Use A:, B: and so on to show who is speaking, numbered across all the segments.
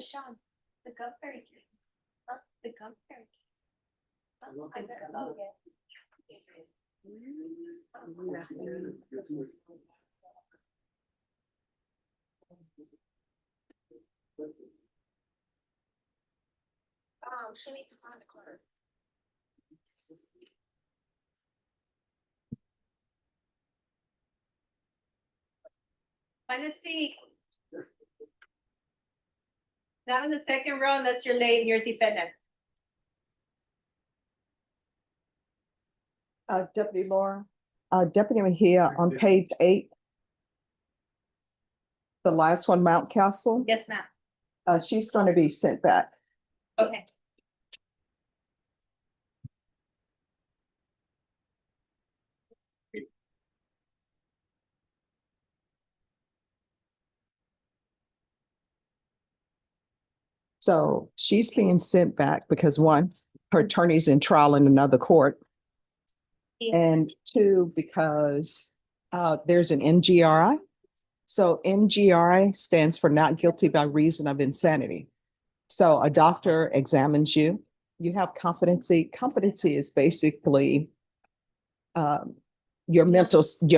A: Sean, the governor. The governor. I better, oh, yeah. She needs to find a card. Find a seat. Not in the second row unless you're late and you're defendant.
B: Deputy Laura, Deputy Mejia, on page 8. The last one, Mount Castle,
A: Yes, ma'am.
B: she's going to be sent back.
A: Okay.
B: So she's being sent back because one, her attorney's in trial in another court.
A: Yeah.
B: And two, because there's an NGRI. So NGRI stands for not guilty by reason of insanity. So a doctor examines you, you have competency. Competency is basically your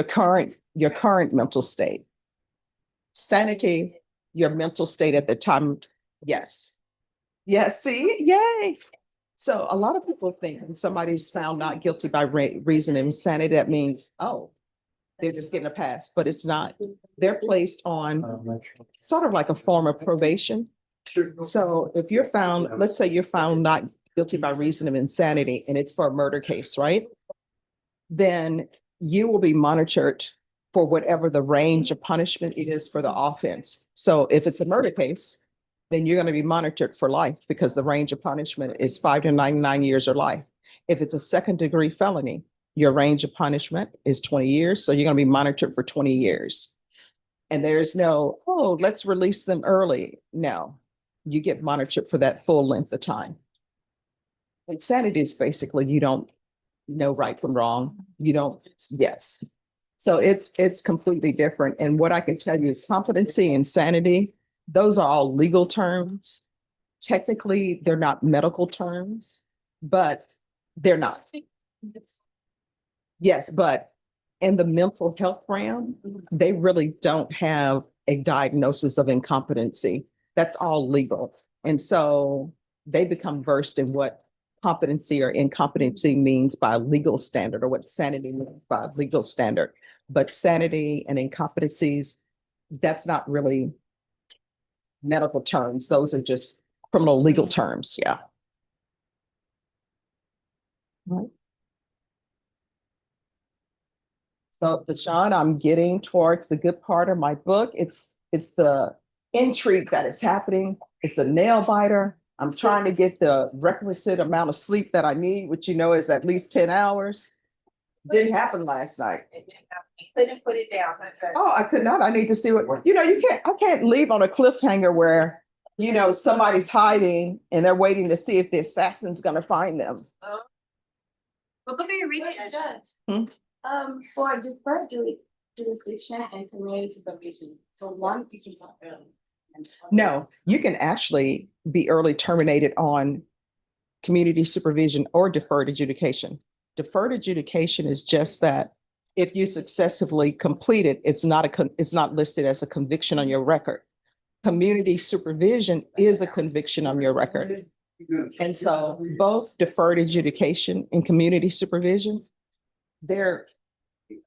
B: current mental state. Sanity, your mental state at the time. Yes. Yes, see, yay. So a lot of people think when somebody's found not guilty by reason of insanity, that means, oh, they're just getting a pass, but it's not. They're placed on sort of like a form of probation. So if you're found, let's say you're found not guilty by reason of insanity and it's for a murder case, right? Then you will be monitored for whatever the range of punishment is for the offense. So if it's a murder case, then you're going to be monitored for life because the range of punishment is 5 to 99 years or life. If it's a second-degree felony, your range of punishment is 20 years. So you're going to be monitored for 20 years. And there's no, oh, let's release them early. No, you get monitored for that full length of time. Insanity is basically you don't know right from wrong. You don't, yes. So it's completely different. And what I can tell you is competency, insanity, those are all legal terms. Technically, they're not medical terms, but they're not. Yes, but in the mental health realm, they really don't have a diagnosis of incompetency. That's all legal. And so they become versed in what competency or incompetency means by a legal standard or what sanity means by a legal standard. But sanity and incompetencies, that's not really medical terms. Those are just criminal legal terms. Yeah. Right. So, Deshaun, I'm getting towards the good part of my book. It's the intrigue that is happening. It's a nail biter. I'm trying to get the requisite amount of sleep that I need, which you know is at least 10 hours. Didn't happen last night.
A: Couldn't put it down.
B: Oh, I could not. I need to see what, you know, I can't leave on a cliffhanger where, you know, somebody's hiding and they're waiting to see if the assassin's going to find them.
A: But look at your reading, Judge.
C: For deferred jurisdiction and community supervision, so one, you can not early.
B: No, you can actually be early terminated on community supervision or deferred adjudication. Deferred adjudication is just that if you successfully complete it, it's not listed as a conviction on your record. Community supervision is a conviction on your record. And so both deferred adjudication and community supervision, they're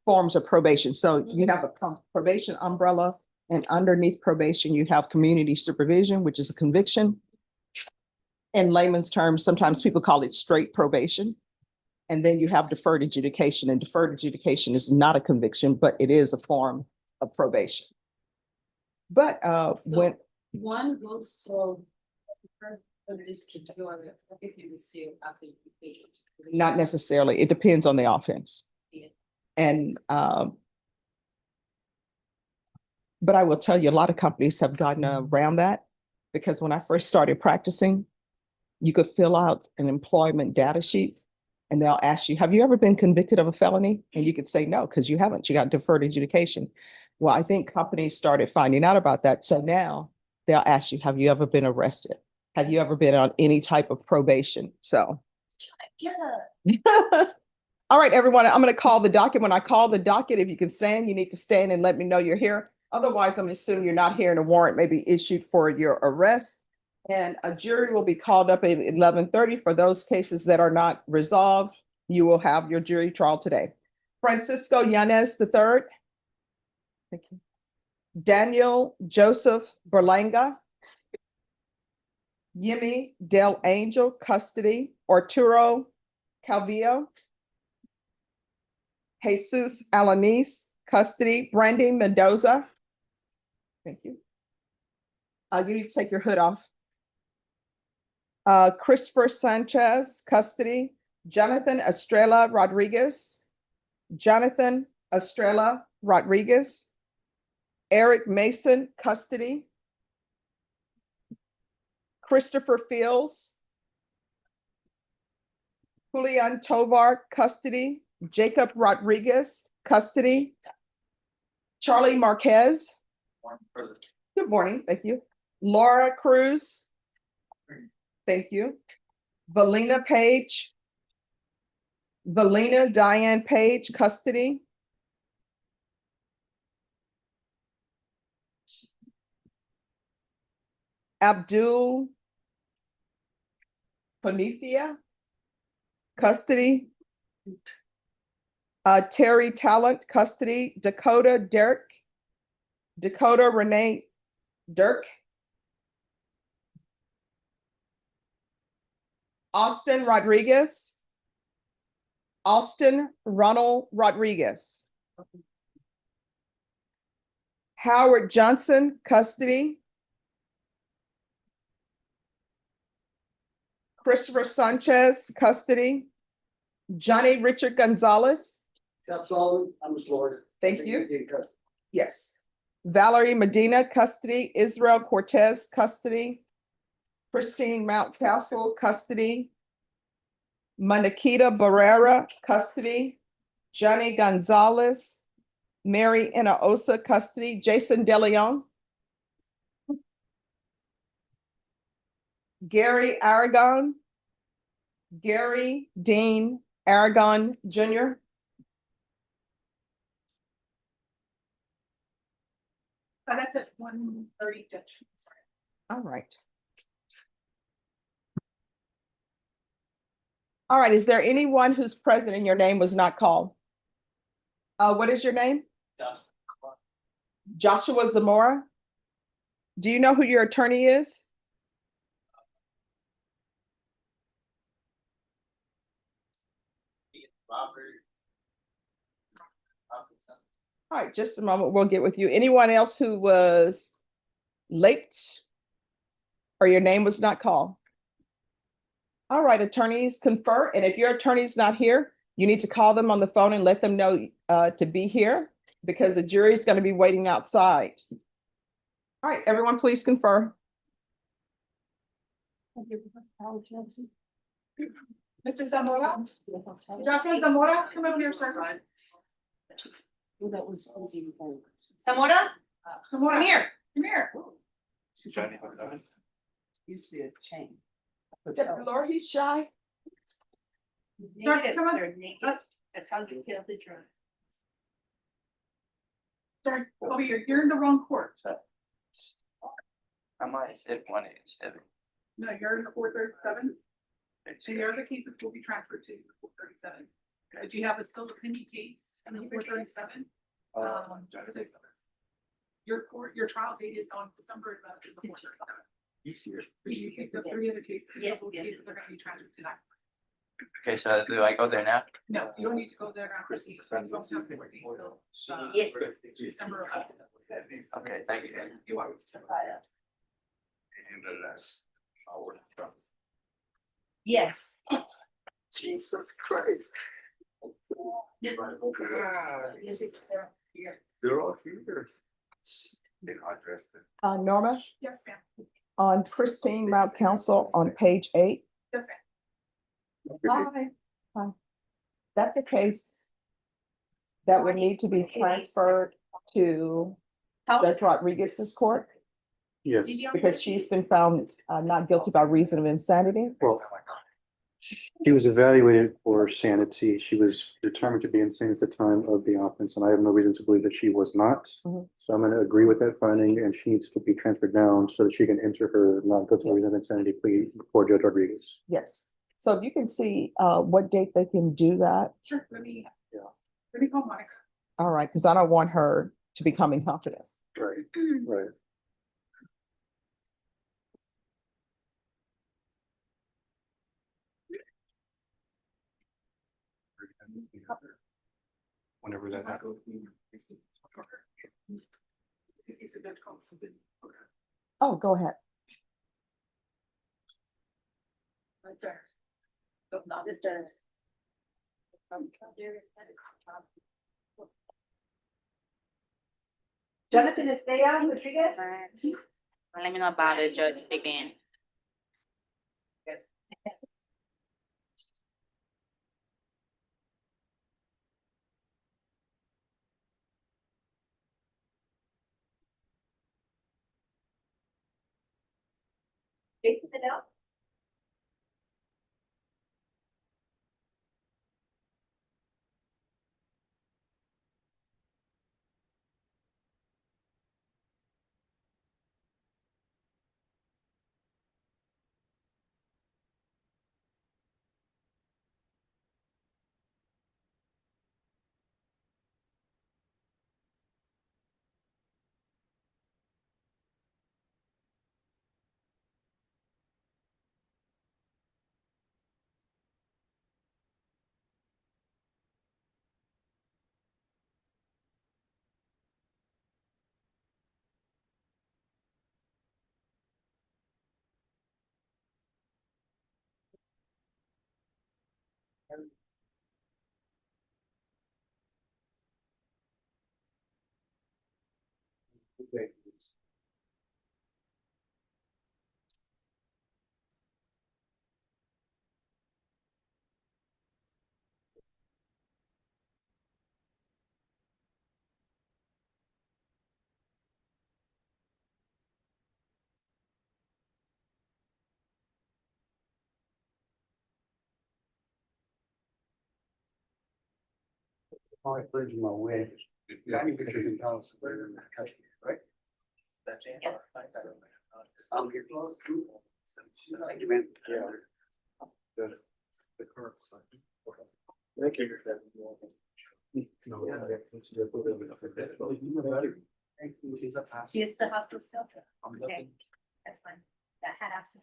B: forms of probation. So you have a probation umbrella, and underneath probation, you have community supervision, which is a conviction. In layman's terms, sometimes people call it straight probation. And then you have deferred adjudication, and deferred adjudication is not a conviction, but it is a form of probation. But when
C: one goes so this can do if you receive after you pay.
B: not necessarily, it depends on the offense.
C: Yeah.
B: And but I will tell you, a lot of companies have gotten around that, because when I first started practicing, you could fill out an employment data sheet and they'll ask you, have you ever been convicted of a felony? And you could say no, because you haven't, you got deferred adjudication. Well, I think companies started finding out about that. So now they'll ask you, have you ever been arrested? Have you ever been on any type of probation? So.
A: Yeah.
B: All right, everyone, I'm going to call the docket. When I call the docket, if you can stand, you need to stand and let me know you're here. Otherwise, I'm assuming you're not here and a warrant may be issued for your arrest. And a jury will be called up at 11:30 for those cases that are not resolved. You will have your jury trial today. Francisco Yanez III. Thank you. Daniel Joseph Berlanga. Yemi Del Angel, custody. Arturo Calvillo. Jesus Alanis, custody. Brandy Mendoza. Thank you. You need to take your hood off. Christopher Sanchez, custody. Jonathan Estrella Rodriguez. Jonathan Estrella Rodriguez. Eric Mason, custody. Christopher Fields. Julian Tovar, custody. Jacob Rodriguez, custody. Charlie Marquez. Good morning, thank you. Laura Cruz. Thank you. Valina Page. Valina Diane Page, custody. Abdul Panithia, custody. Terry Talent, custody. Dakota Dirk. Dakota Renee Dirk. Austin Rodriguez. Austin Ronald Rodriguez. Howard Johnson, custody. Christopher Sanchez, custody. Johnny Richard Gonzalez.
D: That's all, I'm just Lord.
B: Thank you. Yes. Valerie Medina, custody. Israel Cortez, custody. Christine Mountcastle, custody. Manakita Barrera, custody. Johnny Gonzalez. Mary Inaosa, custody. Jason DeLeon. Gary Aragon. Gary Dean Aragon Jr.
C: That's at 1:30, Judge. Sorry.
B: All right. All right, is there anyone who's present and your name was not called? What is your name? Joshua Zamora. Do you know who your attorney is? All right, just a moment, we'll get with you. Anyone else who was late or your name was not called? All right, attorneys confer, and if your attorney's not here, you need to call them on the phone and let them know to be here because the jury is going to be waiting outside. All right, everyone, please confer.
C: Mr. Zamora? Joshua Zamora, come over here, sir.
D: That was.
A: Zamora,
C: Zamora,
A: come here.
C: come here.
D: Used to be a chain.
B: Laura, he's shy.
A: Naked,
C: come on.
A: they're naked. That's how you kill the drone.
C: Sorry, over here, you're in the wrong court.
E: I might have said 187.
C: No, you're in the 437, and your other cases will be transferred to 437. Do you have a still a pending case in the 437? Your trial date is on December 11th, the 437.
E: Easier.
C: The 3 other cases,
A: Yeah,
C: those
A: yeah.
C: cases are gonna be transferred to that.
E: Okay, so do I go there now?
C: No, you don't need to go there now, proceed. You don't have to wait until,
A: Yeah.
C: December 11th.
E: Okay, thank you.
C: You are.
A: Yes.
D: Jesus Christ.
A: Yes, it's here.
D: They're all here. They're not dressed.
B: Norma,
C: Yes, ma'am.
B: on Christine Mount Council on page 8.
C: Yes, ma'am.
B: Hi. Hi. That's a case that would need to be transferred to Judge Rodriguez's court.
F: Yes,
B: because she's been found not guilty by reason of insanity.
F: well, she was evaluated for sanity. She was determined to be insane at the time of the offense, and I have no reason to believe that she was not.
B: Mhm.
F: So I'm gonna agree with that finding, and she needs to be transferred down so that she can enter her not guilty by reason of insanity plea before Judge Rodriguez.
B: Yes. So if you can see what date they can do that.
C: Sure, let me.
F: Yeah.
C: Let me call Monica.
B: All right, because I don't want her to become incompetent.
F: Right, right.
D: Whenever that happens.
C: It's a Dutch call, so then-
B: Oh, go ahead.
A: But not it does. Jonathan Estrella Rodriguez.
G: Let me know about it, Judge, again.
A: Jason Fidel.
F: All right, bridge my way. Yeah, I mean, because you can tell us where in the country, right?
E: That's it.
F: Here. Thank you, man. Yeah. Good. The current. Thank you. No.
A: Is the hospital still? Okay, that's fine. That has to.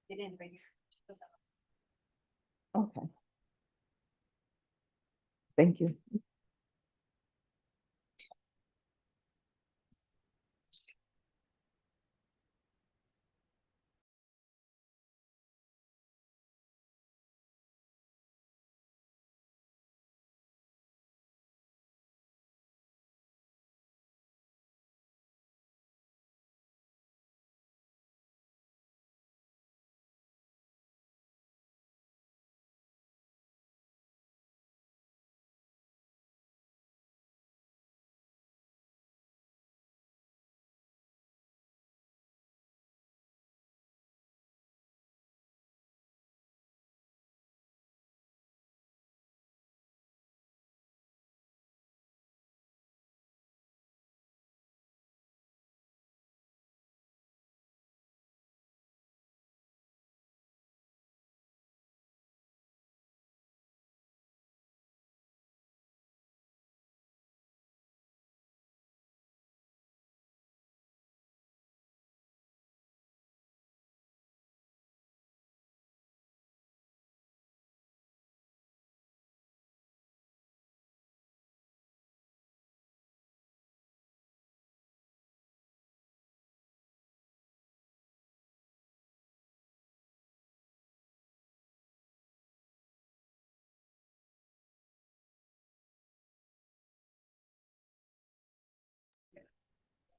A: They didn't bring your.
B: Okay. Thank you.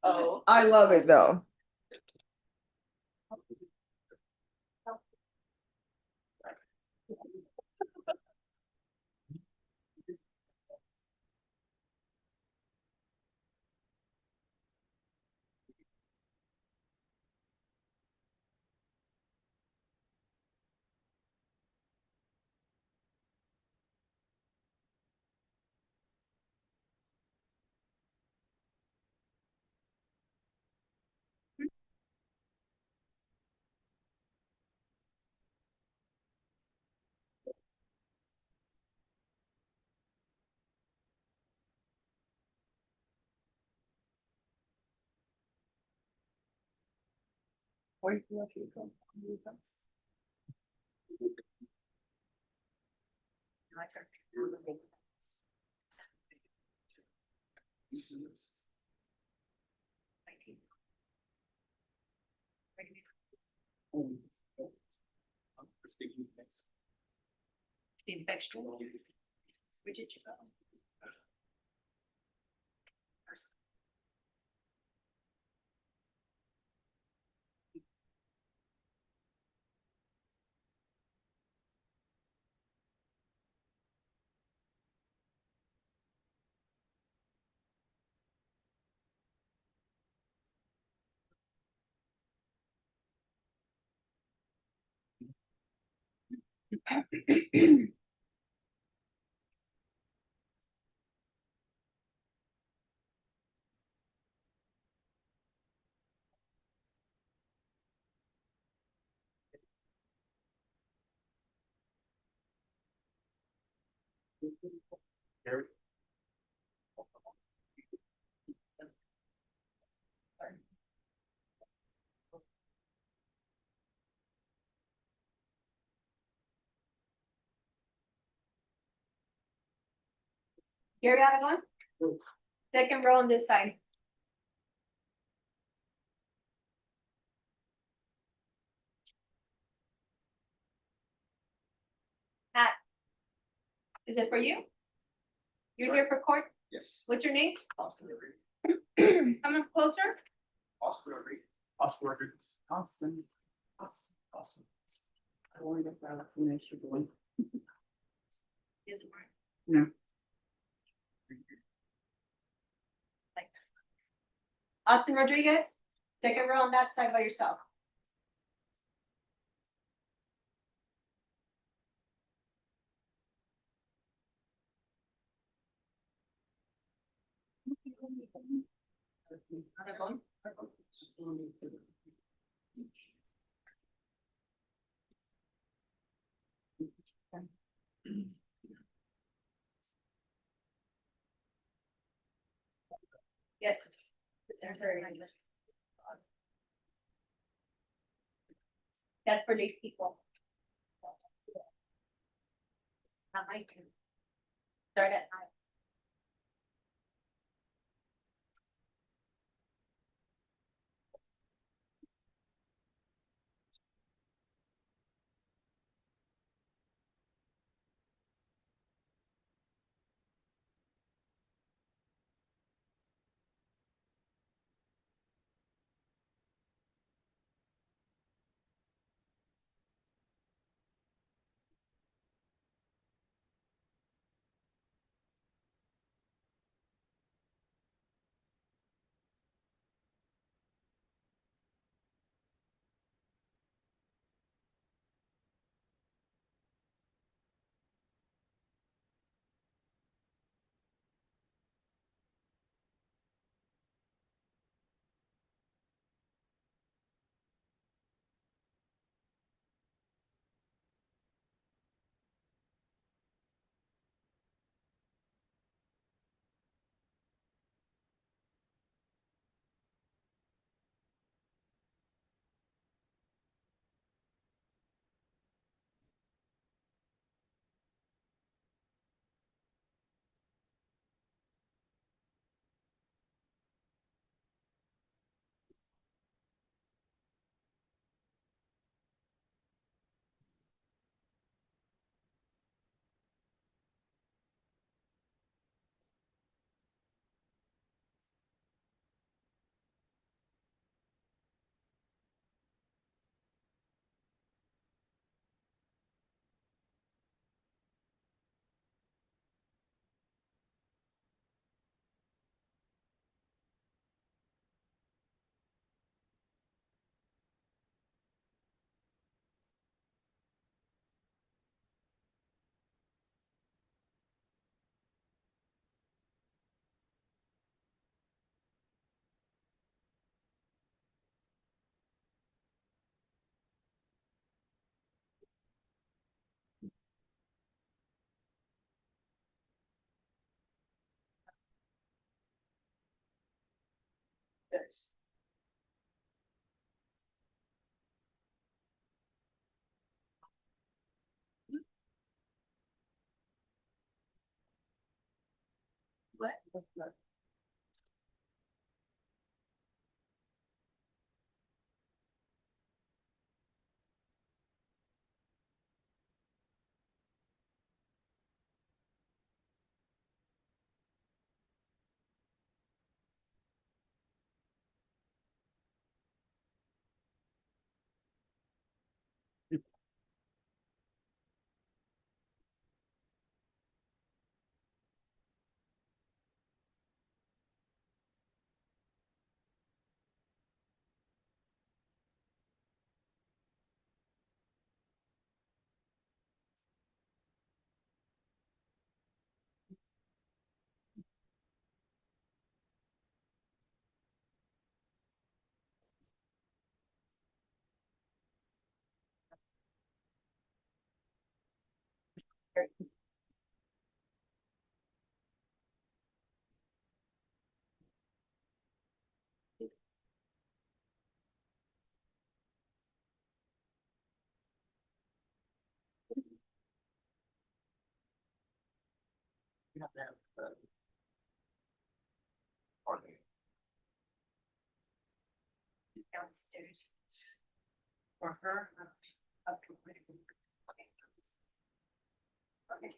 G: Oh.
B: I love it though.
A: These vegetable. Where did you go? Gary, out going? Second row on this side. Pat. Is it for you? You're here for court?
D: Yes.
A: What's your name?
D: Austin Rodriguez.
A: Come up closer.
D: Oscar Rodriguez. Oscar Rodriguez.
H: Awesome. Awesome. I wanted to file a commercial one. No.
A: Austin Rodriguez, second row on that side by yourself. Yes. That's for these people. Not my turn. Start at 9. What? Downstairs. For her. Up to. Okay.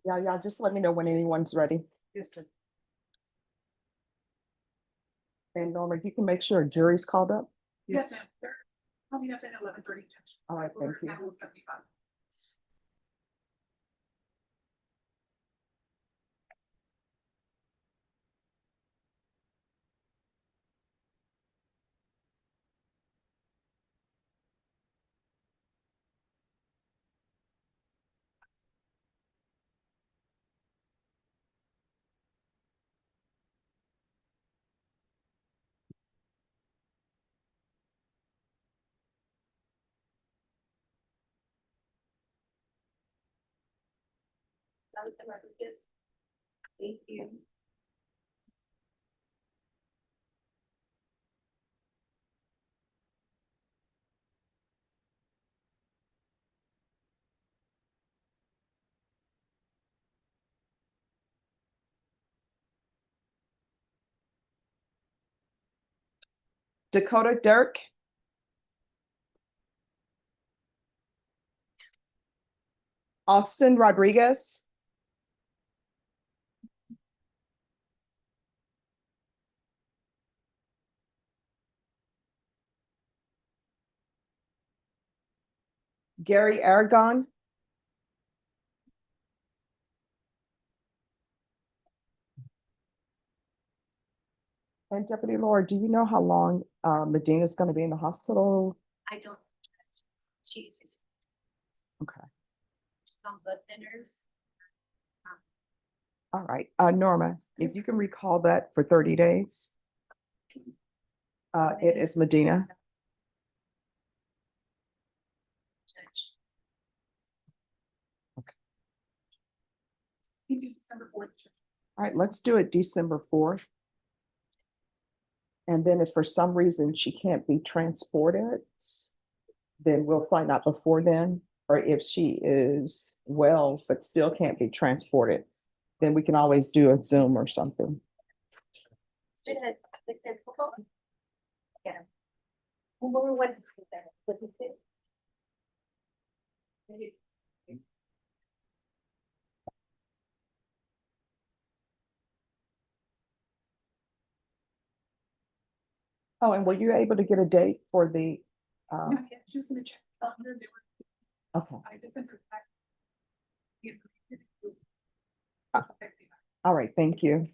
B: Y'all just let me know when anyone's ready.
H: Yes, sir.
B: And Norma, you can make sure a jury's called up.
C: Yes, ma'am. They're coming up at 11:30. Judge.
B: All right, thank you.
C: 75.
A: That was the record. Thank you.
B: Dakota Dirk. Austin Rodriguez. Gary Aragon. And Deputy Laura, do you know how long Medina's going to be in the hospital?
A: I don't. Jesus.
B: Okay.
A: Some blood thinners.
B: All right. Norma, if you can recall that for 30 days. It is Medina.
A: Judge.
C: You do December 4th. Judge.
B: All right, let's do it December 4th. And then if for some reason she can't be transported, then we'll find out before then. Or if she is well, but still can't be transported, then we can always do a Zoom or something.
A: Yeah. Who went to that? What is it?
B: Oh, and were you able to get a date for the,
C: Not yet. She's gonna check the calendar. They were.
B: okay,
C: I did send her back.
B: all right, thank you.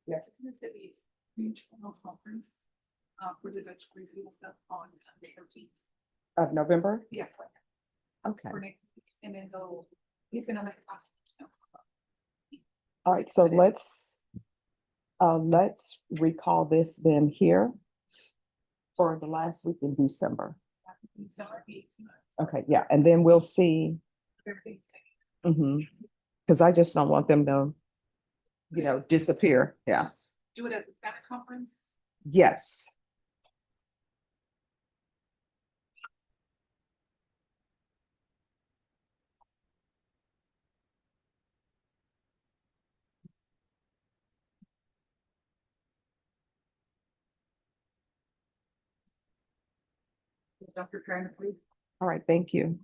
B: Yes.
C: Mississippi's regional conference, for the vegetable review stuff on the 13th.
B: Of November?
C: Yes.
B: Okay.
C: For next week, and then he's gonna let us.
B: All right, so let's recall this then here for the last week in December.
C: December 18th.
B: Okay, yeah, and then we'll see.
C: Everything's
B: Because I just don't want them to, disappear. Yeah.
C: do it at the Spanish conference.
B: Yes.
C: Dr. Karen, please.
B: All right, thank you.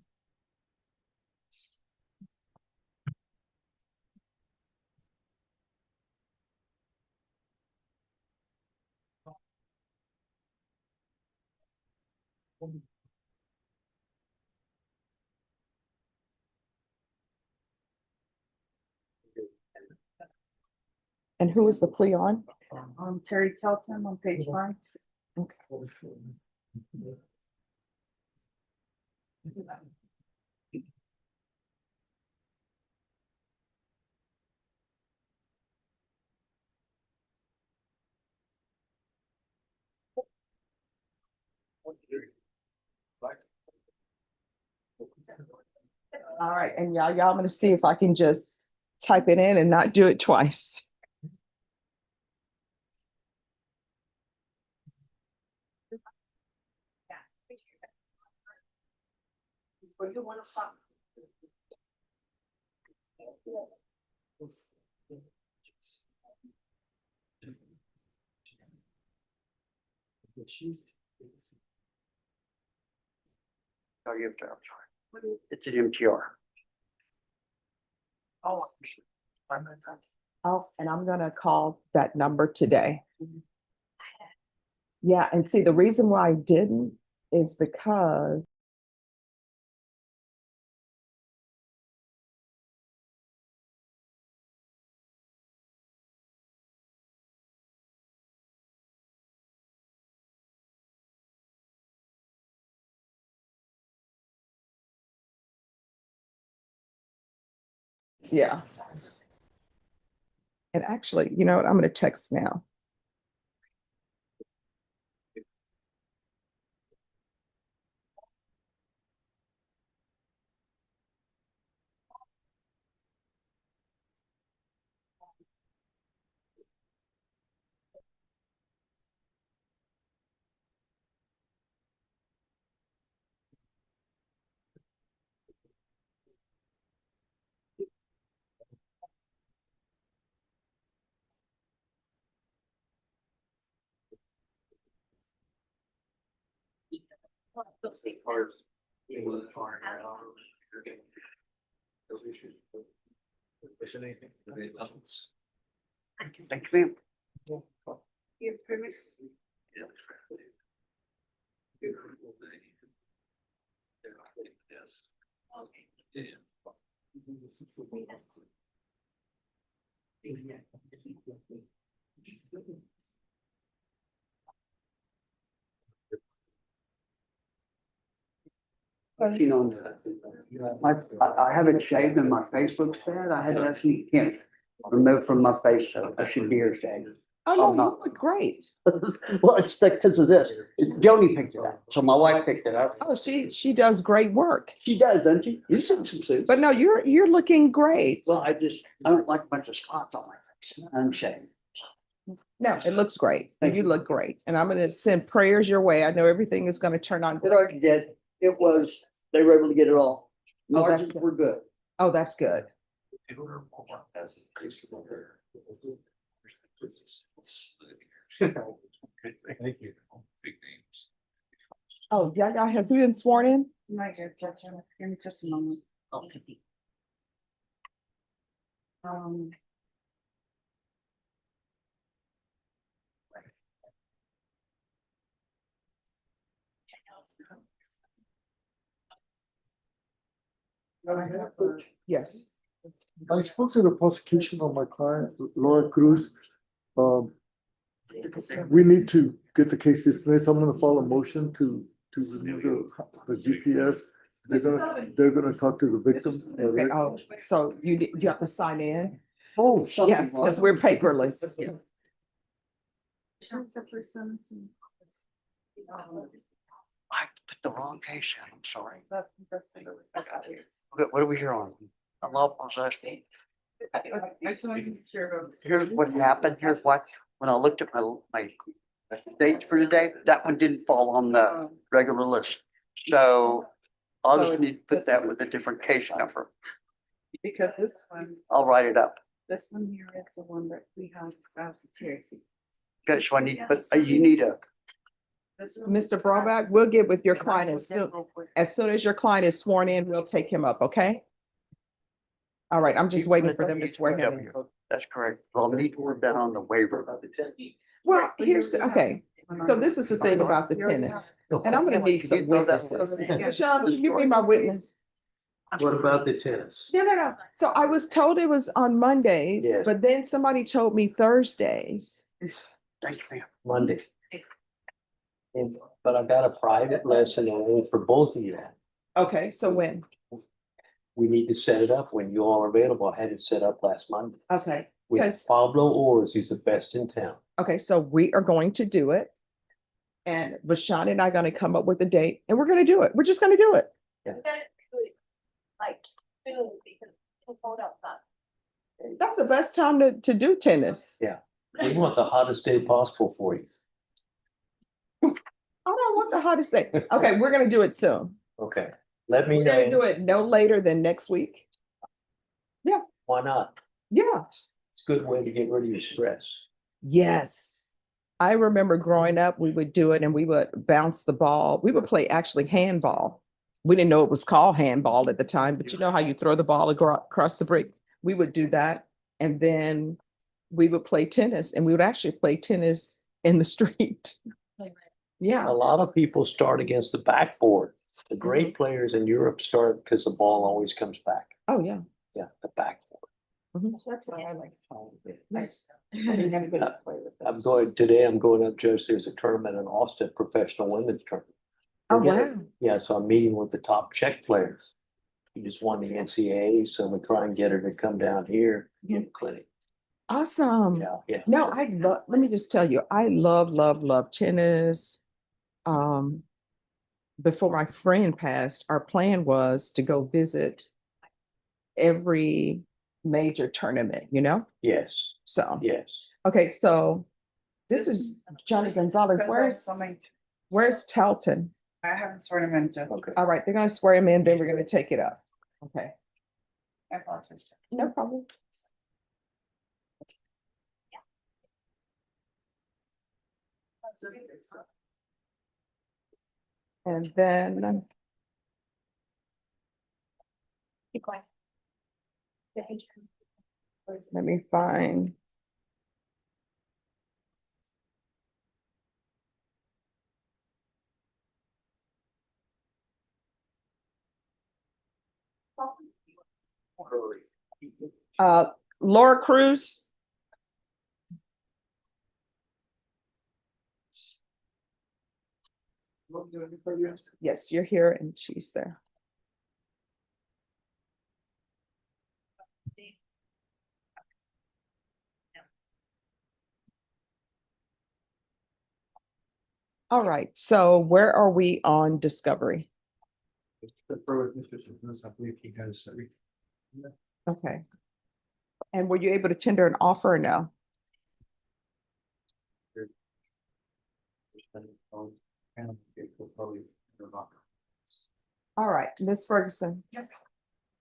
B: And who is the plea on?
H: Terry Telton on page 5.
B: All right, and y'all, I'm gonna see if I can just type it in and not do it twice.
F: It's an MTR.
B: Oh, and I'm gonna call that number today. Yeah, and see, the reason why I didn't is because yeah. And actually, you know what? I'm gonna text now.
A: We'll see.
F: Thank you, ma'am. You know, I haven't shaved and my face looks bad. I had to have some skin removed from my face, so I should be here shaved.
B: Oh, no,
F: I'm
B: you
F: not.
B: look great.
F: Well, it's because of this. Joni picked it up, so my wife picked it up.
B: Oh, she does great work.
F: She does, doesn't she? You've seen some suits.
B: But no, you're looking great.
F: Well, I don't like a bunch of spots on my face. I'm shaved.
B: No, it looks great. And you look great. And I'm gonna send prayers your way. I know everything is gonna turn on.
F: It already did. They were able to get it all.
B: Oh, that's
F: Margins
B: good.
F: were good.
B: Oh, that's good.
D: Thank you. Big names.
B: Oh, yeah, has he been sworn in?
H: Right here, Judge, give me just a moment. Um,
B: Yes.
I: I spoke to the prosecution of my client, Laura Cruz, We need to get the case dismissed. I'm gonna file a motion to remove the GPS. They're gonna talk to the victim.
B: Okay, oh, so you have to sign in?
F: Oh, something.
B: Yes, because we're paperless. Yeah.
F: I put the wrong case in, I'm sorry. Okay, what are we here on? A law possession. Here's what happened, here's what, when I looked at my dates for today, that one didn't fall on the regular list. So I'll just need to put that with a different case number.
H: Because this one,
F: I'll write it up.
H: this one here is the one that we have as the Tracy.
F: Okay, so I need, but you need a,
B: Mr. Broback, we'll get with your client as soon as your client is sworn in, we'll take him up, okay? All right, I'm just waiting for them to swear him in.
F: that's correct. I'll need to work that on the waiver.
B: Well, here's, okay, so this is the thing about the tenants, and I'm gonna need some witnesses. Sean, can you be my witness?
D: What about the tennis?
B: No. So I was told it was on Mondays,
D: Yes.
B: but then somebody told me Thursdays.
F: Thank you, ma'am.
D: Monday. But I got a private lesson only for both of you.
B: Okay, so when?
D: We need to set it up when you all are available. I had it set up last Monday.
B: Okay,
D: With
B: Yes.
D: Pablo Ors, he's the best in town.
B: okay, so we are going to do it. And Bashan and I are gonna come up with a date and we're gonna do it. We're just gonna do it.
A: We gotta do it like soon because it's cold outside.
B: That's the best time to do tennis.
D: Yeah. We want the hottest day possible for you.
B: I don't want the hottest day. Okay, we're gonna do it soon.
D: Okay, let me
B: We're gonna do
D: know.
B: it no later than next week.
D: Why not?
B: Yeah.
D: It's a good way to get rid of your stress.
B: Yes. I remember growing up, we would do it and we would bounce the ball. We would play actually handball. We didn't know it was called handball at the time, but you know how you throw the ball across the brick? We would do that. And then we would play tennis and we would actually play tennis in the street.
D: A
B: Yeah.
D: lot of people start against the backboard. The great players in Europe start because the ball always comes back.
B: Oh, yeah.
D: Yeah, the backboard.
H: That's why I like.
B: Nice.
D: I'm going, today I'm going up, just there's a tournament in Austin, professional women's tournament.
B: Oh,
D: Again,
B: wow.
D: Yeah, so I'm meeting with the top Czech players. She just won the NCAA, so we try and get her to come down here in clinic.
B: Awesome.
D: Yeah.
B: No, let me just tell you, I love tennis. Before my friend passed, our plan was to go visit every major tournament,
D: Yes,
B: So,
D: yes.
B: okay, so this is Johnny Gonzalez. Where's Talton?
H: I haven't sworn him in yet.
D: Okay.
B: All right, they're gonna swear him in, then we're gonna take it up. Okay,
H: I apologize.
B: no problem. And then,
A: Keep going.
B: let me find. Laura Cruz. Yes, you're here and she's there. All right, so where are we on discovery?
D: I believe he has.
B: Okay. And were you able to tender an offer or no? All right, Ms. Ferguson.
C: Yes.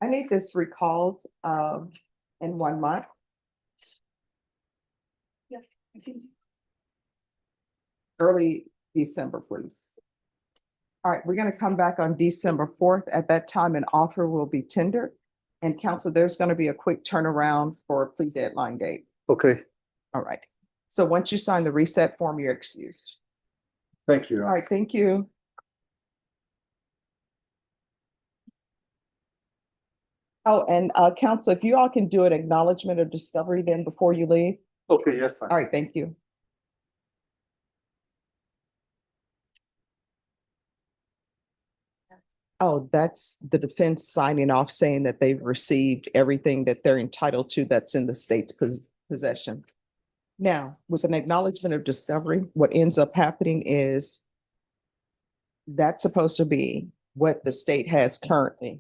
B: I need this recalled in 1 month. Early December, please. All right, we're gonna come back on December 4th. At that time, an offer will be tendered. And council, there's gonna be a quick turnaround for a plea deadline date.
I: Okay,
B: All right. So once you sign the reset form, you're excused.
I: thank you.
B: All right, thank you. Oh, and council, if you all can do an acknowledgement of discovery then before you leave.
I: Okay, that's fine.
B: All right, thank you. Oh, that's the defense signing off saying that they've received everything that they're entitled to that's in the state's possession. Now, with an acknowledgement of discovery, what ends up happening is that's supposed to be what the state has currently.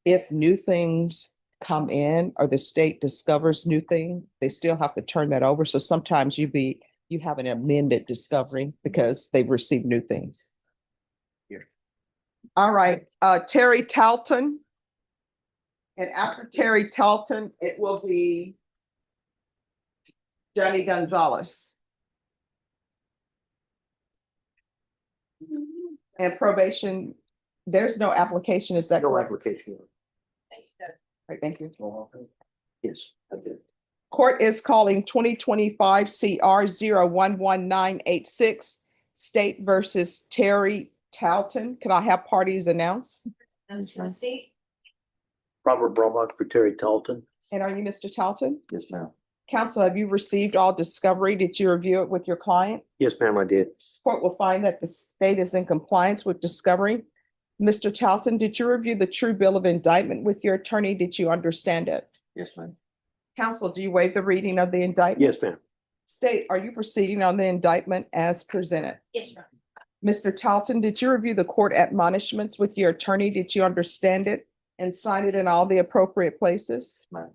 B: If new things come in or the state discovers new thing, they still have to turn that over. So sometimes you have an amended discovery because they've received new things. All right, Terry Talton. And after Terry Talton, it will be Johnny Gonzalez. And probation, there's no application, is that
D: No
B: correct?
D: application.
B: Right, thank you.
D: Yes, I did.
B: Court is calling 2025 CR 01986, State versus Terry Talton. Can I have parties announced?
A: As trustee,
D: Robert Bromont for Terry Talton.
B: And are you Mr. Talton?
D: Yes, ma'am.
B: Counsel, have you received all discovery? Did you review it with your client?
D: Yes, ma'am, I did.
B: Court will find that the state is in compliance with discovery. Mr. Talton, did you review the true bill of indictment with your attorney? Did you understand it?
D: Yes, ma'am.
B: Counsel, do you waive the reading of the indictment?
D: Yes, ma'am.
B: State, are you proceeding on the indictment as presented?
A: yes, ma'am.
B: Mr. Talton, did you review the court admonishments with your attorney? Did you understand it and sign it in all the appropriate places?
D: Ma'am.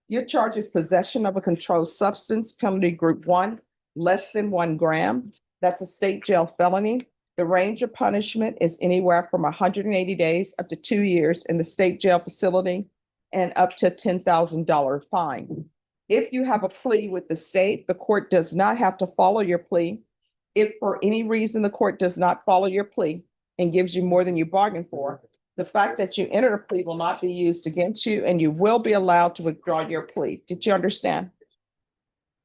B: You're charged with possession of a controlled substance, penalty group 1, less than 1 gram. That's a state jail felony. The range of punishment is anywhere from 180 days up to 2 years in the state jail facility and up to $10,000 fine. If you have a plea with the state, the court does not have to follow your plea. If for any reason the court does not follow your plea and gives you more than you bargained for, the fact that you entered a plea will not be used against you and you will be allowed to withdraw your plea. Did you understand?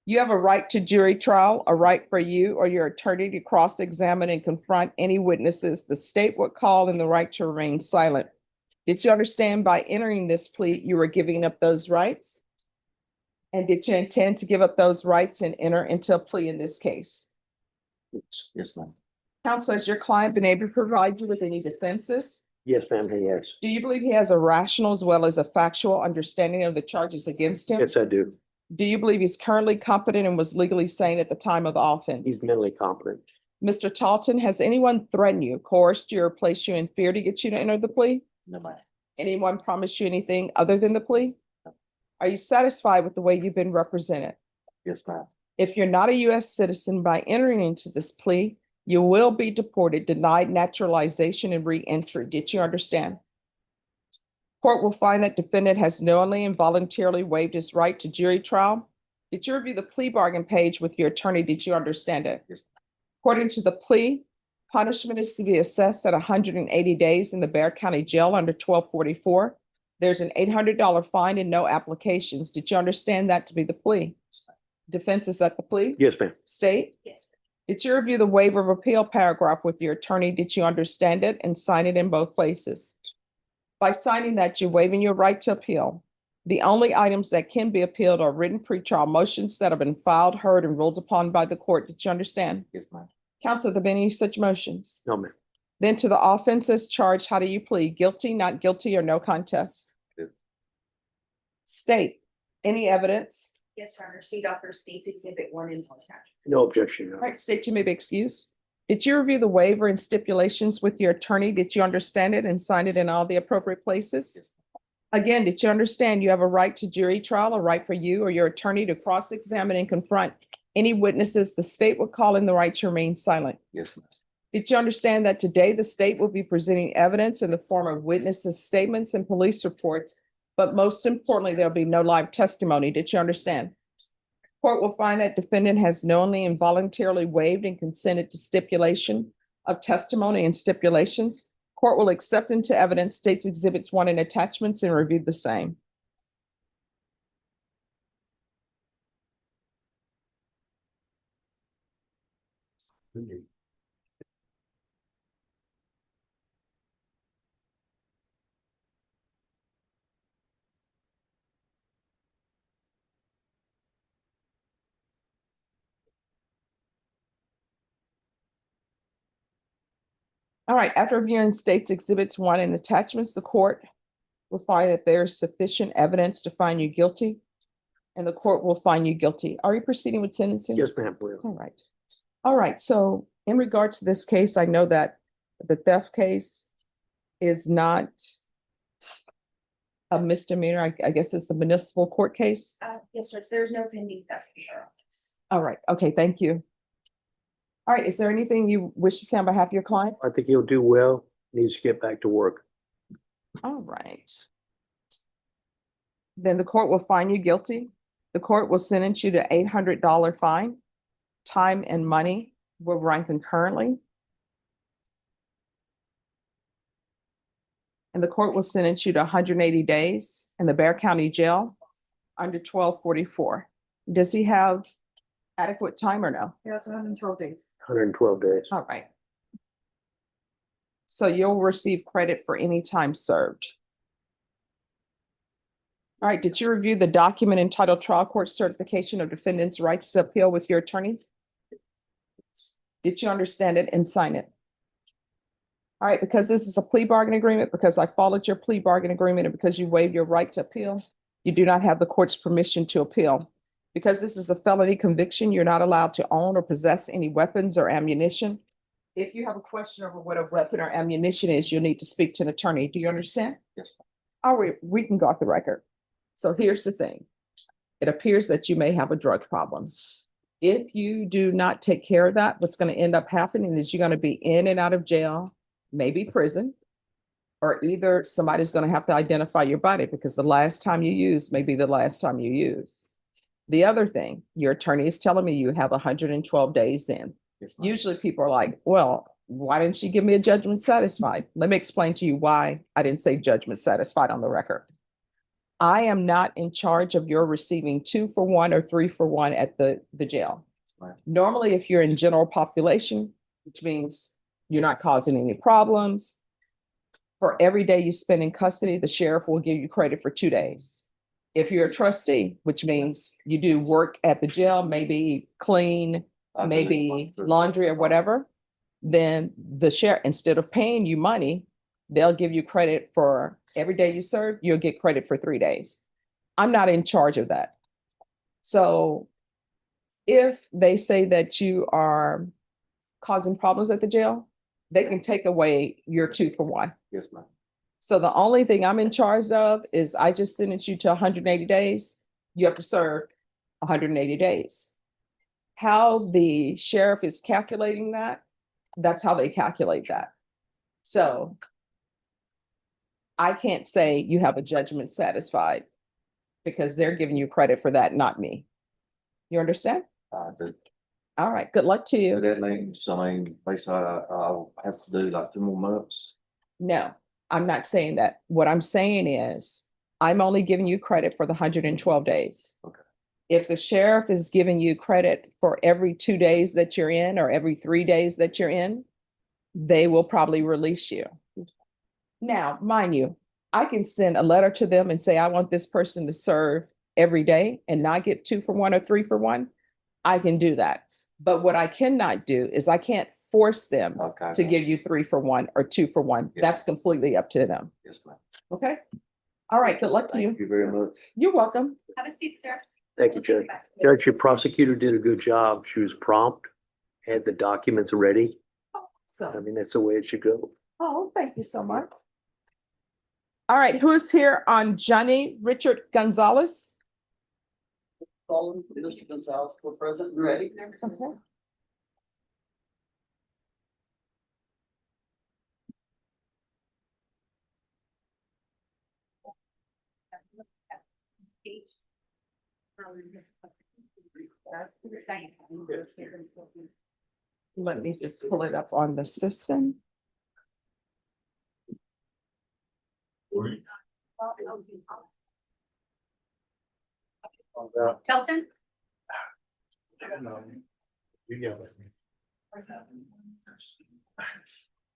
B: You have a right to jury trial, a right for you or your attorney to cross-examine and confront any witnesses the state would call, and the right to remain silent. Did you understand by entering this plea, you were giving up those rights? And did you intend to give up those rights and enter into a plea in this case?
D: Yes, ma'am.
B: Counsel, has your client been able to provide you with any defenses?
D: Yes, ma'am, yes.
B: Do you believe he has a rational as well as a factual understanding of the charges against him?
D: Yes, I do.
B: Do you believe he's currently competent and was legally sane at the time of the offense?
D: He's mentally competent.
B: Mr. Talton, has anyone threatened you, coerced you, or placed you in fear to get you to enter the plea?
D: No, ma'am.
B: Anyone promised you anything other than the plea? Are you satisfied with the way you've been represented?
D: Yes, ma'am.
B: If you're not a U.S. citizen by entering into this plea, you will be deported, denied naturalization, and re-entry. Did you understand? Court will find that defendant has knowingly and voluntarily waived his right to jury trial. Did you review the plea bargain page with your attorney? Did you understand it?
D: Yes.
B: According to the plea, punishment is to be assessed at 180 days in the Bexar County Jail under 1244. There's an $800 fine and no applications. Did you understand that to be the plea? Defense, is that the plea?
D: Yes, ma'am.
B: State?
A: Yes,
B: Did you review the waiver of appeal paragraph with your attorney? Did you understand it and sign it in both places? By signing that, you're waiving your right to appeal. The only items that can be appealed are written pretrial motions that have been filed, heard, and ruled upon by the court. Did you understand?
D: Yes, ma'am.
B: Counsel, have there been any such motions?
D: No, ma'am.
B: Then to the offenses charged, how do you plead? Guilty, not guilty, or no contest?
D: Good.
B: State, any evidence?
A: yes, Your Honor. State offer states exhibit 1 in all attachments.
D: No objection. Your
B: All
D: Honor.
B: right, state, you may be excused. Did you review the waiver and stipulations with your attorney? Did you understand it and sign it in all the appropriate places? Again, did you understand you have a right to jury trial, a right for you or your attorney to cross-examine and confront any witnesses the state would call in, the right to remain silent?
D: Yes, ma'am.
B: Did you understand that today the state will be presenting evidence in the form of witnesses' statements and police reports, but most importantly, there'll be no live testimony? Did you understand? Court will find that defendant has knowingly and voluntarily waived and consented to stipulation of testimony and stipulations. Court will accept into evidence states exhibits 1 and attachments and review the same. All right, after reviewing states exhibits 1 and attachments, the court will find that there is sufficient evidence to find you guilty, and the court will find you guilty. Are you proceeding with sentencing?
D: Yes, ma'am, will.
B: All right. All right, so in regards to this case, I know that the theft case is not a misdemeanor. I guess it's a municipal court case.
A: Yes, Judge, there's no pending theft in your office.
B: All right, okay, thank you. All right, is there anything you wish to say on behalf of your client?
D: I think he'll do well. Needs to get back to work.
B: All right. Then the court will find you guilty. The court will sentence you to $800 fine. Time and money will run concurrently. And the court will sentence you to 180 days in the Bexar County Jail under 1244. Does he have adequate time or no?
H: Yeah, it's 112 days.
D: 112 days.
B: All right. So you'll receive credit for any time served. All right, did you review the document entitled Trial Court Certification of Defendant's Rights to Appeal with your attorney? Did you understand it and sign it? All right, because this is a plea bargain agreement, because I followed your plea bargain agreement, and because you waived your right to appeal, you do not have the court's permission to appeal. Because this is a felony conviction, you're not allowed to own or possess any weapons or ammunition. If you have a question over what a weapon or ammunition is, you'll need to speak to an attorney. Do you understand?
D: Yes.
B: All right, we can go off the record. So here's the thing. It appears that you may have a drug problem. If you do not take care of that, what's going to end up happening is you're going to be in and out of jail, maybe prison, or either somebody's going to have to identify your body, because the last time you use may be the last time you use. The other thing, your attorney is telling me you have 112 days in. Usually people are like, well, why didn't she give me a judgment satisfied? Let me explain to you why I didn't say judgment satisfied on the record. I am not in charge of your receiving 2-for-1 or 3-for-1 at the jail.
D: Right.
B: Normally, if you're in general population, which means you're not causing any problems, for every day you spend in custody, the sheriff will give you credit for 2 days. If you're a trustee, which means you do work at the jail, maybe clean, maybe laundry or whatever, then the sheriff, instead of paying you money, they'll give you credit for every day you serve, you'll get credit for 3 days. I'm not in charge of that. So if they say that you are causing problems at the jail, they can take away your 2-for-1.
D: Yes, ma'am.
B: So the only thing I'm in charge of is I just sentence you to 180 days. You have to serve 180 days. How the sheriff is calculating that, that's how they calculate that. So I can't say you have a judgment satisfied, because they're giving you credit for that, not me. You understand? All right, good luck to you.
J: That means, basically, I'll have to do like 2 more months.
B: No, I'm not saying that. What I'm saying is I'm only giving you credit for the 112 days.
J: Okay.
B: If the sheriff is giving you credit for every 2 days that you're in, or every 3 days that you're in, they will probably release you. Now, mind you, I can send a letter to them and say, I want this person to serve every day and not get 2-for-1 or 3-for-1. I can do that. But what I cannot do is I can't force them
J: Okay.
B: to give you 3-for-1 or 2-for-1.
J: Yes.
B: That's completely up to them.
J: Yes, ma'am.
B: Okay? All right, good luck to you.
J: Thank you very much.
B: You're welcome.
A: Have a seat, sir.
D: Thank you, Judge. Judge, your prosecutor did a good job. She was prompt, had the documents ready. I
B: So,
D: mean, that's the way it should go.
B: oh, thank you so much. All right, who is here on Johnny Richard Gonzalez?
F: Calling Mr. Gonzalez for president, ready?
B: Okay. Let me just pull it up on the system.
A: Shelton?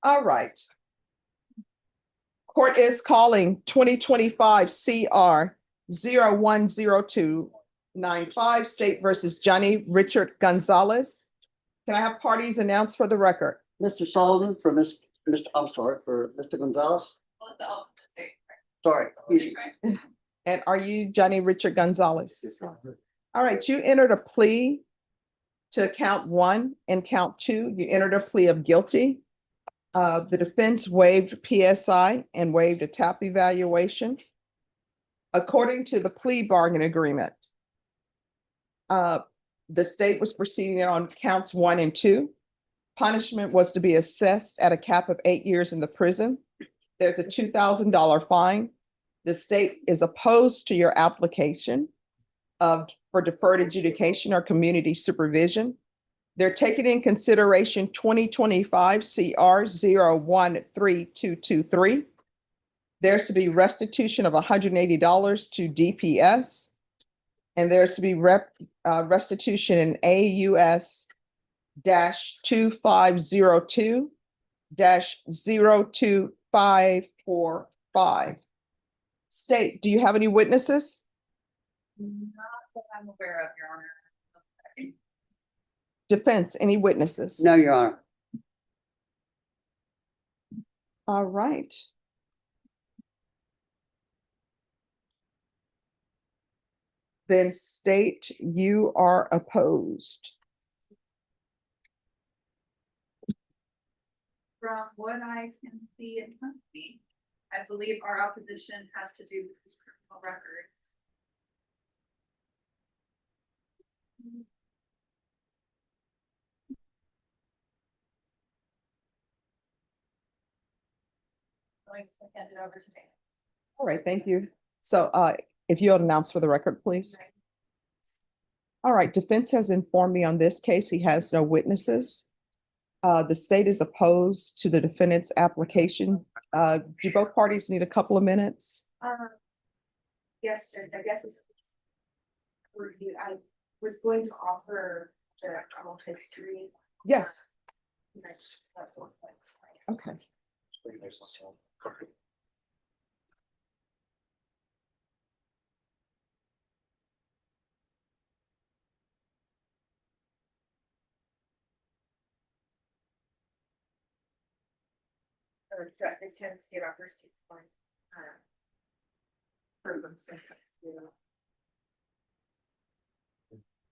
B: All right. Court is calling 2025 CR 010295 State versus Johnny Richard Gonzalez. Can I have parties announced for the record?
F: Mr. Sullivan for Ms. I'm sorry, for Mr. Gonzalez.
A: Well, the opposite state.
F: Sorry.
B: And are you Johnny Richard Gonzalez? All right, you entered a plea to count one and count two. You entered a plea of guilty. The defense waived PSI and waived a TAP evaluation. According to the plea bargain agreement, the state was proceeding on counts 1 and 2. Punishment was to be assessed at a cap of 8 years in the prison. There's a $2,000 fine. The state is opposed to your application for deferred adjudication or community supervision. They're taking in consideration 2025 CR 013223. There's to be restitution of $180 to DPS. And there's to be restitution in AUS -2502 -02545. State, do you have any witnesses?
A: Not that I'm aware of, Your Honor.
B: Defense, any witnesses?
F: No, Your Honor.
B: All right. Then state you are opposed.
A: From what I can see in front of me, I believe our opposition has to do with his criminal record. Going to hand it over to Dan.
B: All right, thank you. So if you'll announce for the record, please. All right, defense has informed me on this case. He has no witnesses. The state is opposed to the defendant's application. Do both parties need a couple of minutes?
K: Yes, Judge, I guess it's review. I was going to offer the criminal history.
B: Yes.
K: That's what.
B: Okay.
K: So at this time, to get our first one.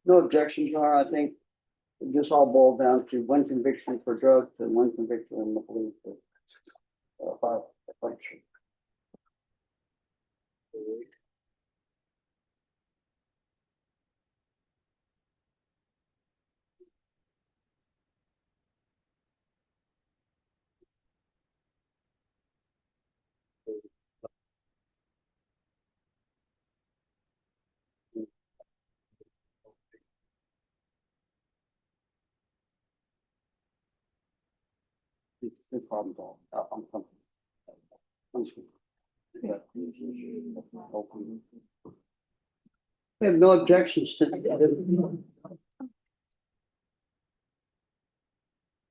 F: No objections, Your Honor. I think this all boiled down to one conviction for drugs and one conviction in the police for violation. It's no problem at all. I'm comfortable. I'm just gonna- We have no objections to the.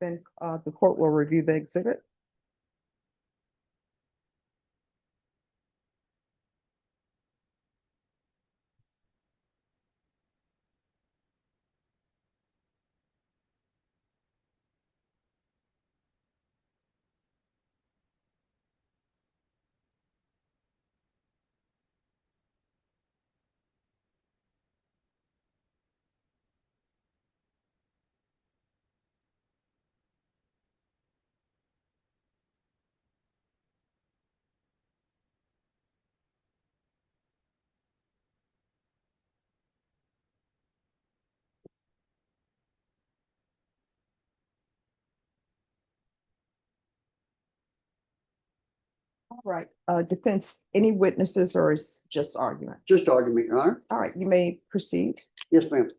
B: Then the court will review the exhibit. All right, defense, any witnesses or is just argument?
F: Just argument, Your Honor.
B: All right, you may proceed.
F: Yes, ma'am.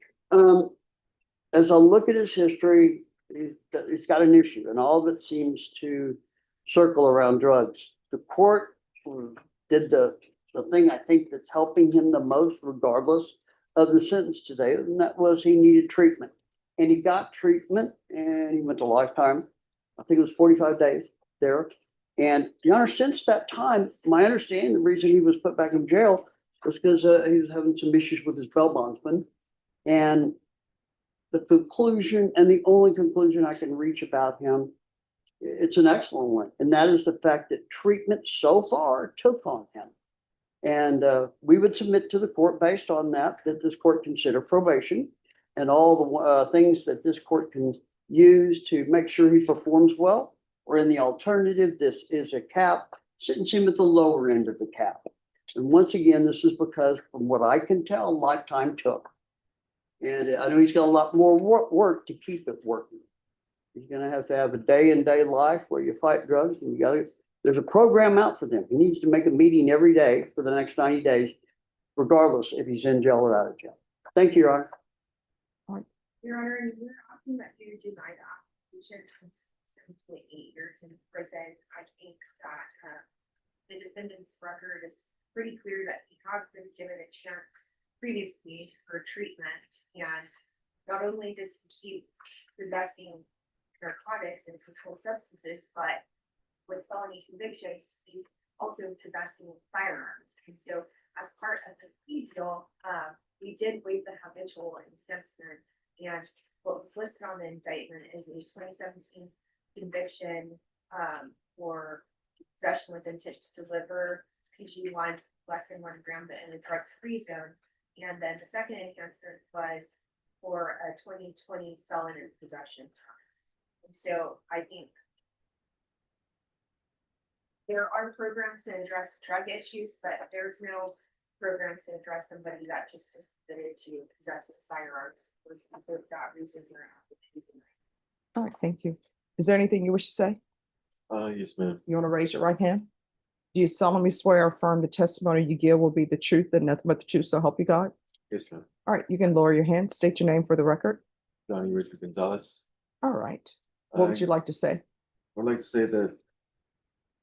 F: As I look at his history, he's got an issue and all of it seems to circle around drugs. The court did the thing I think that's helping him the most regardless of the sentence today, and that was he needed treatment. And he got treatment and he went to lifetime. I think it was 45 days there. And Your Honor, since that time, my understanding, the reason he was put back in jail was because he was having some issues with his bail bondsman. And the conclusion, and the only conclusion I can reach about him It's an excellent one, and that is the fact that treatment so far took on him. And we would submit to the court based on that, that this court consider probation and all the things that this court can use to make sure he performs well. Or in the alternative, this is a cap, sentence him at the lower end of the cap. And once again, this is because from what I can tell, lifetime took. And I know he's got a lot more work to keep it working. He's gonna have to have a day in day life where you fight drugs, and there's a program out for them. He needs to make a meeting every day for the next 90 days, regardless if he's in jail or out of jail. Thank you, Your Honor.
K: Your Honor, you're asking that you deny the application since 8 years in prison. I think that the defendant's record is pretty clear that he had been given a chance previously for treatment, and not only does he keep possessing narcotics and controlled substances, but with felony convictions, he's also possessing firearms. And so as part of the plea deal, we did waive the habitual enhancement, and what was listed on the indictment is a 2017 conviction for possession with intent to deliver PG1 less than 1 gram, but in a drug-free zone. And then the second enhancement was for a 2020 felon in possession. And so I think there are programs to address drug issues, but there's no program to address somebody that just is committed to possessing firearms for that reason.
B: All right, thank you. Is there anything you wish to say?
J: Yes, ma'am.
B: You want to raise your right hand? Do you solemnly swear or affirm the testimony you give will be the truth and nothing but the truth, so help you God?
J: Yes, ma'am.
B: All right, you can lower your hand, state your name for the record.
J: Johnny Richard Gonzalez.
B: All right, what would you like to say?
J: I'd like to say that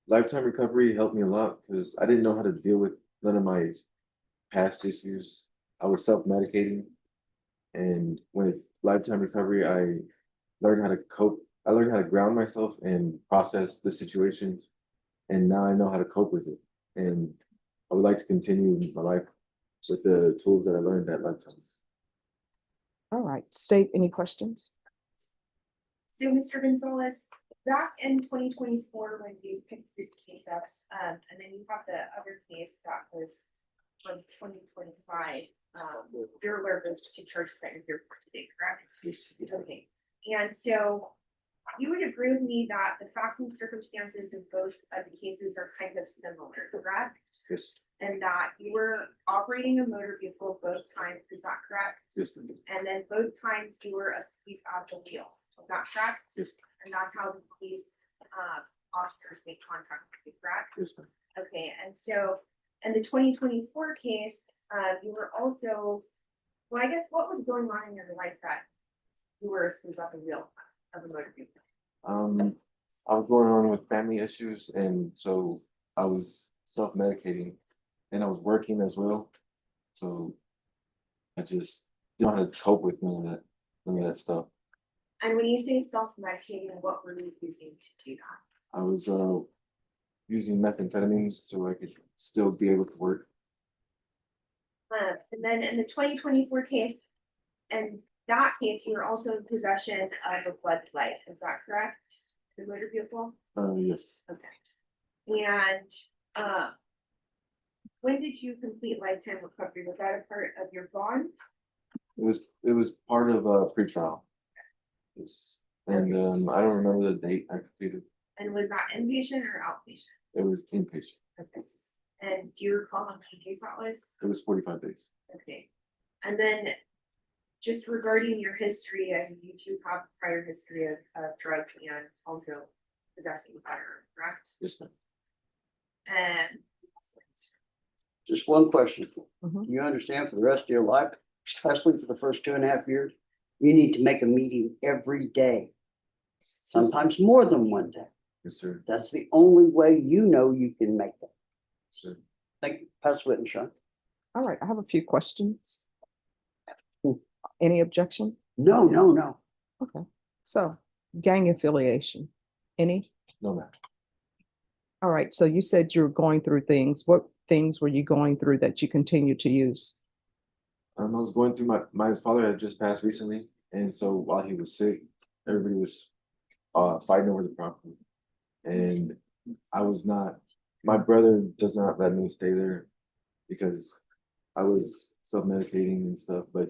J: lifetime recovery helped me a lot because I didn't know how to deal with none of my past issues. I was self-medicating, and with lifetime recovery, I learned how to cope. I learned how to ground myself and process the situation, and now I know how to cope with it. And I would like to continue my life with the tools that I learned at lifetime.
B: All right, state any questions?
K: So, Mr. Gonzalez, back in 2024, when you picked this case up, and then you have the other case that was from 2025, you're aware of those 2 charges that you're here for today, correct? Okay, and so you would agree with me that the facts and circumstances of both of the cases are kind of similar, correct?
J: Yes.
K: And that you were operating a motor vehicle both times, is that correct?
J: Yes, ma'am.
K: And then both times you were asleep at the wheel, is that correct?
J: Yes.
K: And that's how the police officers make contact with you, correct?
J: Yes, ma'am.
K: Okay, and so in the 2024 case, you were also, well, I guess what was going on in your life that you were asleep at the wheel of a motor vehicle?
J: I was going on with family issues, and so I was self-medicating, and I was working as well. So I just didn't know how to cope with none of that stuff.
K: And when you say self-medicating, what were you using to do that?
J: I was using methamphetamines so I could still be able to work.
K: And then in the 2024 case, and that case, you were also in possession of a floodlight, is that correct? The motor vehicle?
J: Yes.
K: Okay. And when did you complete lifetime recovery? Was that a part of your bond?
J: It was part of a pretrial. Yes. And I don't remember the date I completed.
K: And was that inpatient or outpatient?
J: It was inpatient.
K: Okay. And do you recall how many days that was?
J: It was 45 days.
K: Okay. And then just regarding your history, and you do have prior history of drugs and also possessing a firearm, correct?
J: Yes, ma'am.
K: And
F: Just one question.
B: Mhm.
F: You understand for the rest of your life, especially for the first 2.5 years, you need to make a meeting every day, sometimes more than one day.
J: Yes, sir.
F: That's the only way you know you can make it.
J: Sir.
F: Thank you. Pass the witness, Sean.
B: All right, I have a few questions. Any objection?
F: No.
B: Okay, so gang affiliation, any?
J: No, ma'am.
B: All right, so you said you were going through things. What things were you going through that you continue to use?
J: I was going through my father had just passed recently, and so while he was sick, everybody was fighting over the property. And I was not, my brother does not let me stay there because I was self-medicating and stuff, but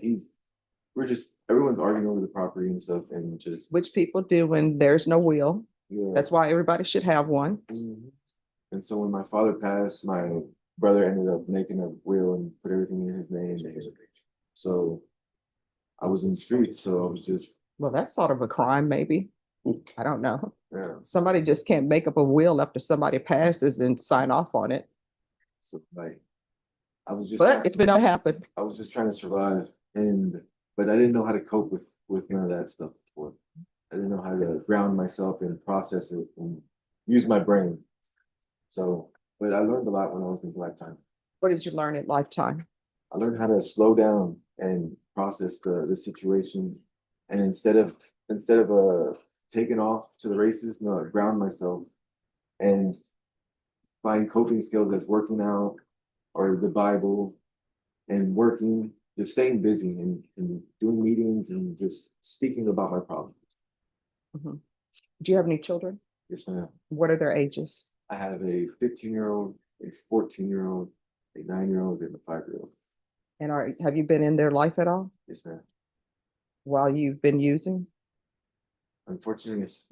J: everyone's arguing over the property and stuff and just,
B: Which people do when there's no will.
J: yeah.
B: That's why everybody should have one.
J: Mhm. And so when my father passed, my brother ended up making a will and put everything in his name. So I was in the streets, so I was just,
B: Well, that's sort of a crime, maybe. I don't know.
J: yeah.
B: Somebody just can't make up a will after somebody passes and sign off on it.
J: So like, I was just,
B: But it's been to happen.
J: I was just trying to survive, but I didn't know how to cope with none of that stuff before. I didn't know how to ground myself and process it and use my brain. So, but I learned a lot when I was in Lifetime.
B: What did you learn at Lifetime?
J: I learned how to slow down and process the situation. And instead of taking off to the races, no, I ground myself and find coping skills as working out or the Bible and working, just staying busy and doing meetings and just speaking about my problems.
B: Mhm. Do you have any children?
J: Yes, ma'am.
B: What are their ages?
J: I have a 15-year-old, a 14-year-old, a 9-year-old, and a 5-year-old.
B: And have you been in their life at all
J: Yes, ma'am.
B: while you've been using?
J: Unfortunately, it's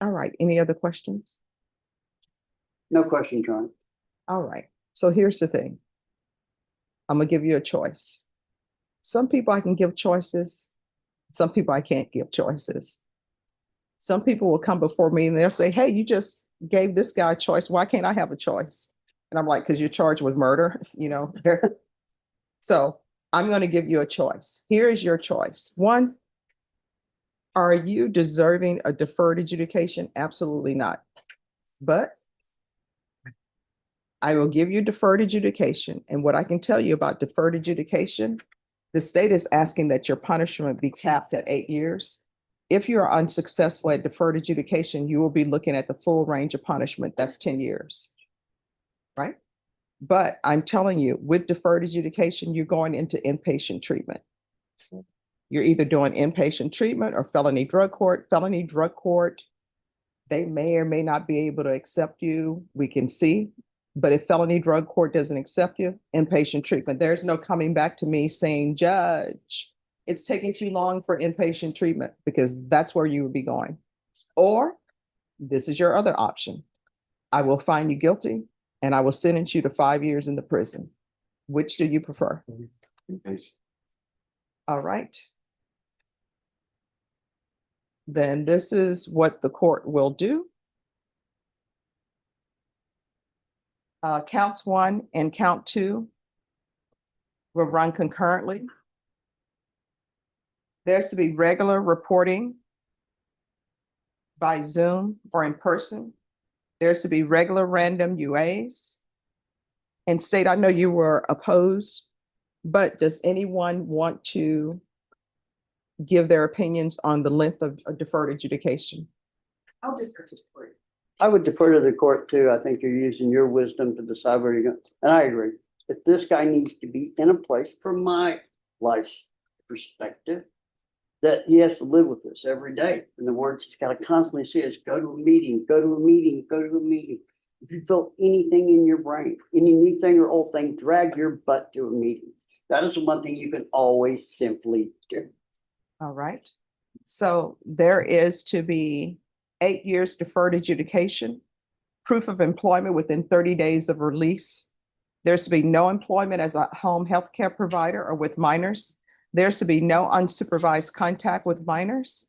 B: All right. Any other questions?
F: No question, John.
B: All right. So here's the thing. I'm gonna give you a choice. Some people I can give choices. Some people I can't give choices. Some people will come before me and they'll say, hey, you just gave this guy a choice. Why can't I have a choice? And I'm like, because you're charged with murder, you know. So I'm going to give you a choice. Here is your choice. One, are you deserving a deferred adjudication? Absolutely not. But I will give you deferred adjudication. And what I can tell you about deferred adjudication, the state is asking that your punishment be capped at 8 years. If you are unsuccessful at deferred adjudication, you will be looking at the full range of punishment. That's 10 years. Right? But I'm telling you, with deferred adjudication, you're going into inpatient treatment. You're either doing inpatient treatment or felony drug court. Felony drug court, they may or may not be able to accept you. We can see. But if felony drug court doesn't accept you, inpatient treatment, there's no coming back to me saying, Judge, it's taking too long for inpatient treatment, because that's where you would be going. Or this is your other option. I will find you guilty and I will sentence you to 5 years in the prison. Which do you prefer?
J: impatient.
B: All right. Then this is what the court will do. Counts 1 and count 2 will run concurrently. There's to be regular reporting by Zoom or in person. There's to be regular random UAs. And state, I know you were opposed, but does anyone want to give their opinions on the length of a deferred adjudication?
H: I'll defer to the court.
F: I would defer to the court too. I think you're using your wisdom to decide where you're going. And I agree. If this guy needs to be in a place, from my life's perspective, that he has to live with this every day. In the words he's got to constantly see is go to a meeting, go to a meeting, go to a meeting. If you feel anything in your brain, any new thing or old thing, drag your butt to a meeting. That is one thing you can always simply do.
B: All right. So there is to be 8 years deferred adjudication, proof of employment within 30 days of release. There's to be no employment as a home health care provider or with minors. There's to be no unsupervised contact with minors.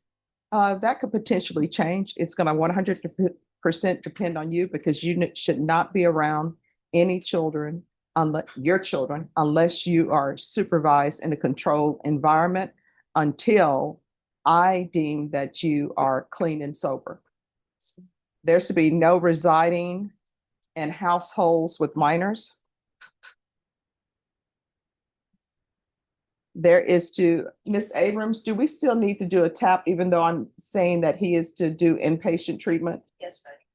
B: That could potentially change. It's going to 100% depend on you, because you should not be around any children, unless you are supervised in a controlled environment until I deem that you are clean and sober. There's to be no residing in households with minors. There is to, Ms. Abrams, do we still need to do a TAP, even though I'm saying that he is to do inpatient treatment?
H: Yes, Judge.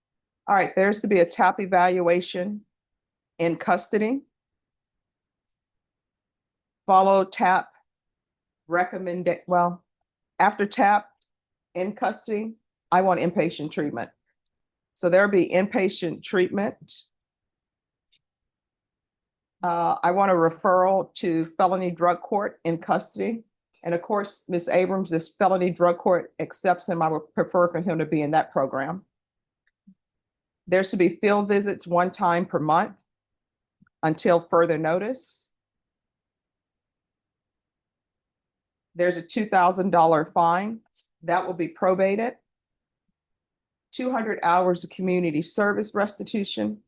B: All right, there's to be a TAP evaluation in custody. Follow TAP after TAP, in custody, I want inpatient treatment. So there'll be inpatient treatment. I want a referral to felony drug court in custody. And of course, Ms. Abrams, this felony drug court accepts him. I would prefer for him to be in that program. There should be field visits 1 time per month until further notice. There's a $2,000 fine that will be probated. 200 hours of community service restitution.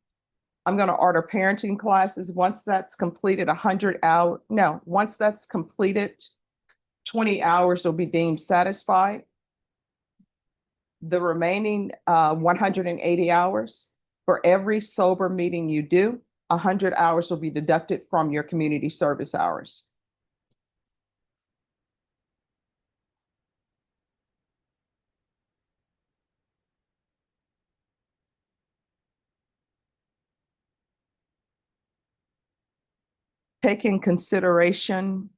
B: I'm going to order parenting classes. Once that's completed, 20 hours will be deemed satisfied. The remaining 180 hours, for every sober meeting you do, 100 hours will be deducted from your community service hours. Take in consideration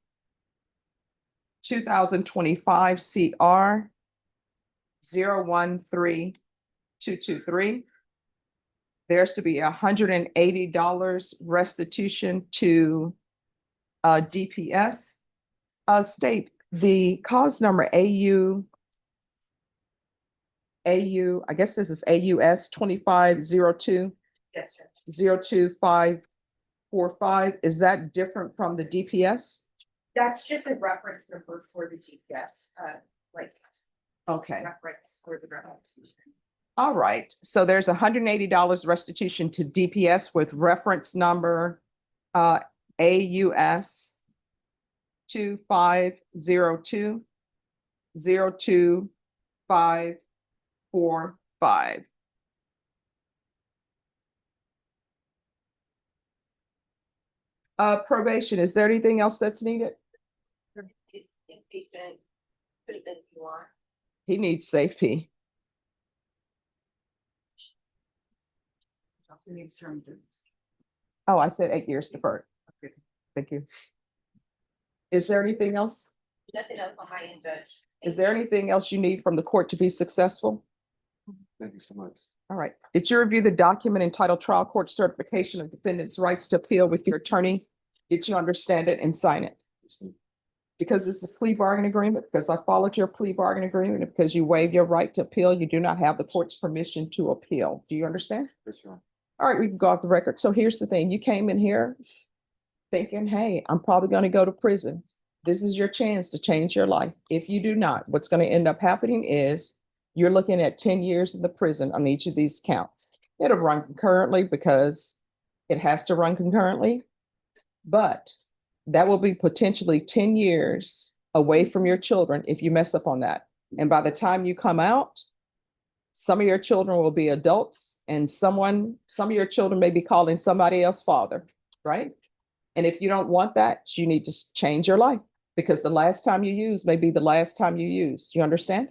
B: 2025 CR 013223. There's to be $180 restitution to DPS. State the cause number I guess this is AUS 2502
K: Yes, Judge.
B: 02545. Is that different from the DPS?
K: That's just a reference number for the GPS, like
B: Okay.
K: reference for the restitution.
B: All right, so there's $180 restitution to DPS with reference number AUS 2502 02545. Probation, is there anything else that's needed?
K: It's inpatient treatment you want.
B: He needs safety. Oh, I said 8 years deferred. Okay, thank you. Is there anything else?
K: Nothing else on my end, Judge.
B: Is there anything else you need from the court to be successful?
J: Thank you so much.
B: All right. Did you review the document entitled Trial Court Certification of Defendant's Rights to Appeal with your attorney? Did you understand it and sign it? Because this is a plea bargain agreement, because I followed your plea bargain agreement, and because you waived your right to appeal, you do not have the court's permission to appeal. Do you understand?
J: Yes, Your Honor.
B: All right, we can go off the record. So here's the thing. You came in here thinking, hey, I'm probably going to go to prison. This is your chance to change your life. If you do not, what's going to end up happening is you're looking at 10 years in the prison on each of these counts. It'll run concurrently because it has to run concurrently, but that will be potentially 10 years away from your children if you mess up on that. And by the time you come out, some of your children will be adults and some of your children may be calling somebody else father, right? And if you don't want that, you need to change your life, because the last time you use may be the last time you use. You understand?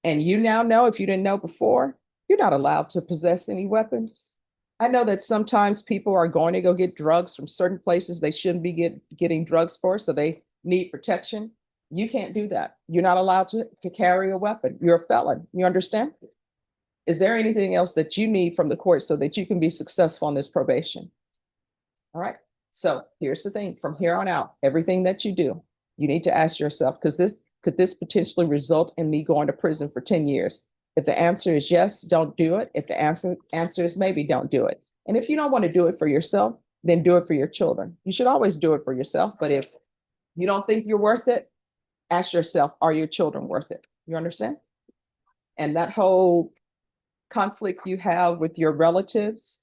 B: And you now know, if you didn't know before, you're not allowed to possess any weapons. I know that sometimes people are going to go get drugs from certain places they shouldn't be getting drugs for, so they need protection. You can't do that. You're not allowed to carry a weapon. You're a felon. You understand? Is there anything else that you need from the court so that you can be successful on this probation? All right. So here's the thing. From here on out, everything that you do, you need to ask yourself, could this potentially result in me going to prison for 10 years? If the answer is yes, don't do it. If the answer is maybe, don't do it. And if you don't want to do it for yourself, then do it for your children. You should always do it for yourself. But if you don't think you're worth it, ask yourself, are your children worth it? You understand? And that whole conflict you have with your relatives,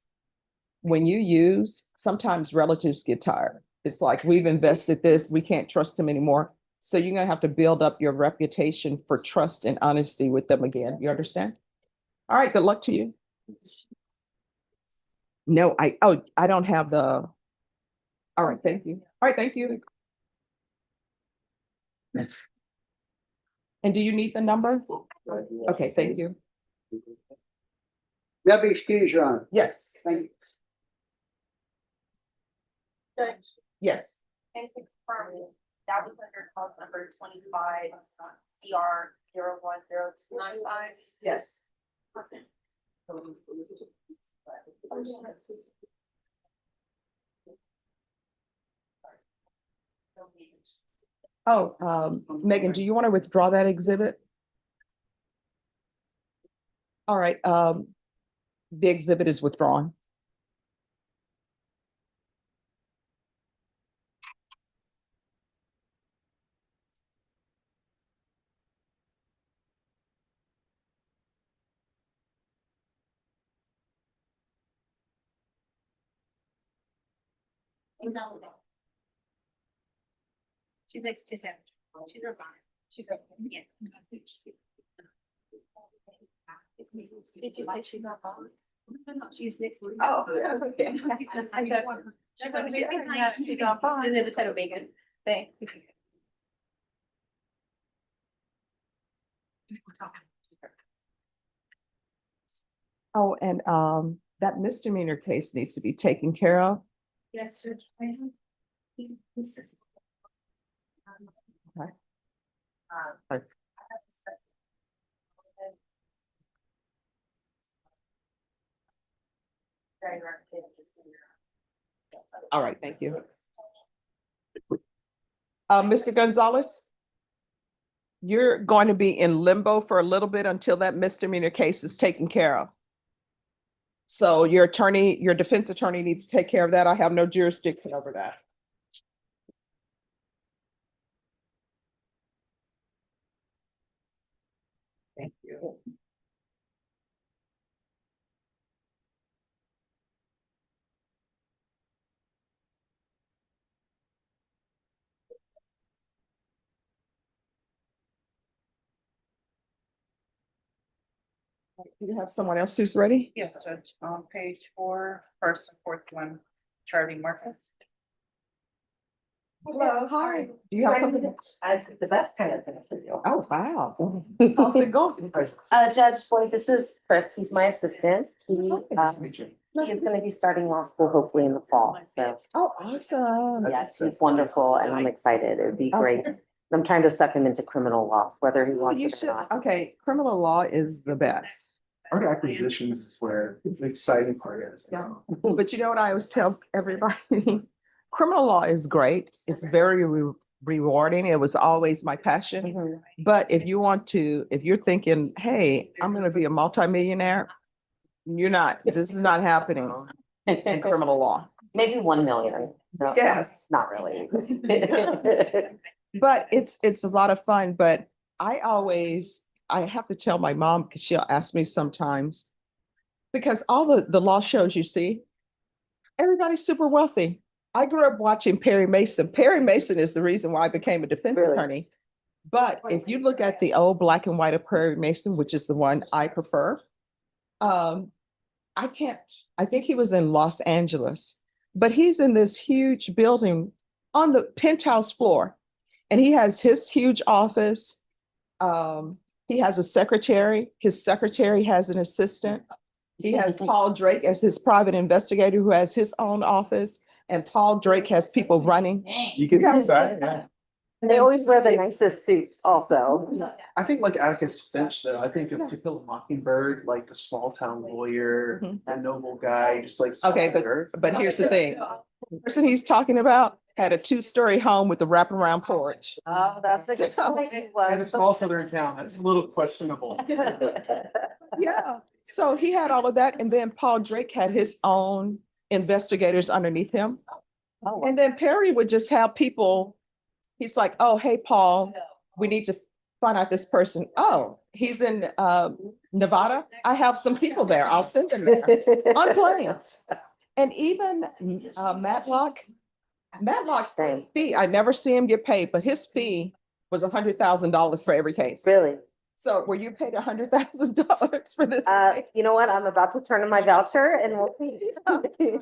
B: when you use, sometimes relatives get tired. It's like, we've invested this, we can't trust them anymore. So you're going to have to build up your reputation for trust and honesty with them again. You understand? All right. Good luck to you. No, I don't have the. All right. Thank you. All right. Thank you. And do you need the number? Okay. Thank you.
F: Now be excused, Your Honor.
B: Yes.
F: Thank you.
K: Judge,
B: Yes.
K: and confirm That was under cause number 25 CR 010295.
B: Yes. Oh, Megan, do you want to withdraw that exhibit? All right, the exhibit is withdrawn.
K: She's next to him. She's her bonnet. She's her. Yes. Did you say she's not bonnet? She's next to. Oh, okay. I said. She's going to be behind. She got bonnet. And then just had a bacon. Thanks.
B: Oh, and that misdemeanor case needs to be taken care of.
K: Yes, Judge.
B: Okay. All right, thank you. Mr. Gonzalez? You're going to be in limbo for a little bit until that misdemeanor case is taken care of. So your attorney, your defense attorney needs to take care of that. I have no jurisdiction over that. Thank you. Do you have someone else who's ready?
H: Yes, Judge, on page 4, first and fourth one, Charlie Marcus.
B: Hello, hi. Do you have something?
L: The best kind of thing to do.
B: Oh, wow. How's it going?
L: Judge Boyd, this is Chris. He's my assistant. He is gonna be starting law school hopefully in the fall. So,
B: Oh, awesome.
L: yes, he's wonderful and I'm excited. It would be great. I'm trying to suck him into criminal law, whether he wants
B: You
L: it
B: should,
L: or not.
B: okay, criminal law is the best.
M: Art acquisitions is where the exciting part is.
B: Yeah. But you know what I always tell everybody? Criminal law is great. It's very rewarding. It was always my passion.
L: Mhm.
B: But if you want to, if you're thinking, hey, I'm gonna be a multimillionaire, you're not, this is not happening in criminal law.
L: Maybe 1 million. No,
B: Yes.
L: Not really.
B: But it's a lot of fun, but I have to tell my mom, because she'll ask me sometimes, because all the law shows you see, everybody's super wealthy. I grew up watching Perry Mason. Perry Mason is the reason why I became a defense
L: Really?
B: attorney. But if you look at the old black and white of Perry Mason, which is the one I prefer, I think he was in Los Angeles, but he's in this huge building on the penthouse floor. And he has his huge office. He has a secretary. His secretary has an assistant. He has Paul Drake as his private investigator who has his own office. And Paul Drake has people running.
M: You get inside, yeah.
L: And they always wear the nicest suits also.
M: I think like Atticus Finch though, I think of To Kill a Mockingbird, like the small town lawyer,
B: Mhm.
M: that noble guy, just like.
B: Okay, but here's the thing. The person he's talking about had a 2-story home with a wraparound porch.
L: Oh, that's a good
B: So-
L: point. He
M: And a
L: was.
M: small southern town, that's a little questionable.
B: Yeah, so he had all of that, and then Paul Drake had his own investigators underneath him.
L: Oh, wow.
B: And then Perry would just have people, he's like, oh, hey, Paul, we need to find out this person. Oh, he's in Nevada. I have some people there. I'll send them there on planes. And even Matlock's
L: Same.
B: fee, I never see him get paid, but his fee was $100,000 for every case.
L: Really?
B: So were you paid $100,000 for this? case?
L: You know what? I'm about to turn in my voucher and we'll see.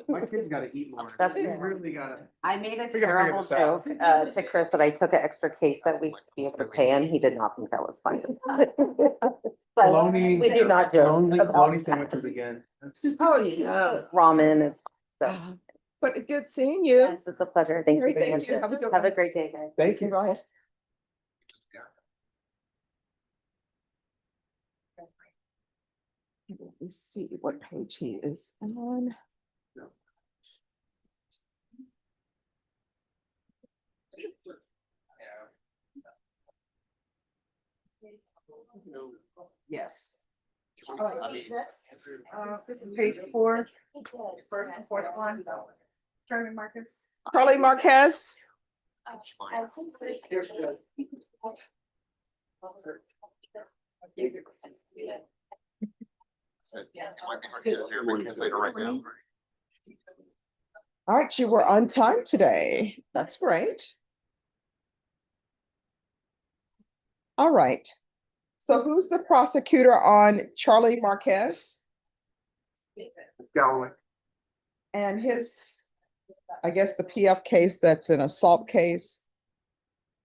M: My kids gotta eat more.
L: That's
M: They
L: fair.
M: really gotta.
L: I made a
M: We gotta figure
L: terrible
M: this out.
L: joke to Chris that I took an extra case that we could be able to pay him. He did not think that was funny. But
M: Bologna.
L: we do not joke
M: Bologna
L: about
M: bologna
L: that.
M: sandwiches again.
B: Oh, yeah.
L: Ramen, it's, so,
B: Uh, But good seeing you.
L: Yes, it's a pleasure. Thank you.
B: Thank you. Have a good
L: Have a
B: one.
L: great day, guys.
B: Thank you. Go ahead. Let me see what page he is on. Yes.
H: Page 4, first and fourth one. Charlie Marcus.
B: Carly Marquez. All right, you were on time today. That's great. All right. So who's the prosecutor on Charlie Marquez?
F: Galloway.
B: And his, I guess the PF case, that's an assault case.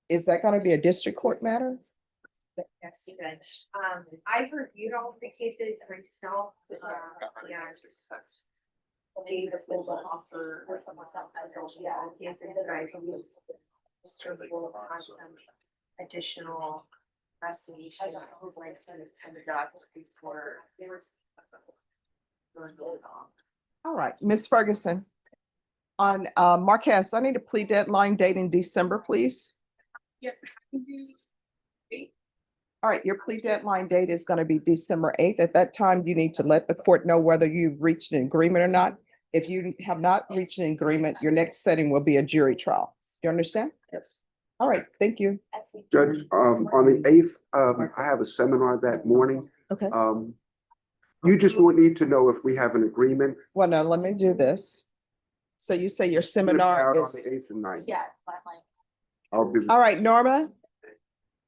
B: Is that gonna be a district court matter?
K: Yes, Judge. I've reviewed all of the cases myself, and these have been offer for myself as well, cases that I believe will have some additional investigation. I would like to kind of document before they were.
B: All right, Ms. Ferguson. On Marquez, I need a plea deadline date in December, please.
C: Yes, I can do.
B: All right, your plea deadline date is gonna be December 8th. At that time, you need to let the court know whether you've reached an agreement or not. If you have not reached an agreement, your next setting will be a jury trial. Do you understand?
F: Yes.
B: All right, thank you.
N: Judge, on the 8th, I have a seminar that morning.
B: Okay.
N: You just would need to know if we have an agreement.
B: Well, now let me do this. So you say your
N: Out
B: seminar
N: on
B: is,
N: the 8th and 9th.
K: Yeah.
N: I'll be.
B: all right, Norma.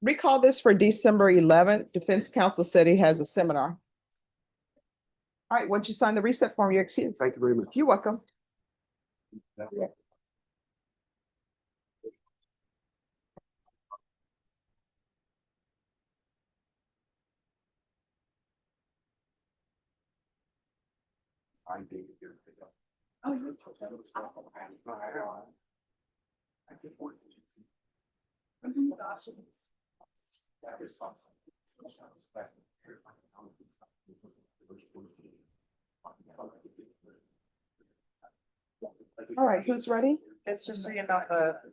B: Recall this for December 11th. Defense counsel said he has a seminar. All right, once you sign the reset form, you're excused.
N: Thank you very much.
B: You're welcome.
C: Oh, you.
B: All right, who's ready?
H: It's just so you know,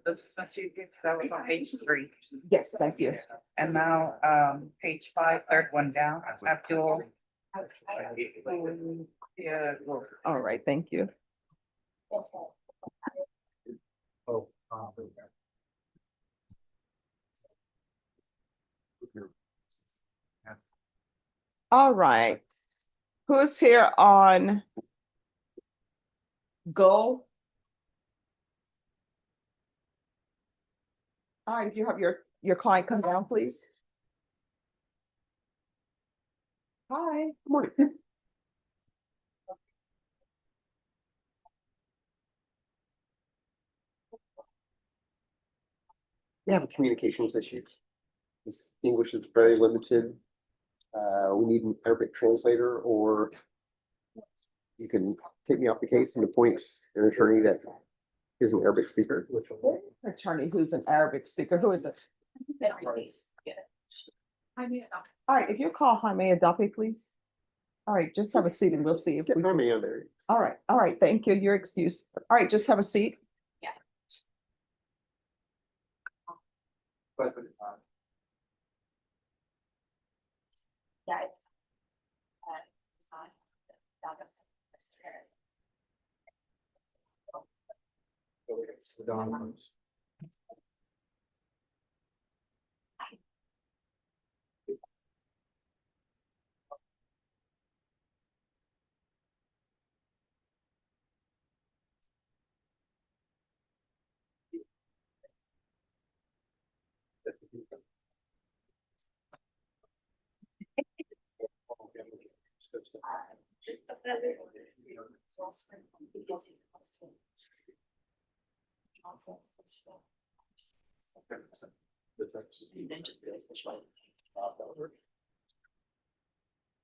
H: the discussion that was on page 3.
B: Yes, thank you.
H: And now, page 5, third one down, Abdul. Yeah.
B: All right, thank you. All right. Who's here on Go? All right, if you have your client come down, please. Hi.
N: Good morning.
O: We have a communications issue. This English is very limited. We need an Arabic translator, or you can take me off the case and appoint an attorney that is an Arabic speaker.
B: Attorney who's an Arabic speaker. Who is it? All right, if you call Jaime Adope, please. All right, just have a seat and we'll see if
O: Get
B: we.
O: Jaime on there.
B: All right, thank you. You're excused. All right, just have a seat.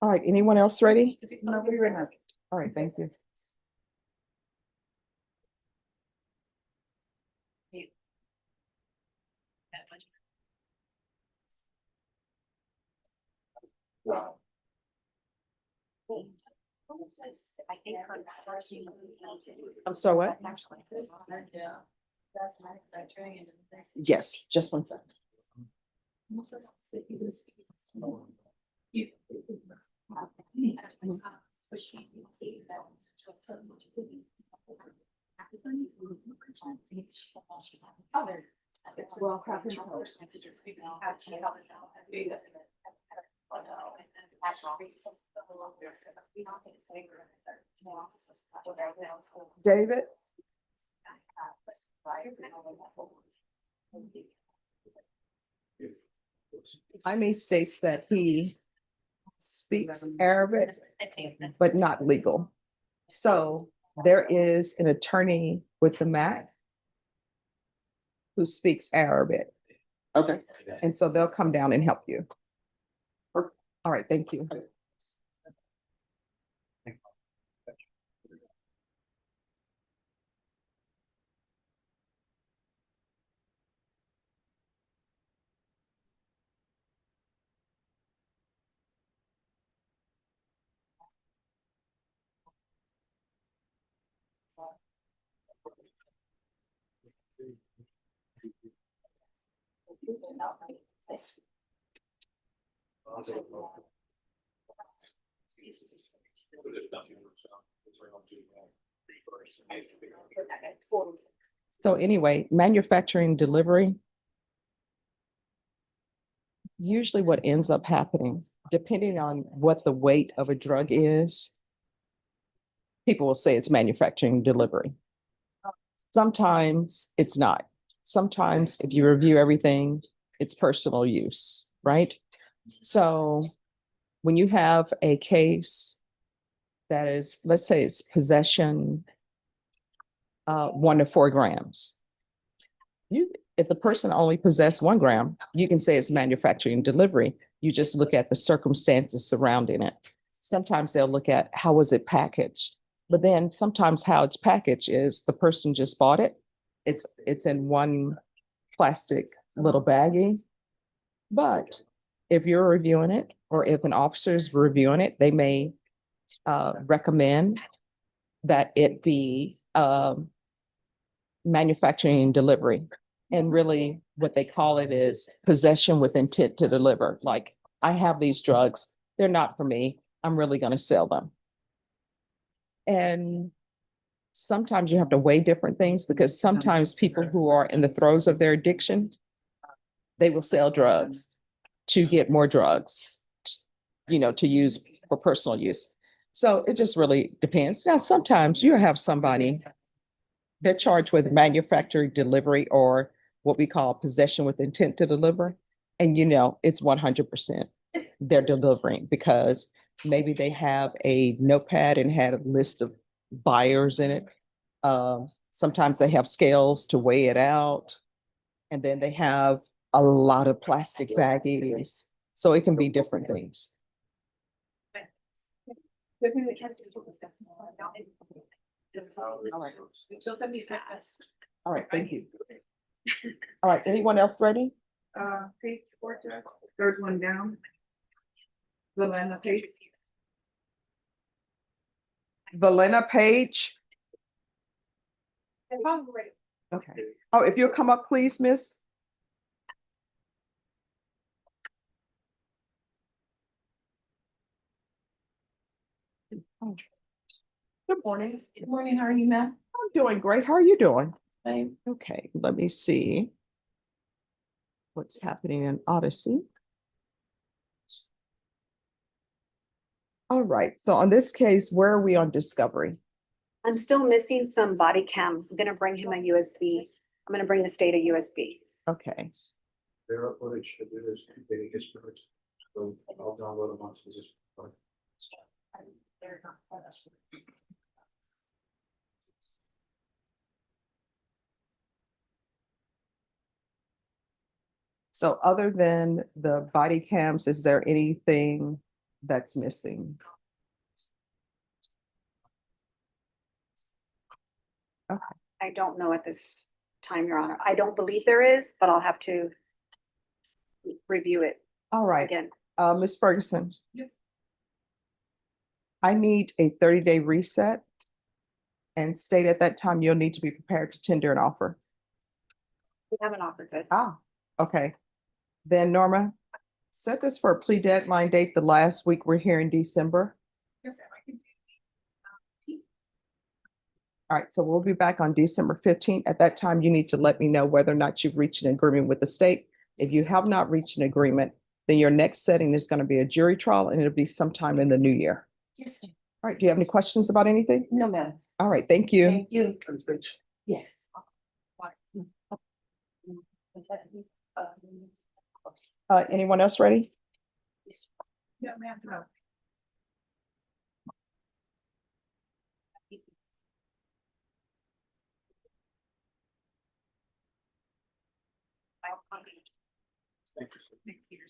B: All right, anyone else ready? All right, thank you.
L: I think her.
B: I'm sorry, what? Yes, just one second. David? Jaime states that he speaks Arabic, but not legal. So there is an attorney with the MAC who speaks Arabic.
N: Okay.
B: And so they'll come down and help you. All right, thank you. So anyway, manufacturing delivery. Usually what ends up happening, depending on what the weight of a drug is, people will say it's manufacturing delivery. Sometimes it's not. Sometimes if you review everything, it's personal use, right? So when you have a case that is, let's say it's possession, 1 to 4 grams. If the person only possessed 1 gram, you can say it's manufacturing delivery. You just look at the circumstances surrounding it. Sometimes they'll look at how was it packaged, but then sometimes how it's packaged is the person just bought it. It's in one plastic little baggie. But if you're reviewing it, or if an officer is reviewing it, they may recommend that it be manufacturing delivery. And really what they call it is possession with intent to deliver. Like, I have these drugs, they're not for me, I'm really going to sell them. And sometimes you have to weigh different things, because sometimes people who are in the throes of their addiction, they will sell drugs to get more drugs, to use for personal use. So it just really depends. Now, sometimes you have somebody, they're charged with manufacturing delivery, or what we call possession with intent to deliver. And it's 100% they're delivering, because maybe they have a notepad and had a list of buyers in it. Sometimes they have scales to weigh it out. And then they have a lot of plastic baggies. So it can be different things. All right, thank you. All right, anyone else ready?
H: Page 4, third one down. Valena Page.
B: Valena Page. Okay. Oh, if you'll come up, please, miss. Good morning.
H: Good morning, how are you, ma'am?
B: I'm doing great. How are you doing?
H: Fine.
B: Okay, let me see what's happening in Odyssey. All right, so on this case, where are we on discovery?
P: I'm still missing some body cams. I'm gonna bring him a USB. I'm gonna bring the state a USB.
B: Okay.
M: Their footage to do this, they just, so I'll download them onto this.
B: So other than the body cams, is there anything that's missing? Okay.
P: I don't know at this time, Your Honor. I don't believe there is, but I'll have to review it
B: All right.
P: again.
B: Ms. Ferguson,
C: Yes.
B: I need a 30-day reset. And state at that time, you'll need to be prepared to tender an offer.
P: We have an offer, good.
B: Ah, okay. Then Norma, set this for a plea deadline date the last week we're here in December.
C: Yes, I can do.
B: All right, so we'll be back on December 15th. At that time, you need to let me know whether or not you've reached an agreement with the state. If you have not reached an agreement, then your next setting is going to be a jury trial and it'll be sometime in the new year.
H: Yes,
B: All right, do you have any questions about anything?
H: no, ma'am.
B: All right, thank you.
H: Thank you. Yes.
B: Anyone else ready?
C: Yeah, ma'am, no. Next year.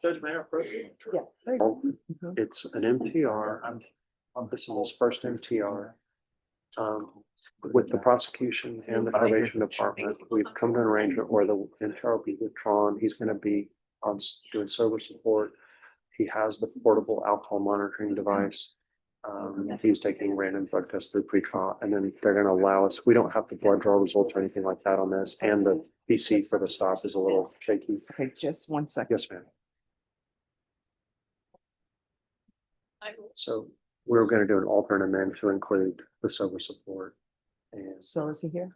M: Judge Mayor, it's an MTR. This is his first MTR. With the prosecution and the probation department, we've come to an arrangement where the MTR will be withdrawn. He's gonna be doing sober support. He has the portable alcohol monitoring device. He's taking random drug tests through pretrial, and then they're gonna allow us, we don't have the blood draw results or anything like that on this, and the PC for the stop is a little shaky.
B: Okay, just 1 second.
M: Yes, ma'am. So we're gonna do an alternate amend to include the sober support. And
B: So is he here?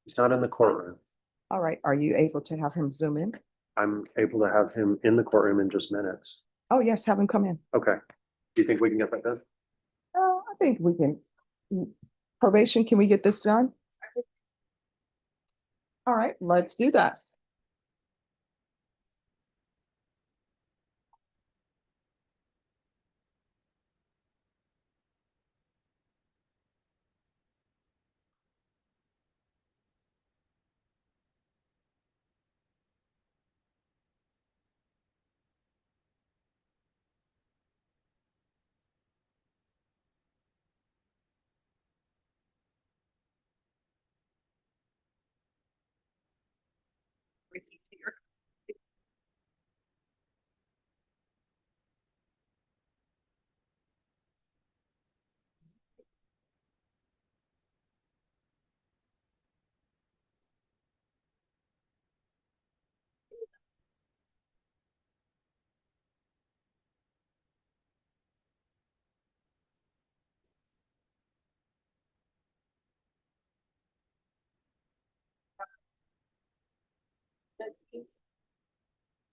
M: he's not in the courtroom.
B: All right, are you able to have him zoom in?
M: I'm able to have him in the courtroom in just minutes.
B: Oh, yes, have him come in.
M: Okay. Do you think we can get that done?
B: Oh, I think we can. Probation, can we get this done? All right, let's do that.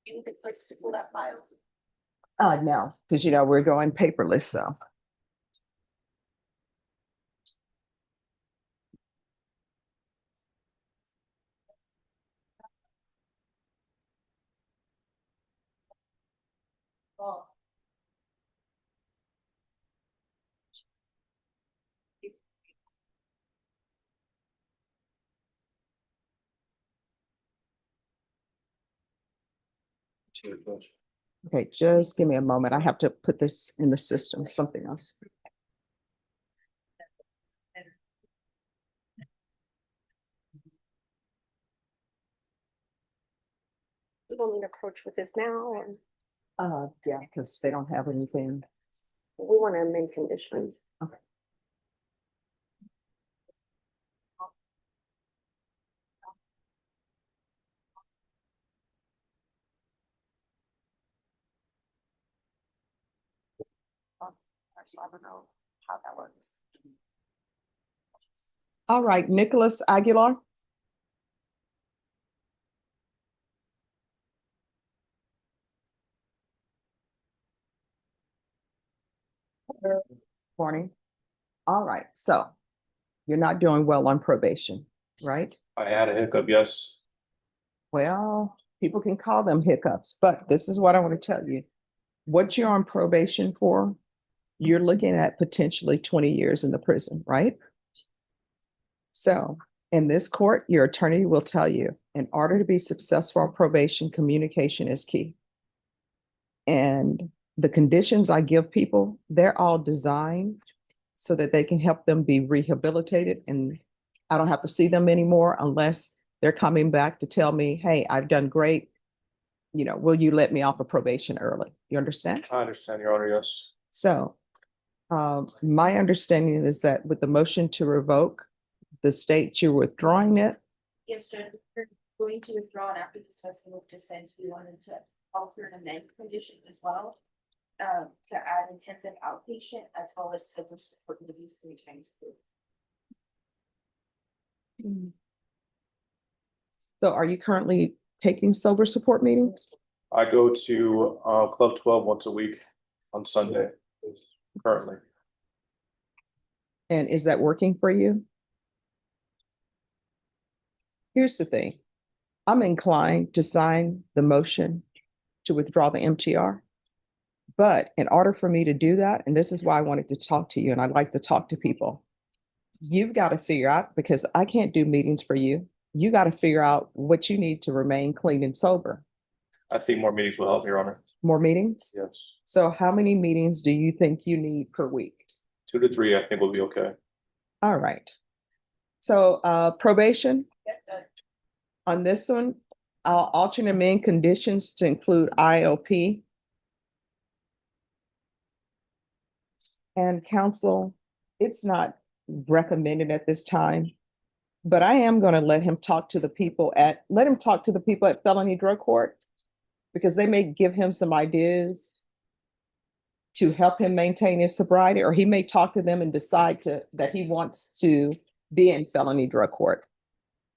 L: You need the clerks to pull that file.
B: No, because we're going paperless, so. Okay, just give me a moment. I have to put this in the system, something else.
P: We want me to approach with this now, or
B: Yeah, because they don't have anything.
P: we want to amend conditions.
B: Okay.
L: So I don't know how that works.
B: All right, Nicholas Aguilar. Morning. All right, so you're not doing well on probation, right?
Q: I had a hiccup, yes.
B: Well, people can call them hiccups, but this is what I want to tell you. What you're on probation for, you're looking at potentially 20 years in the prison, right? So in this court, your attorney will tell you, in order to be successful on probation, communication is key. And the conditions I give people, they're all designed so that they can help them be rehabilitated, and I don't have to see them anymore unless they're coming back to tell me, hey, I've done great. Will you let me off of probation early? You understand?
Q: I understand, Your Honor, yes.
B: So my understanding is that with the motion to revoke, the state you're withdrawing it,
L: Yes, Judge.
K: going to withdraw and after discussing with defense, we wanted to alter and amend condition as well. To add intensive outpatient as well as civil support movies 3 times per week.
B: So are you currently taking sober support meetings?
Q: I go to Club 12 once a week on Sunday currently.
B: And is that working for you? Here's the thing. I'm inclined to sign the motion to withdraw the MTR. But in order for me to do that, and this is why I wanted to talk to you, and I'd like to talk to people, you've got to figure out, because I can't do meetings for you. You got to figure out what you need to remain clean and sober.
Q: I think more meetings will help, Your Honor.
B: More meetings?
Q: Yes.
B: So how many meetings do you think you need per week?
Q: 2 to 3, I think will be okay.
B: All right. So probation, on this one, I'll alternate amend conditions to include IOP. And counsel, it's not recommended at this time, but I am going to let him talk to the people at felony drug court, because they may give him some ideas to help him maintain his sobriety, or he may talk to them and decide that he wants to be in felony drug court.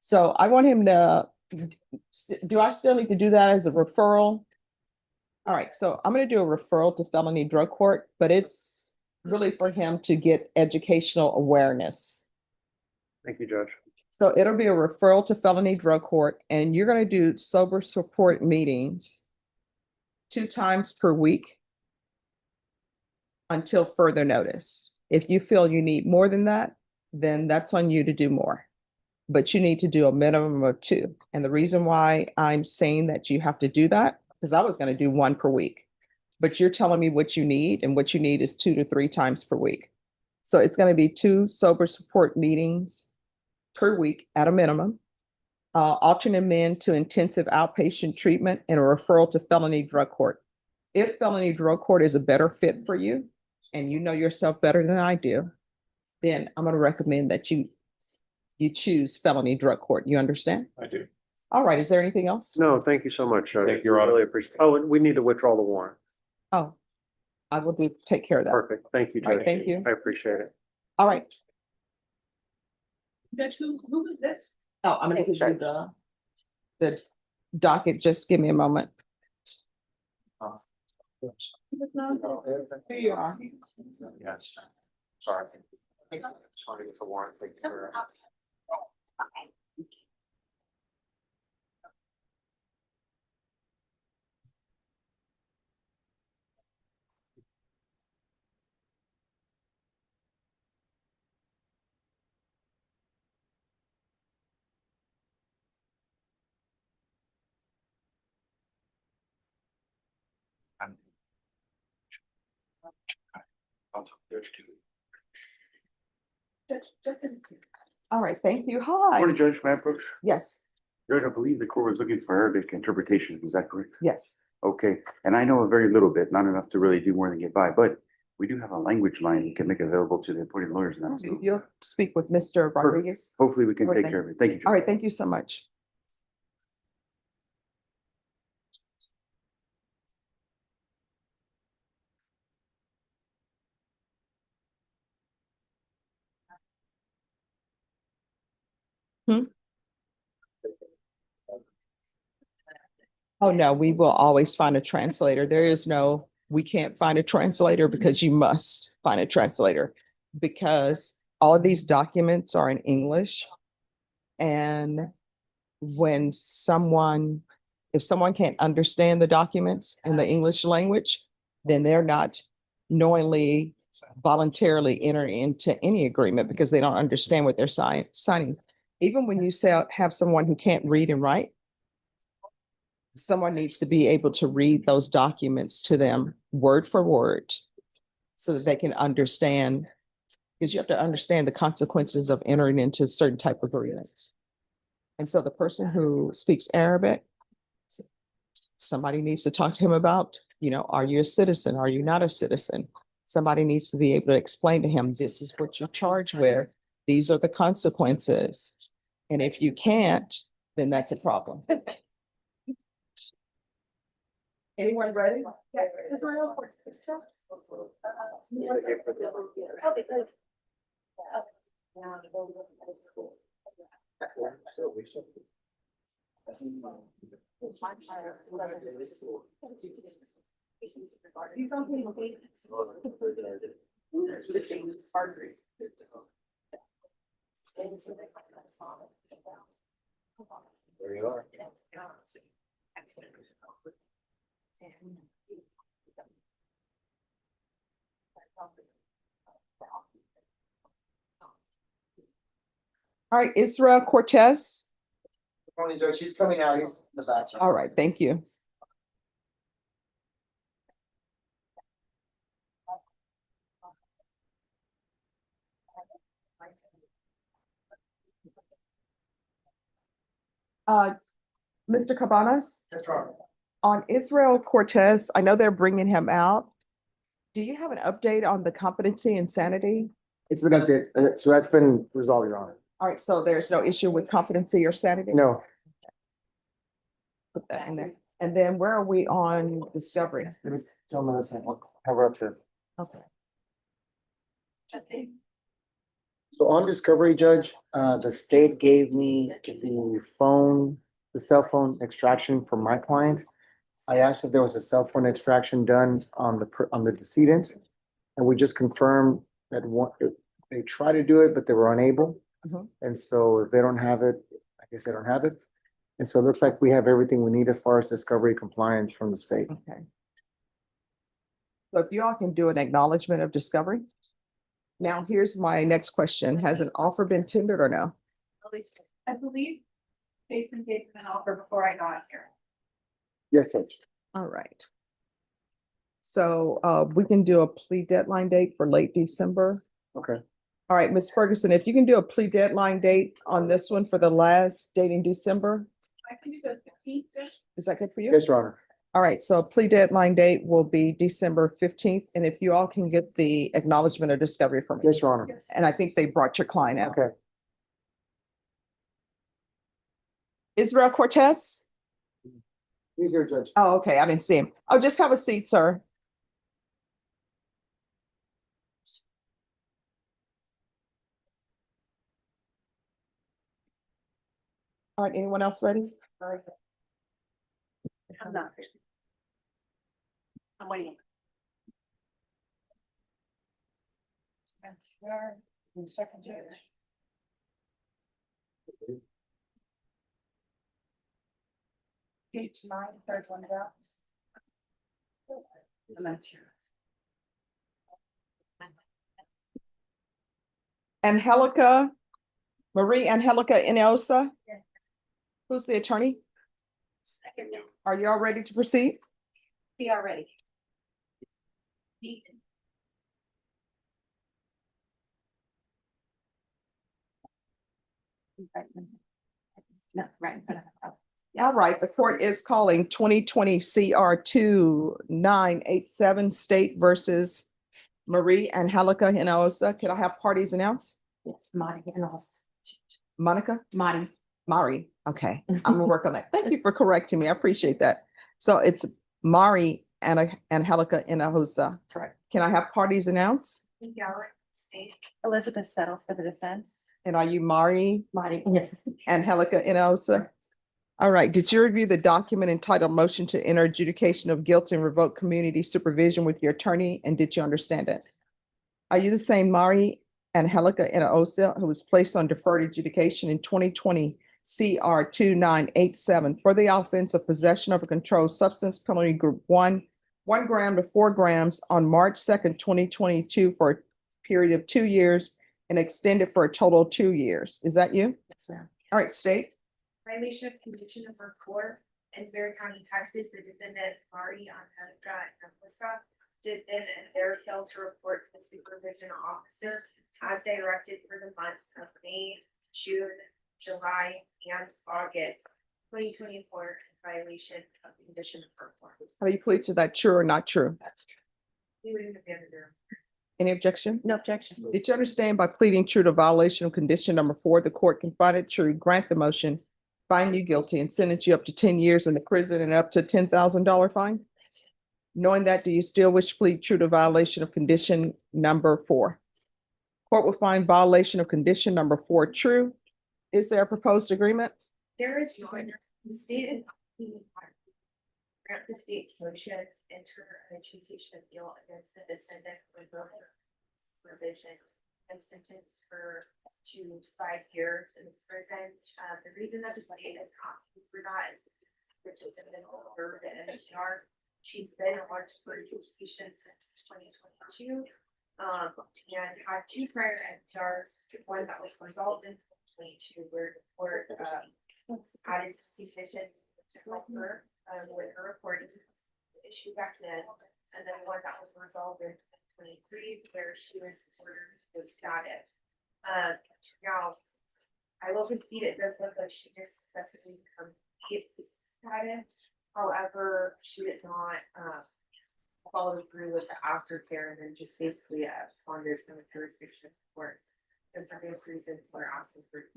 B: So I want him to, do I still need to do that as a referral? All right, so I'm going to do a referral to felony drug court, but it's really for him to get educational awareness.
M: Thank you, Judge.
B: So it'll be a referral to felony drug court, and you're going to do sober support meetings 2 times per week until further notice. If you feel you need more than that, then that's on you to do more. But you need to do a minimum of 2. And the reason why I'm saying that you have to do that, because I was going to do 1 per week, but you're telling me what you need, and what you need is 2 to 3 times per week. So it's going to be 2 sober support meetings per week at a minimum, alternate amend to intensive outpatient treatment, and a referral to felony drug court. If felony drug court is a better fit for you, and you know yourself better than I do, then I'm going to recommend that you choose felony drug court. You understand?
Q: I do.
B: All right. Is there anything else?
M: No, thank you so much, Judge.
Q: Thank you, Your Honor.
M: Really appreciate. Oh, and we need to withdraw the warrant.
B: Oh, I will take care of that.
M: Perfect. Thank you,
B: All right,
M: Judge.
B: thank you.
M: I appreciate it.
B: All right.
C: Judge, who is this?
B: Oh, I'm going to give you the docket. Just give me a moment. Here you are.
M: Yes. Sorry. Sorry for the warrant. Thank you for.
B: All right. Thank you. Hi.
N: Morning, Judge Matt Brooks.
B: Yes.
N: Judge, I believe the court was looking for Arabic interpretation. Is that correct?
B: Yes.
N: Okay, and I know a very little bit, not enough to really do more than get by, but we do have a language line we can make available to the appointed lawyers now. So
B: You'll speak with Mr. Rodriguez.
N: hopefully we can
B: Sure
N: take
B: thing.
N: care of it. Thank you, Judge.
B: All right. Thank you so much. Oh, no, we will always find a translator. There is no, we can't find a translator, because you must find a translator, because all of these documents are in English. And if someone can't understand the documents in the English language, then they're not knowingly, voluntarily entering into any agreement, because they don't understand what they're signing. Even when you have someone who can't read and write, someone needs to be able to read those documents to them word for word, so that they can understand, because you have to understand the consequences of entering into certain type of agreements. And so the person who speaks Arabic, somebody needs to talk to him about, are you a citizen? Are you not a citizen? Somebody needs to be able to explain to him, this is what you're charged with. These are the consequences. And if you can't, then that's a problem. Anyone ready?
D: There you are.
B: All right, Israel Cortez.
H: Morning, Judge. She's coming out. He's in the back.
B: All right, thank you. Mr. Cabanas,
H: That's right.
B: on Israel Cortez, I know they're bringing him out. Do you have an update on the competency and sanity?
H: It's been updated. So that's been resolved, Your Honor.
B: All right, so there's no issue with competency or sanity?
H: No,
B: Put that in there. And then where are we on discovery?
H: let me tell Melissa, have her up here.
B: Okay.
H: So on discovery, Judge, the state gave me the cell phone extraction from my client. I asked if there was a cell phone extraction done on the decedent. And we just confirmed that they tried to do it, but they were unable.
B: Mhm.
H: And so if they don't have it, I guess they don't have it. And so it looks like we have everything we need as far as discovery compliance from the state.
B: Okay. So if you all can do an acknowledgement of discovery. Now, here's my next question. Has an offer been tendered or no?
A: I believe Jason gave him an offer before I got here.
H: Yes, Judge.
B: All right. So we can do a plea deadline date for late December.
H: Okay.
B: All right, Ms. Ferguson, if you can do a plea deadline date on this one for the last date in December,
C: I can do the 15th.
B: is that good for you?
H: Yes, Your Honor.
B: All right, so plea deadline date will be December 15th, and if you all can get the acknowledgement of discovery from me.
H: Yes, Your Honor.
B: And I think they brought your client out.
H: Okay.
B: Israel Cortez?
H: He's here, Judge.
B: Oh, okay, I didn't see him. Oh, just have a seat, sir. All right, anyone else ready?
P: I'm not. I'm waiting.
C: Second judge. Page 9, third one down. And that's here.
B: Angelica, Marie Angelica Ineosa? Who's the attorney? Are you all ready to proceed?
P: We are ready.
K: No, right.
B: All right, the court is calling 2020 CR 2987 State versus Marie Angelica Hinojosa. Can I have parties announced?
L: Yes, Marty and also
B: Monica?
L: Marty.
B: Mari, okay, I'm gonna work on that. Thank you for correcting me. I appreciate that. So it's Mari and Angelica Hinojosa.
L: Correct.
B: Can I have parties announced?
K: State.
L: Elizabeth Settle for the defense.
B: And are you Mari
L: Marty, yes.
B: Angelica Hinojosa? All right, did you review the document entitled Motion to Enter Adjudication of Guilt and Revoke Community Supervision with your attorney, and did you understand it? Are you the same Mari Angelica Hinojosa who was placed on deferred adjudication in 2020 CR 2987 for the offense of possession of a controlled substance, penalty group 1 gram to 4 grams on March 2nd, 2022 for a period of 2 years and extended for a total of 2 years? Is that you?
L: Yes, ma'am.
B: All right, state.
K: Violation of condition number 4 in Bear County, Texas, the defendant Mari Angelica Hinojosa did then and there failed to report to the supervision officer as directed for the months of May, June, July, and August 2024 in violation of the condition number 4.
B: How do you plead to that, true or not true?
K: That's true. We would have been there.
B: Any objection?
L: No objection.
B: Did you understand by pleading true to violation of condition number 4, the court can find it true, grant the motion, find you guilty and sentence you up to 10 years in the prison and up to $10,000 fine? Knowing that, do you still wish to plead true to violation of condition number 4? Court will find violation of condition number 4 true. Is there a proposed agreement?
K: There is one, the state is. Grant the state's motion, enter an adjudication appeal against the defendant with supervision and sentence her to 5 years in prison. The reason that the state is asking for that is the defendant over the NHR. She's been a large adjudication since 2022. And had 2 prior NHRs, one that was resolved in 2022 where the court added sufficient to help her with her reporting issue back then, and then one that was resolved in 2023 where she was ordered to status. Now, I will concede it does look like she just successfully completed status. However, she did not follow through with the aftercare and then just basically absconded from the jurisdiction of the court. And for those reasons, we're asking for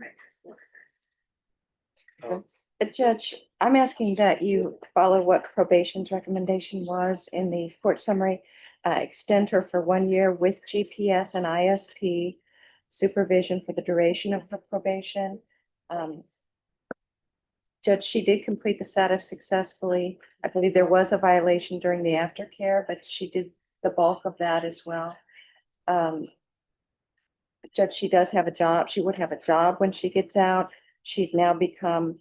R: Judge, I'm asking that you follow what probation's recommendation was in the court summary. Extend her for 1 year with GPS and ISP supervision for the duration of her probation. Judge, she did complete the status successfully. I believe there was a violation during the aftercare, but she did the bulk of that as well. Judge, she does have a job. She would have a job when she gets out. She's now become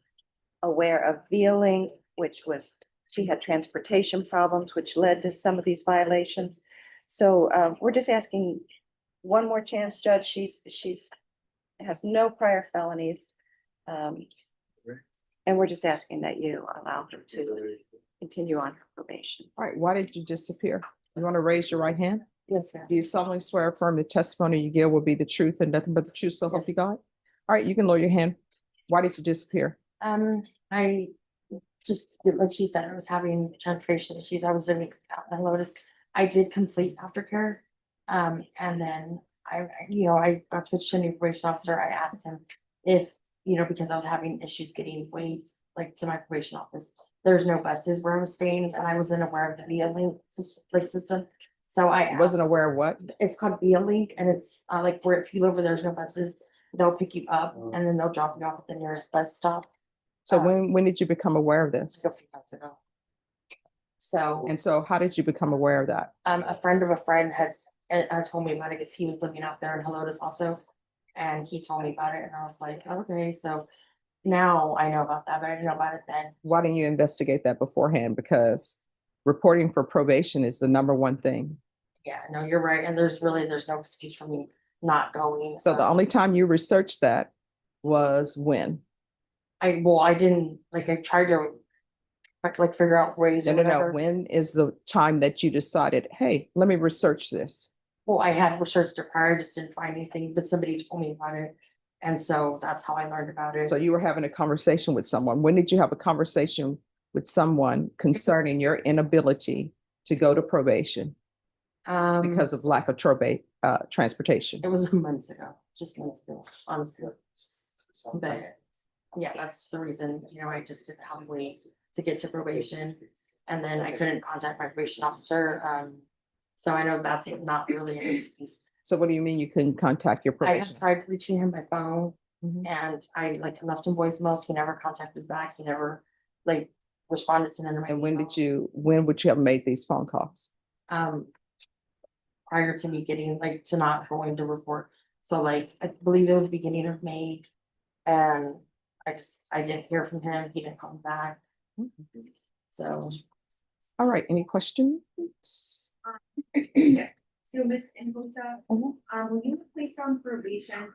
R: aware of VLink, which was, she had transportation problems, which led to some of these violations. So we're just asking one more chance, Judge. She's has no prior felonies. And we're just asking that you allow her to continue on her probation.
B: All right, why did you disappear? You want to raise your right hand?
R: Yes, sir.
B: Do you solemnly swear or affirm the testimony you give will be the truth and nothing but the truth, so help you God? All right, you can lower your hand. Why did you disappear?
S: I just, like she said, I was having transportation issues. I was living out in Lotus. I did complete aftercare. And then I got switched to a new probation officer. I asked him if, because I was having issues getting weight, like to my probation office. There's no buses where I was staying and I wasn't aware of the VIA link system. So I
B: Wasn't aware of what?
S: It's called VIA Link and it's like where if you live where there's no buses, they'll pick you up and then they'll drop you off at the nearest bus stop.
B: So when did you become aware of this?
S: A few months ago. So.
B: And so how did you become aware of that?
S: A friend of a friend had told me about it because he was living out there in Helotes also. And he told me about it and I was like, okay, so now I know about that, but I didn't know about it then.
B: Why didn't you investigate that beforehand? Because reporting for probation is the #1 thing.
S: Yeah, no, you're right. And there's no excuse for me not going.
B: So the only time you researched that was when?
S: I didn't, like, I tried to figure out ways.
B: No. When is the time that you decided, hey, let me research this?
S: Well, I had researched it prior, just didn't find anything, but somebody told me about it. And so that's how I learned about it.
B: So you were having a conversation with someone. When did you have a conversation with someone concerning your inability to go to probation because of lack of transportation?
S: It was months ago, just months ago, honestly. But yeah, that's the reason, I just didn't have ways to get to probation. And then I couldn't contact my probation officer. So I know that's not really an excuse.
B: So what do you mean you couldn't contact your
S: I
B: probation?
S: have tried reaching him by phone and I left him voicemails. He never contacted back. He never responded to none of my
B: And
S: emails.
B: when would you have made these phone calls?
S: Prior to me getting to not going to report. So I believe it was the beginning of May. And I didn't hear from him. He didn't come back. So.
B: All right, any questions?
K: So Ms. Inglesa, when you were placed on probation,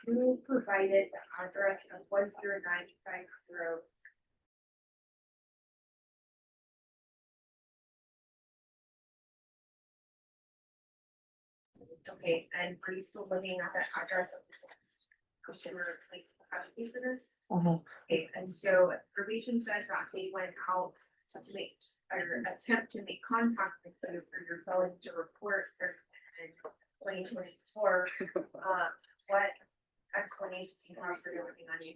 K: you provided the address of 10950. Okay, and are you still living at that address of the place of visitors? Okay, and so probation says that they went out to make or attempt to make contact with you for your felony to report in 2024. What explanation do you have for doing on you?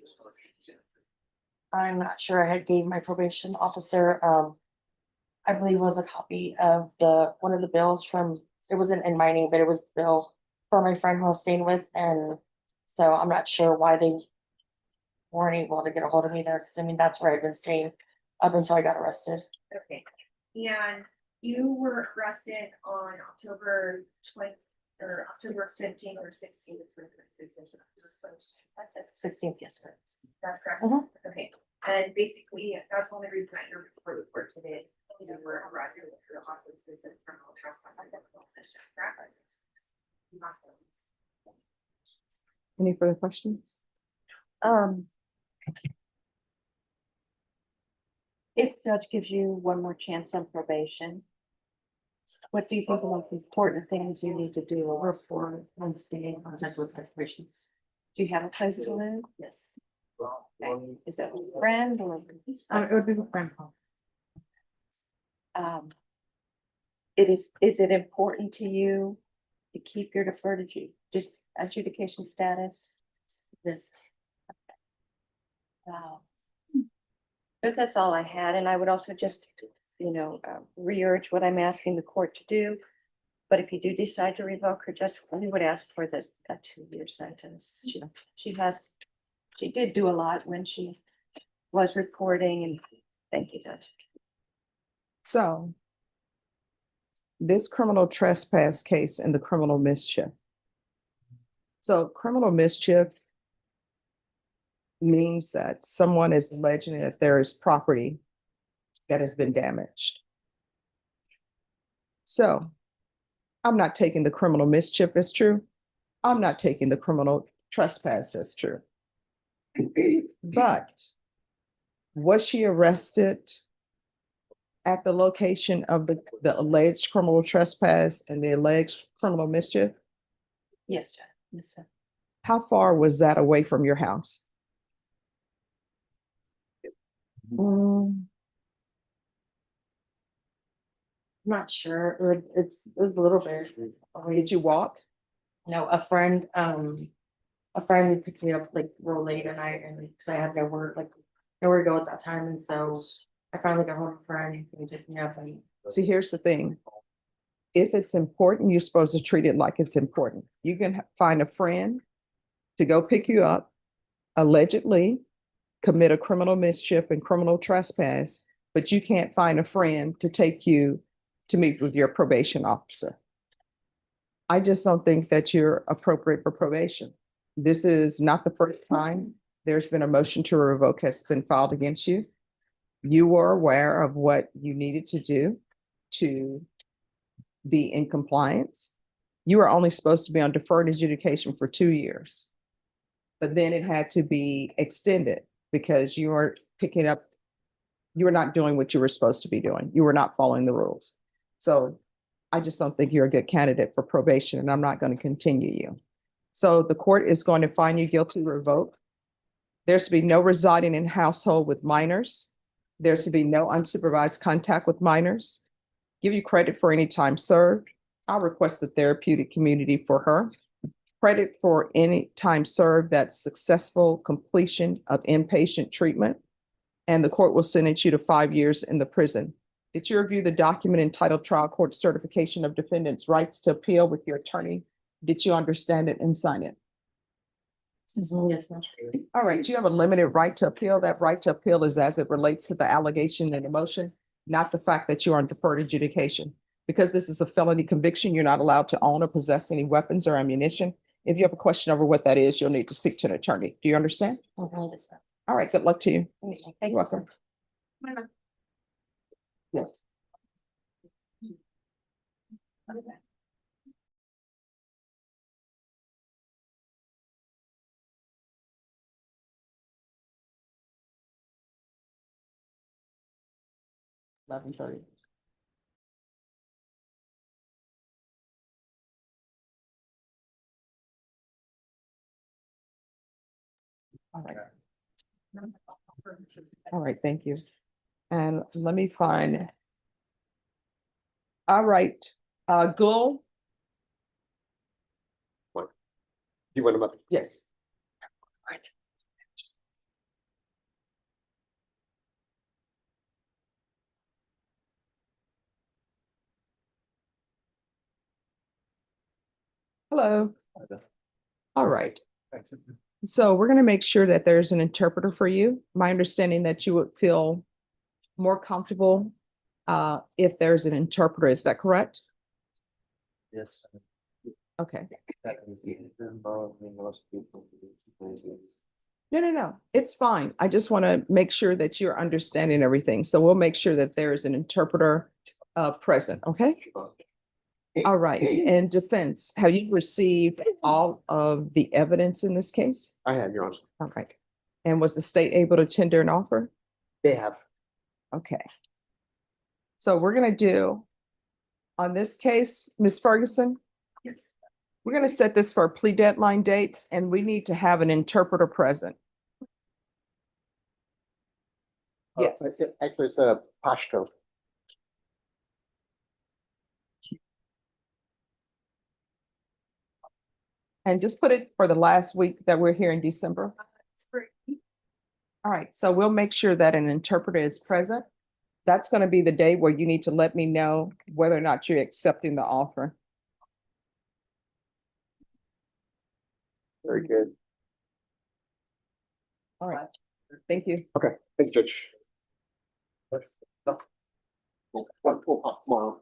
S: I'm not sure, I had gave my probation officer, I believe it was a copy of one of the bills from, it wasn't in my name, but it was the bill for my friend who I was staying with, and so I'm not sure why they weren't able to get a hold of me there, because I mean, that's where I'd been staying up until I got arrested.
K: Okay, and you were arrested on October 20th or October 15th or 16th of 2026. That's it.
S: 16th, yes, sir.
K: That's correct.
S: Mhm.
K: Okay, and basically, that's the only reason that you're before the court today is because you were arrested for the offenses of criminal trespass and criminal possession, correct? You must know.
B: Any further questions?
R: If the judge gives you one more chance on probation, what do you think the most important things you need to do
S: Or for one staying in contact with corporations.
R: Do you have a place to live?
S: Yes.
R: Okay. Is that with a friend or?
S: It would be with grandpa.
R: Is it important to you to keep your deferred adjudication status?
S: Yes.
R: But that's all I had, and I would also just, re-urge what I'm asking the court to do. But if you do decide to revoke her, just, we would ask for a 2-year sentence. She did do a lot when she was reporting, and thank you, Judge.
B: So this criminal trespass case and the criminal mischief. So criminal mischief means that someone is alleging that there is property that has been damaged. So I'm not taking the criminal mischief as true. I'm not taking the criminal trespass as true. But was she arrested at the location of the alleged criminal trespass and the alleged criminal mischief?
R: Yes, Judge. Yes, sir.
B: How far was that away from your house?
S: Not sure, it was a little bit.
B: Did you walk?
S: No, a friend picked me up like real late at night, and because I had nowhere to go at that time, and so I finally got home with a friend who picked me up. And
B: See, here's the thing. If it's important, you're supposed to treat it like it's important. You can find a friend to go pick you up, allegedly commit a criminal mischief and criminal trespass, but you can't find a friend to take you to meet with your probation officer. I just don't think that you're appropriate for probation. This is not the first time there's been a motion to revoke has been filed against you. You were aware of what you needed to do to be in compliance. You were only supposed to be on deferred adjudication for 2 years, but then it had to be extended because you were not doing what you were supposed to be doing. You were not following the rules. So I just don't think you're a good candidate for probation, and I'm not going to continue you. So the court is going to find you guilty, revoke. There's to be no residing in household with minors. There's to be no unsupervised contact with minors. Give you credit for any time served. I'll request the therapeutic community for her. Credit for any time served that's successful completion of inpatient treatment. And the court will sentence you to 5 years in the prison. Did you review the document entitled Trial Court Certification of Defendant's Rights to Appeal with your attorney? Did you understand it and sign it?
S: yes, ma'am.
B: All right, you have a limited right to appeal. That right to appeal is as it relates to the allegation and the motion, not the fact that you are on deferred adjudication. Because this is a felony conviction, you're not allowed to own or possess any weapons or ammunition. If you have a question over what that is, you'll need to speak to an attorney. Do you understand?
S: Yes, ma'am.
B: All right, good luck to you.
R: Thank you.
B: You're welcome. Yes. Eleven thirty. All right. All right, thank you. And let me find. All right, Gul,
O: You want them up?
B: yes. Hello. All right. So we're gonna make sure that there's an interpreter for you. My understanding that you would feel more comfortable if there's an interpreter. Is that correct?
D: Yes.
B: Okay.
D: That is involving most people.
B: No. It's fine. I just want to make sure that you're understanding everything. So we'll make sure that there is an interpreter present, okay? All right. And defense, have you received all of the evidence in this case?
O: I have, Your Honor.
B: All right. And was the state able to tender an offer?
O: They have.
B: Okay. So we're gonna do, on this case, Ms. Ferguson,
C: Yes.
B: we're gonna set this for a plea deadline date, and we need to have an interpreter present. Yes.
O: Actually, it's a Pashto.
B: And just put it for the last week that we're here in December. All right, so we'll make sure that an interpreter is present. That's gonna be the day where you need to let me know whether or not you're accepting the offer.
M: Very good.
B: All right, thank you.
O: Okay, thanks, Judge. Tomorrow.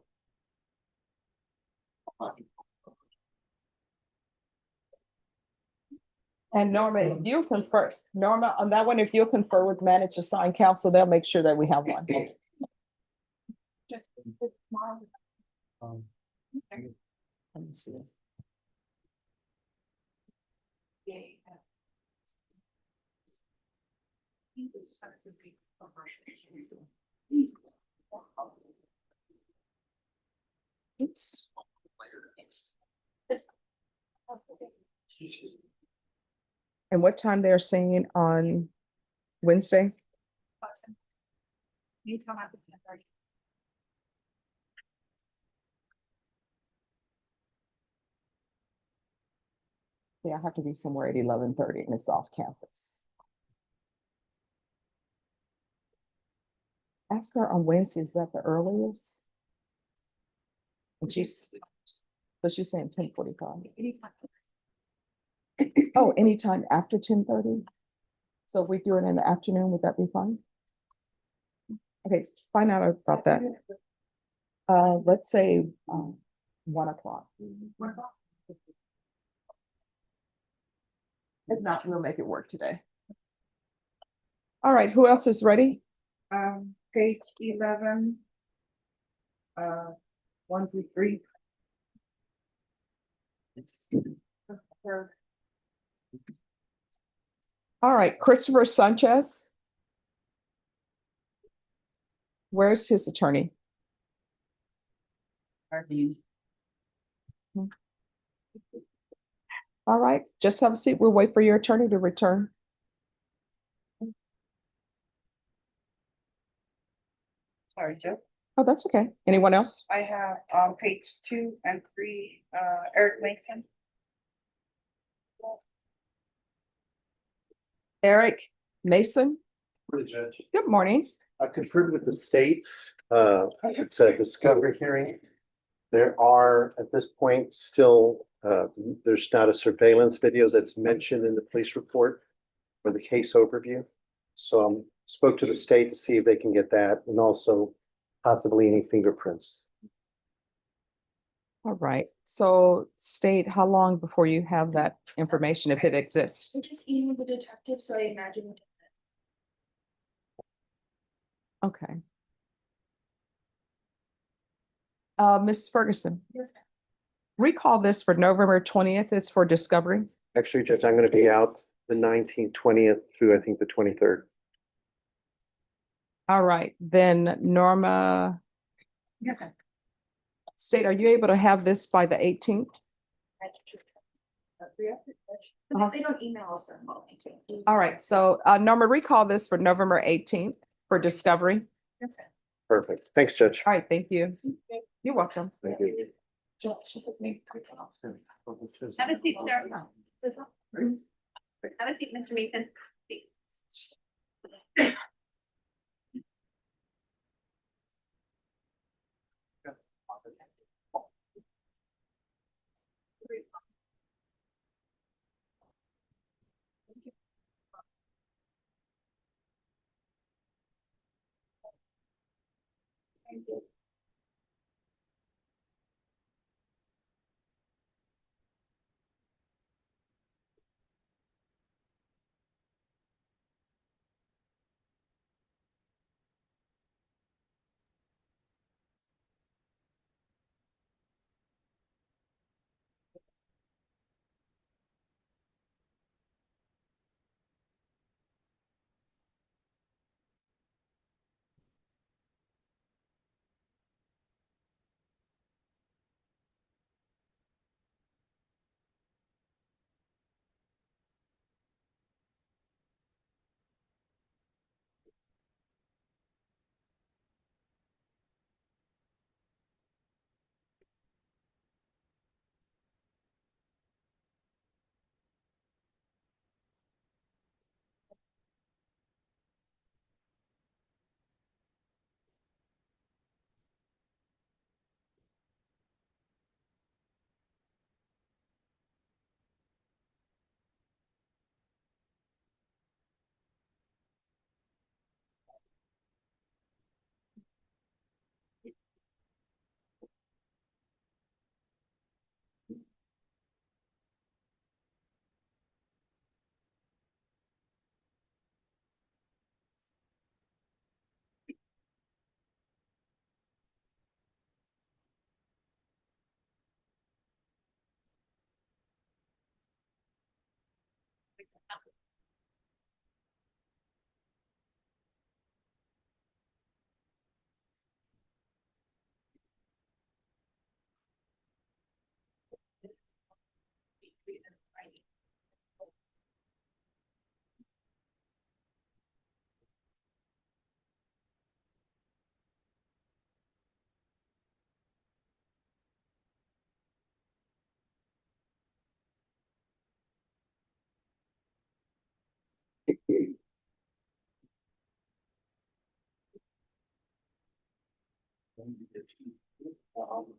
B: And Norma, if you confer, Norma, on that one, if you'll confer with manager sign council, they'll make sure that we have one. Let me see. Oops. And what time they're saying on Wednesday?
A: Anytime after 10:30.
B: Yeah, I have to be somewhere at 11:30 and it's off campus. Ask her on Wednesday, is that the earliest? And so she's saying 10:45. Oh, anytime after 10:30? So if we do it in the afternoon, would that be fine? Okay, find out about that. Let's say 1 o'clock. If not, we'll make it work today. All right, who else is ready?
C: Page 11. 1 through 3.
B: All right, Christopher Sanchez. Where's his attorney? All right, just have a seat. We'll wait for your attorney to return.
C: Sorry, Joe.
B: Oh, that's okay. Anyone else?
C: I have page 2 and 3, Eric Mason.
B: Eric Mason.
M: For the judge.
B: Good morning.
M: I conferred with the state. It's a discovery hearing. There are, at this point, still, there's not a surveillance video that's mentioned in the police report for the case overview. So spoke to the state to see if they can get that, and also possibly any fingerprints.
B: All right, so state, how long before you have that information, if it exists?
K: I just emailed the detective, so I imagine.
B: Okay. Ms. Ferguson,
K: Yes.
B: recall this for November 20th is for discovery.
M: Actually, Judge, I'm gonna be out the 19th, 20th through, I think, the 23rd.
B: All right, then Norma.
C: Yes.
B: State, are you able to have this by the 18th?
K: But they don't email us, they're calling me.
B: All right, so Norma, recall this for November 18th for discovery.
K: Yes.
M: Perfect. Thanks, Judge.
B: All right, thank you. You're welcome.
M: Thank you.
A: Have a seat, sir. Have a seat, Mr. Mason.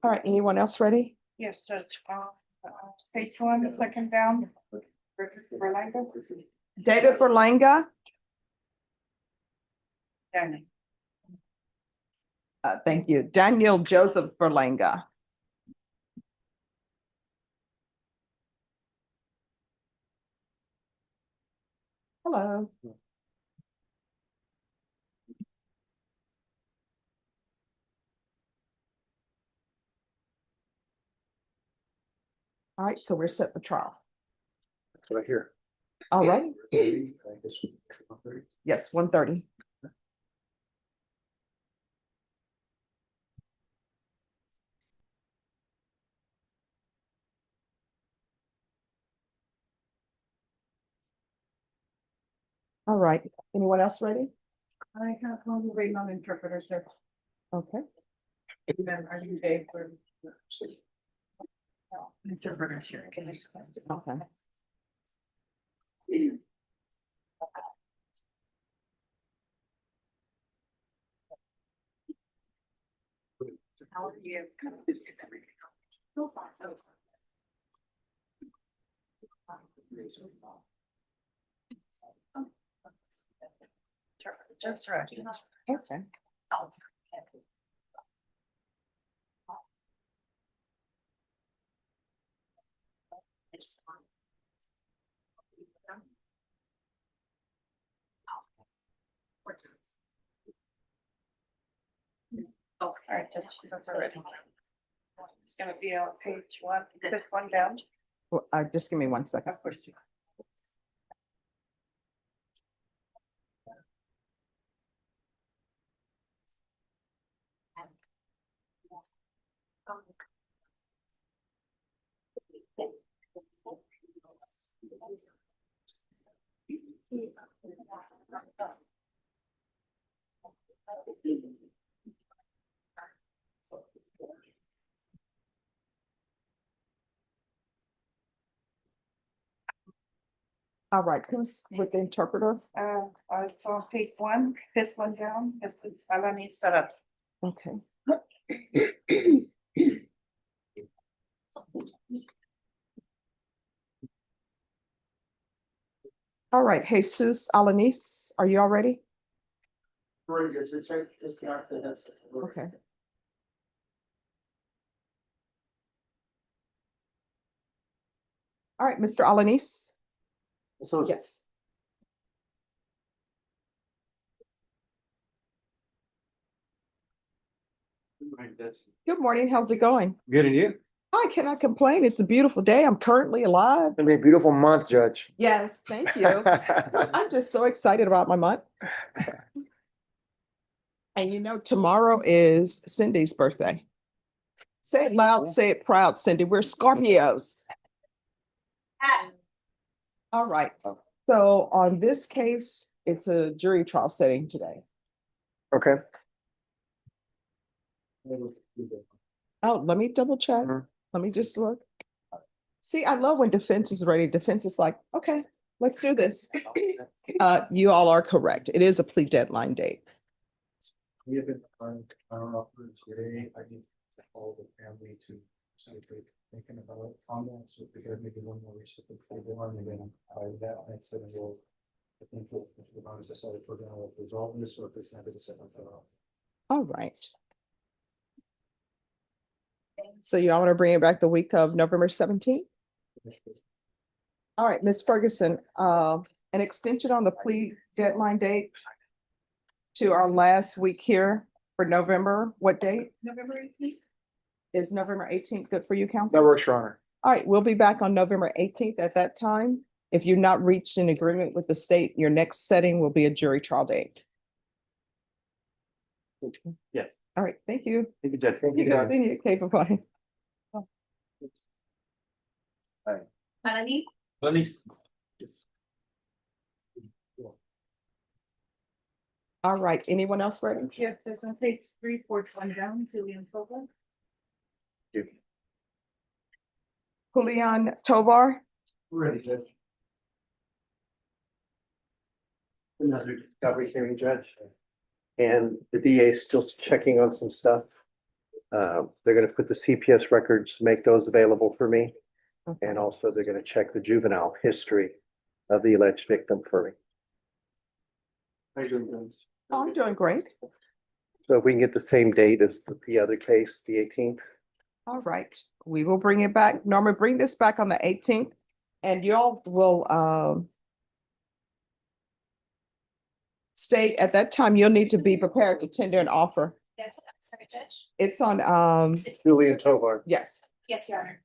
B: All right, anyone else ready?
C: Yes, Judge, page one, the second down.
B: David Berlanga. Thank you. Daniel Joseph Berlanga. Hello. All right, so we're set for trial.
M: That's what I hear.
B: All right.
M: I guess.
B: Yes, 1:30. All right, anyone else ready?
C: I have one waiting on interpreters there.
B: Okay.
C: And then are you Dave for? Interpreters here.
B: Okay.
C: How are you? It's everything. So far, so. Just right.
B: Okay.
C: Oh, all right, that's already. It's gonna be on page one, this one down.
B: Well, just give me 1 second.
C: Of course.
B: All right, who's with the interpreter?
C: It's on page one, fifth one down, this is Alani set up.
B: Okay. All right, Jesus Alanis, are you all ready? Okay. All right, Mr. Alanis? Yes. Good morning. How's it going?
M: Good, and you?
B: I cannot complain. It's a beautiful day. I'm currently alive.
H: It's gonna be a beautiful month, Judge.
B: Yes, thank you. I'm just so excited about my month. And you know, tomorrow is Cindy's birthday. Say it loud, say it proud, Cindy. We're Scorpios. All right. So on this case, it's a jury trial setting today.
H: Okay.
B: Oh, let me double check. Let me just look. See, I love when defense is ready. Defense is like, okay, let's do this. You all are correct. It is a plea deadline date.
H: We have been, I don't know, today, I need to call the family to essentially thinking about comments with the maybe one more research before the one, and then that I said, well, I think we'll, as I said, if we're gonna resolve this or if it's gonna be the second.
B: All right. So y'all want to bring it back the week of November 17th? All right, Ms. Ferguson, an extension on the plea deadline date to our last week here for November. What date?
C: November 18th.
B: Is November 18th good for you, council?
H: That works, Your Honor.
B: All right, we'll be back on November 18th at that time. If you've not reached an agreement with the state, your next setting will be a jury trial date.
M: Yes.
B: All right, thank you.
M: Thank you, Judge. Thank
B: Thank you. Okay, bye-bye.
A: Melanie?
B: All right, anyone else ready?
C: Yes, there's on page 3, 4, down, Julian Silva.
B: Julian Tovar?
H: Ready, Judge. Another discovery hearing, Judge.
M: And the DA is still checking on some stuff. They're gonna put the CPS records, make those available for me. And also they're gonna check the juvenile history of the alleged victim for me.
H: How you doing, Judge?
B: Oh, I'm doing great.
M: So if we can get the same date as the other case, the 18th.
B: All right, we will bring it back. Norma, bring this back on the 18th and y'all will state at that time, you'll need to be prepared to tender an offer.
K: Yes, sorry, Judge.
B: It's on,
M: Julian Tovar.
B: yes.
K: Yes, Your Honor.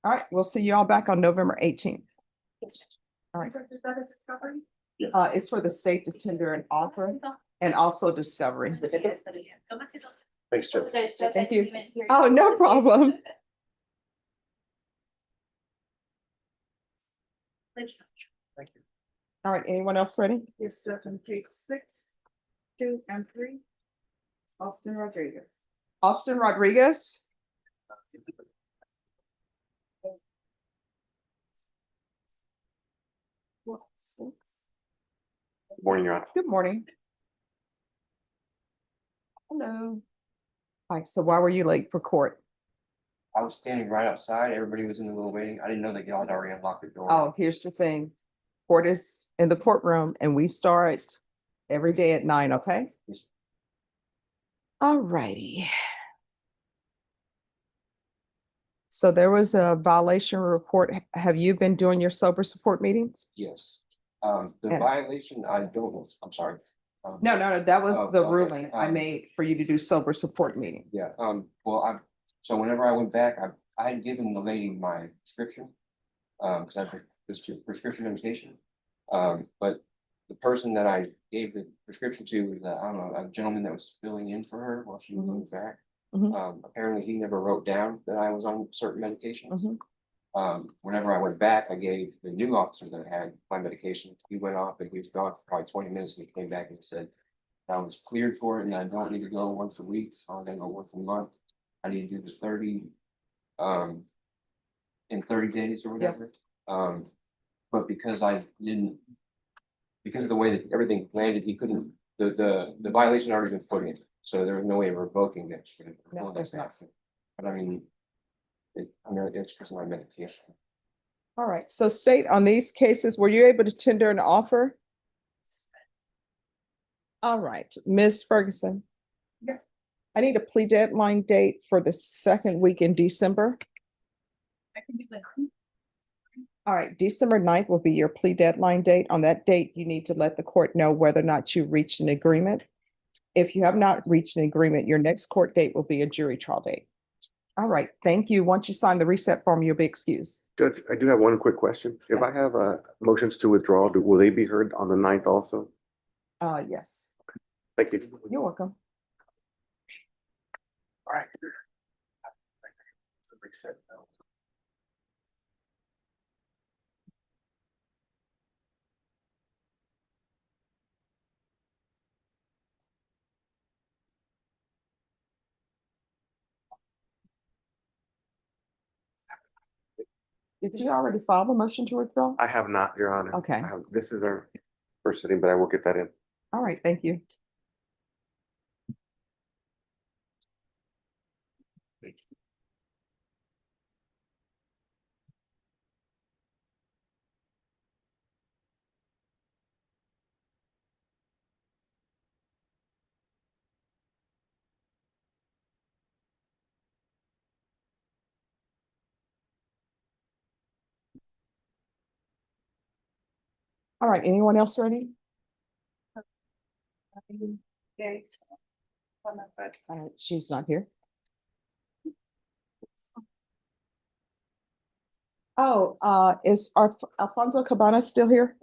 B: All right, we'll see you all back on November 18th.
K: Yes, Judge.
B: All right,
C: Discovery?
B: it's for the state to tender an offer and also discovery.
M: Thanks, Judge.
B: Thank you. Oh, no problem.
C: Thank you.
B: All right, anyone else ready?
C: Yes, Judge, on page 6, 2, and 3. Austin Rodriguez.
B: Austin Rodriguez. What, 6?
Q: Good morning, Your Honor.
B: Good morning. Hello. All right, so why were you late for court?
E: I was standing right outside. Everybody was in the little waiting. I didn't know that y'all had already unlocked the door.
B: Oh, here's the thing. Court is in the courtroom and we start every day at 9, okay? All righty. So there was a violation report. Have you been doing your sober support meetings?
E: Yes. The
B: And-
E: violation, I don't know. I'm sorry.
B: No, that was
E: Oh,
B: the
E: okay.
B: ruling I made for you to do sober support meeting.
E: Yeah, well, so whenever I went back, I had given the lady my prescription. Cause I had this prescription medication. But the person that I gave the prescription to was, I don't know, a gentleman that was filling in for her while she was going back. Apparently he never wrote down that I was on certain medications. Whenever I went back, I gave the new officer that had my medication. He went off and he was gone for probably 20 minutes and he came back and said, I was cleared for it and I don't need to go once a week, so I'm gonna go once a month. I need to do the 30, in 30 days or whatever.
B: Yes.
E: But because I didn't, because of the way that everything landed, he couldn't, the violation already been put in, so there was no way of revoking it.
B: No, there's not.
E: But I mean, it's because of my medication.
B: All right, so state on these cases, were you able to tender an offer? All right, Ms. Ferguson.
C: Yes.
B: I need a plea deadline date for the second week in December.
C: I can do the 9th.
B: All right, December 9th will be your plea deadline date. On that date, you need to let the court know whether or not you reached an agreement. If you have not reached an agreement, your next court date will be a jury trial date. All right, thank you. Once you sign the reset form, you'll be excused.
M: Judge, I do have one quick question. If I have motions to withdraw, will they be heard on the 9th also?
B: Yes,
M: Thank you.
B: you're welcome.
M: All right.
B: Did you already file a motion to withdraw?
M: I have not, Your Honor.
B: Okay.
M: This is our first sitting, but I will get that in.
B: All right, thank you. All right, anyone else ready?
C: Yes.
B: She's not here. Oh, is Alfonso Cabana still here?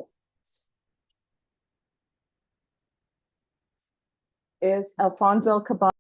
B: Is Alfonso Cabana?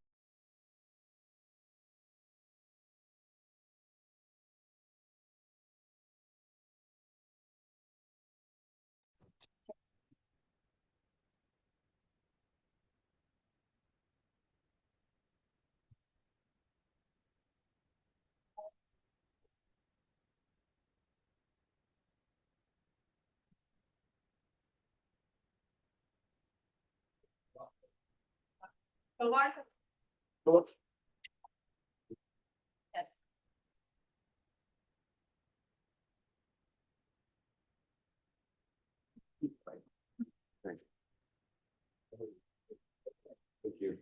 M: Thank you.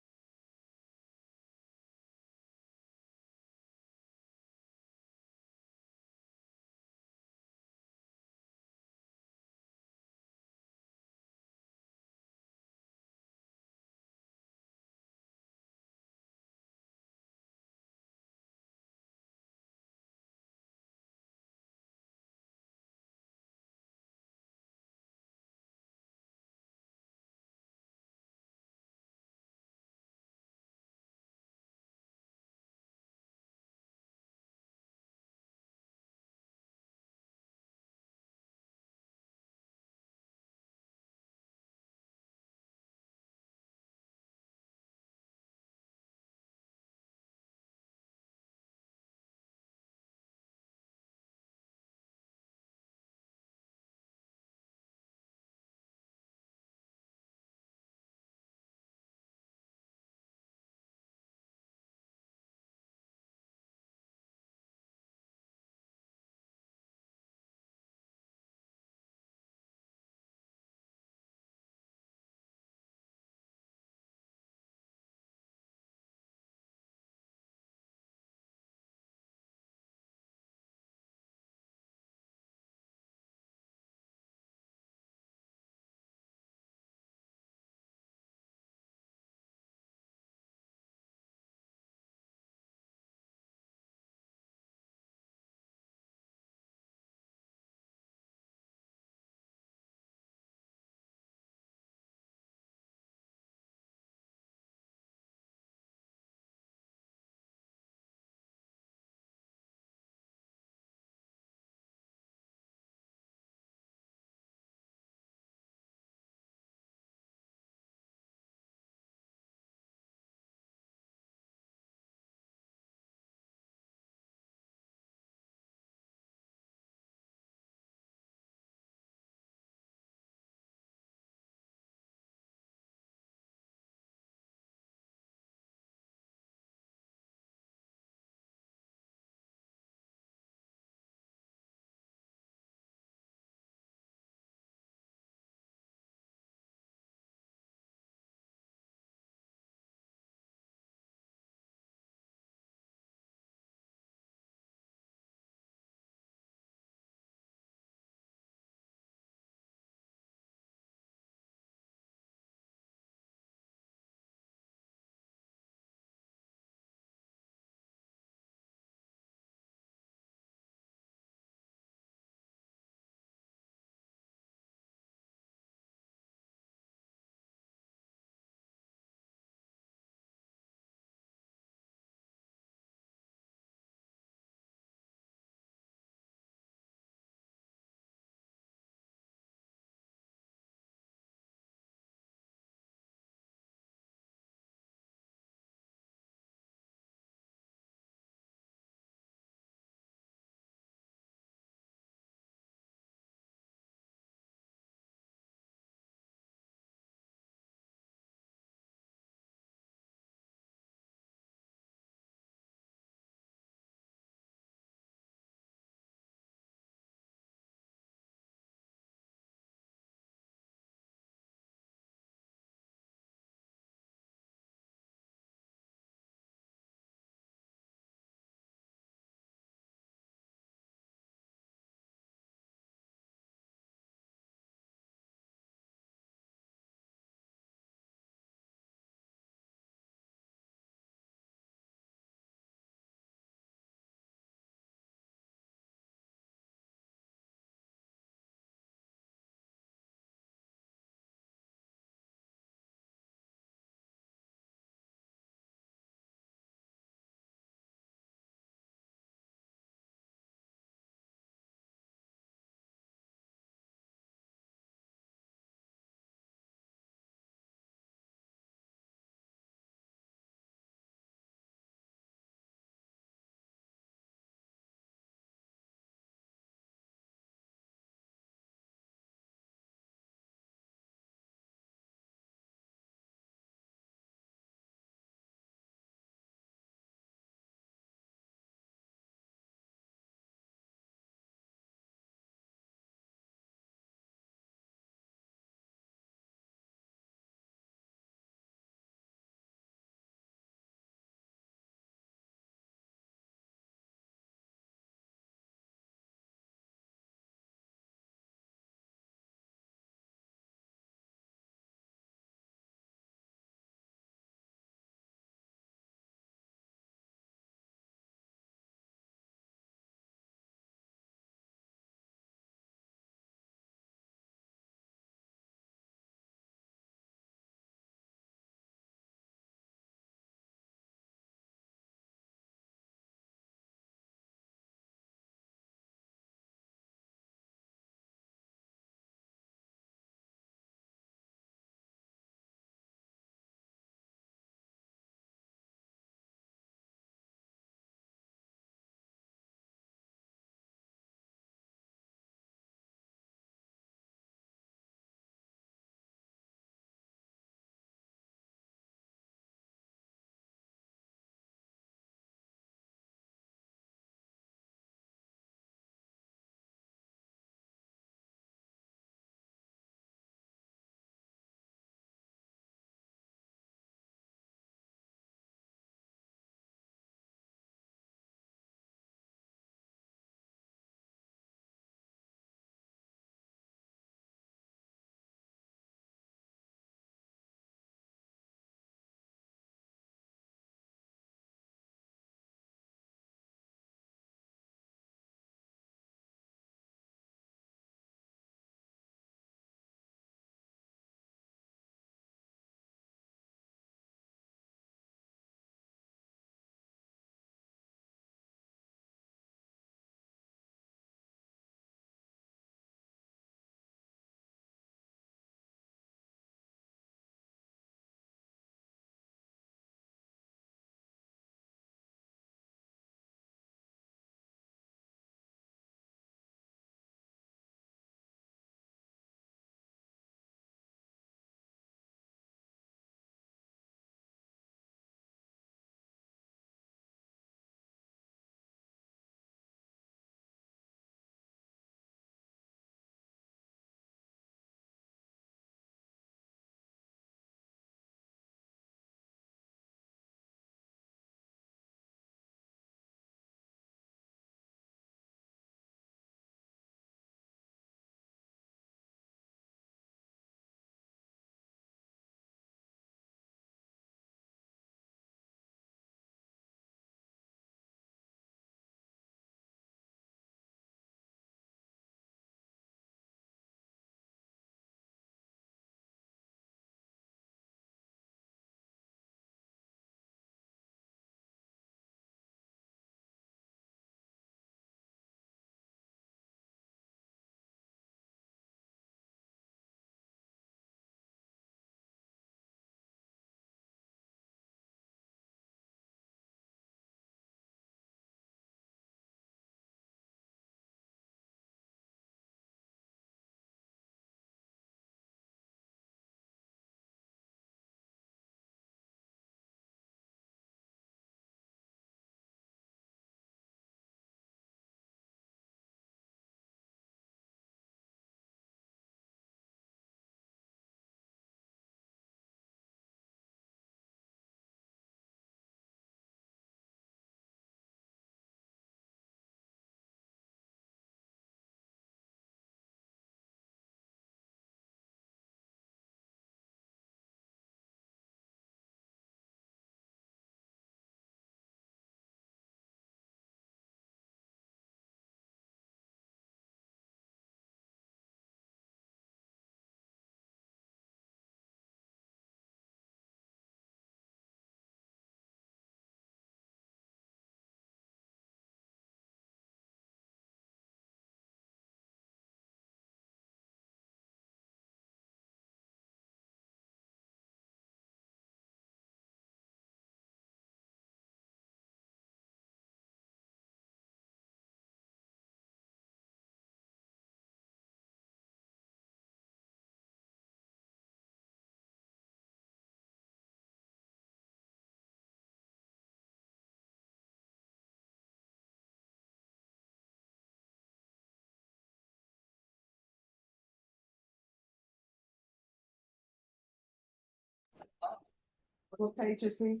B: What page is he?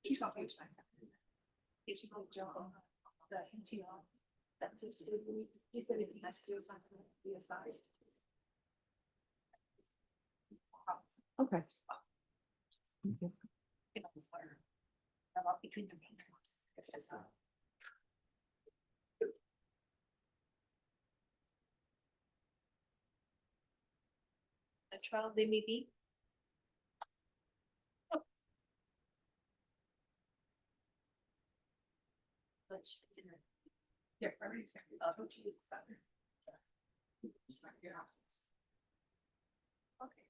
C: She's on page 9. If she's on job, the NTR, that's it. He said if he has to do something, be assigned.
B: Okay.
C: Between the main force.
K: A trial they may be.
C: Yeah, primary secretary. Okay.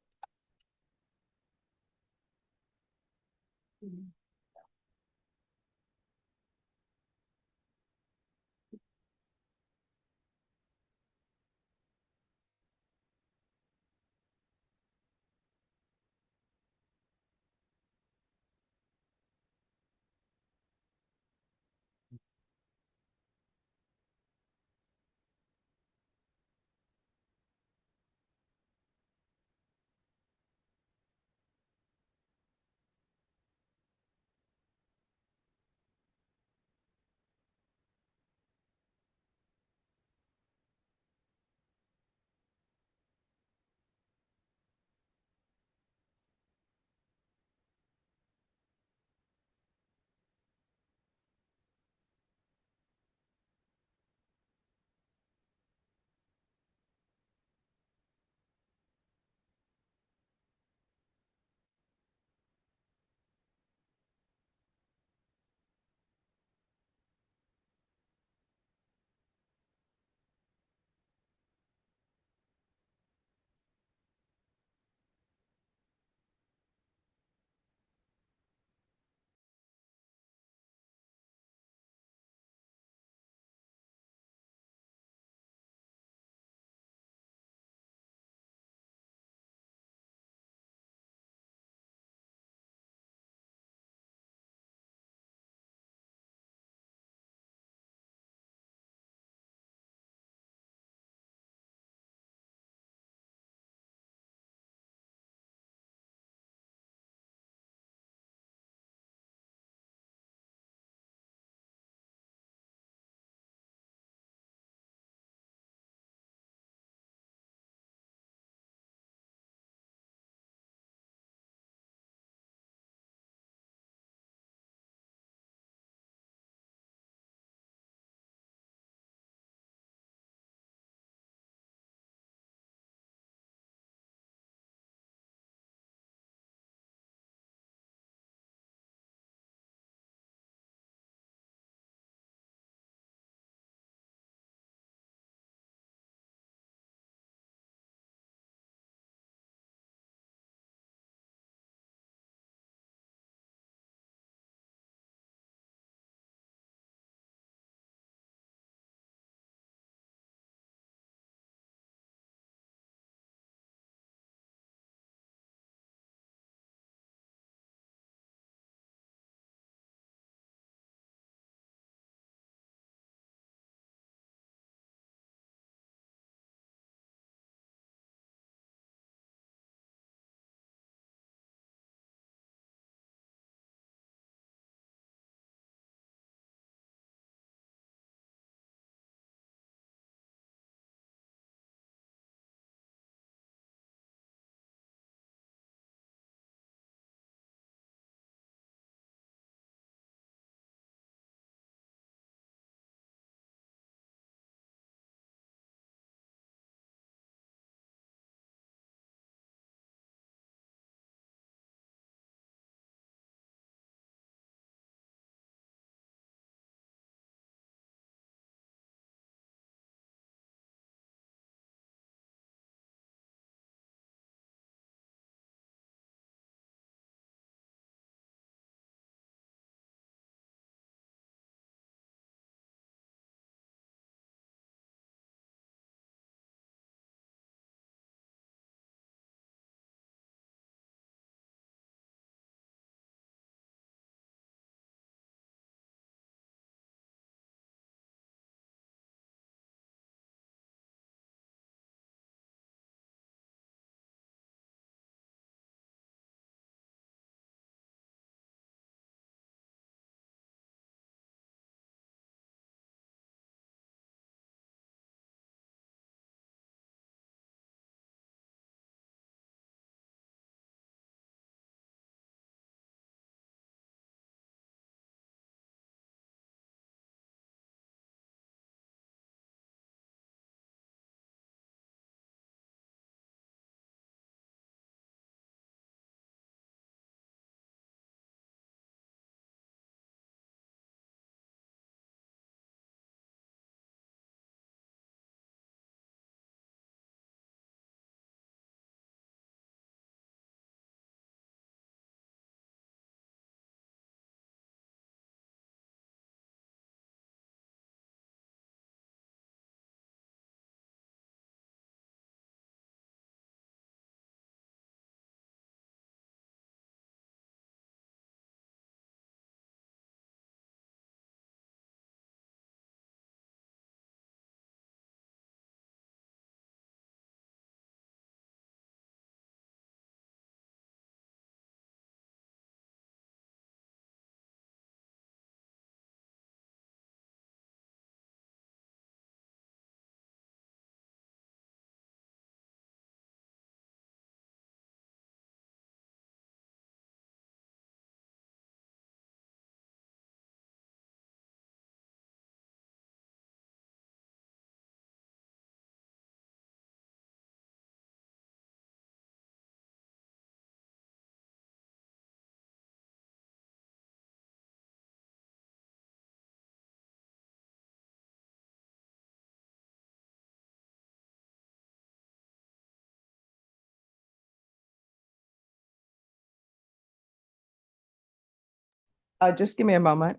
B: Just give me a moment.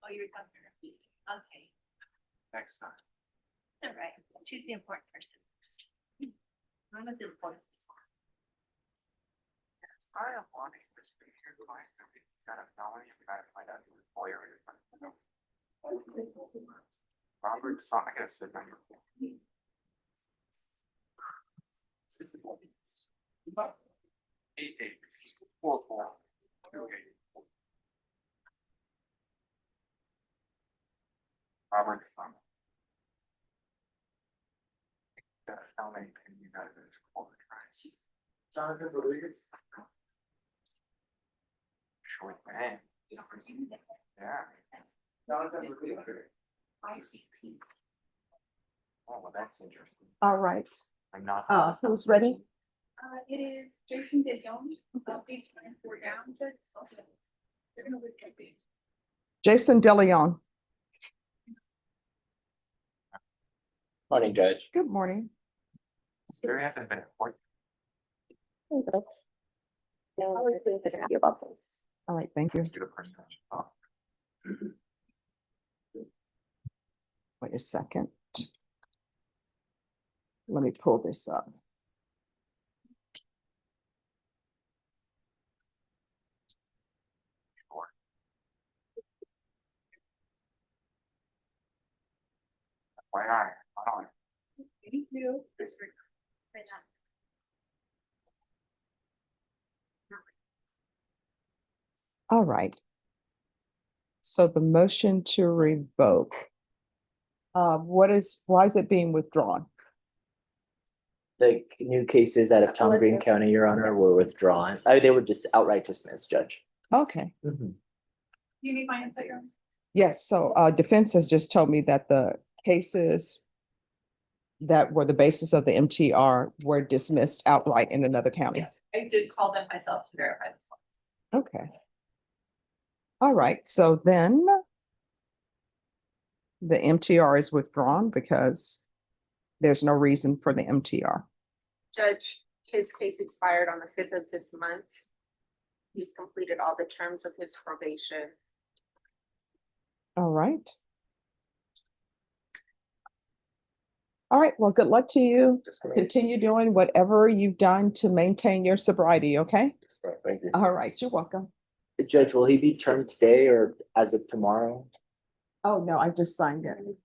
C: Oh, you're coming. Okay.
E: Next time.
C: All right. She's the important person. I'm not the important.
E: I am wanting to speak to your client. Got a felony, we gotta find out who the lawyer is. Robert Sonic, I said number. Eight, 4, 2, 8. Robert Sonic. Got a felony, and you gotta go to court. Jonathan Rodriguez. Short man. Yeah. Jonathan Rodriguez. Oh, well, that's interesting.
B: All right.
E: I'm not.
B: Who's ready?
A: It is Jason DeYoung, page 24 down. They're gonna look at the.
B: Jason DeLeon.
D: Morning, Judge.
B: Good morning.
E: There hasn't been a court.
B: All right, thank you.
E: Do the person.
B: Wait a second. Let me pull this up.
E: Why not?
A: Thank you.
B: All right. So the motion to revoke. Why is it being withdrawn?
T: The new cases out of Tom Green County, Your Honor, were withdrawn. They were just outright dismissed, Judge.
B: Okay.
A: You need my input, Your Honor?
B: Yes, so defense has just told me that the cases that were the basis of the MTR were dismissed outright in another county.
A: I did call them myself to verify this one.
B: Okay. All right, so then the MTR is withdrawn because there's no reason for the MTR.
K: Judge, his case expired on the 5th of this month. He's completed all the terms of his probation.
B: All right. All right, well, good luck to you. Continue doing whatever you've done to maintain your sobriety, okay?
E: Thank you.
B: All right, you're welcome.
T: Judge, will he be termed today or as of tomorrow?
B: Oh, no, I just signed it.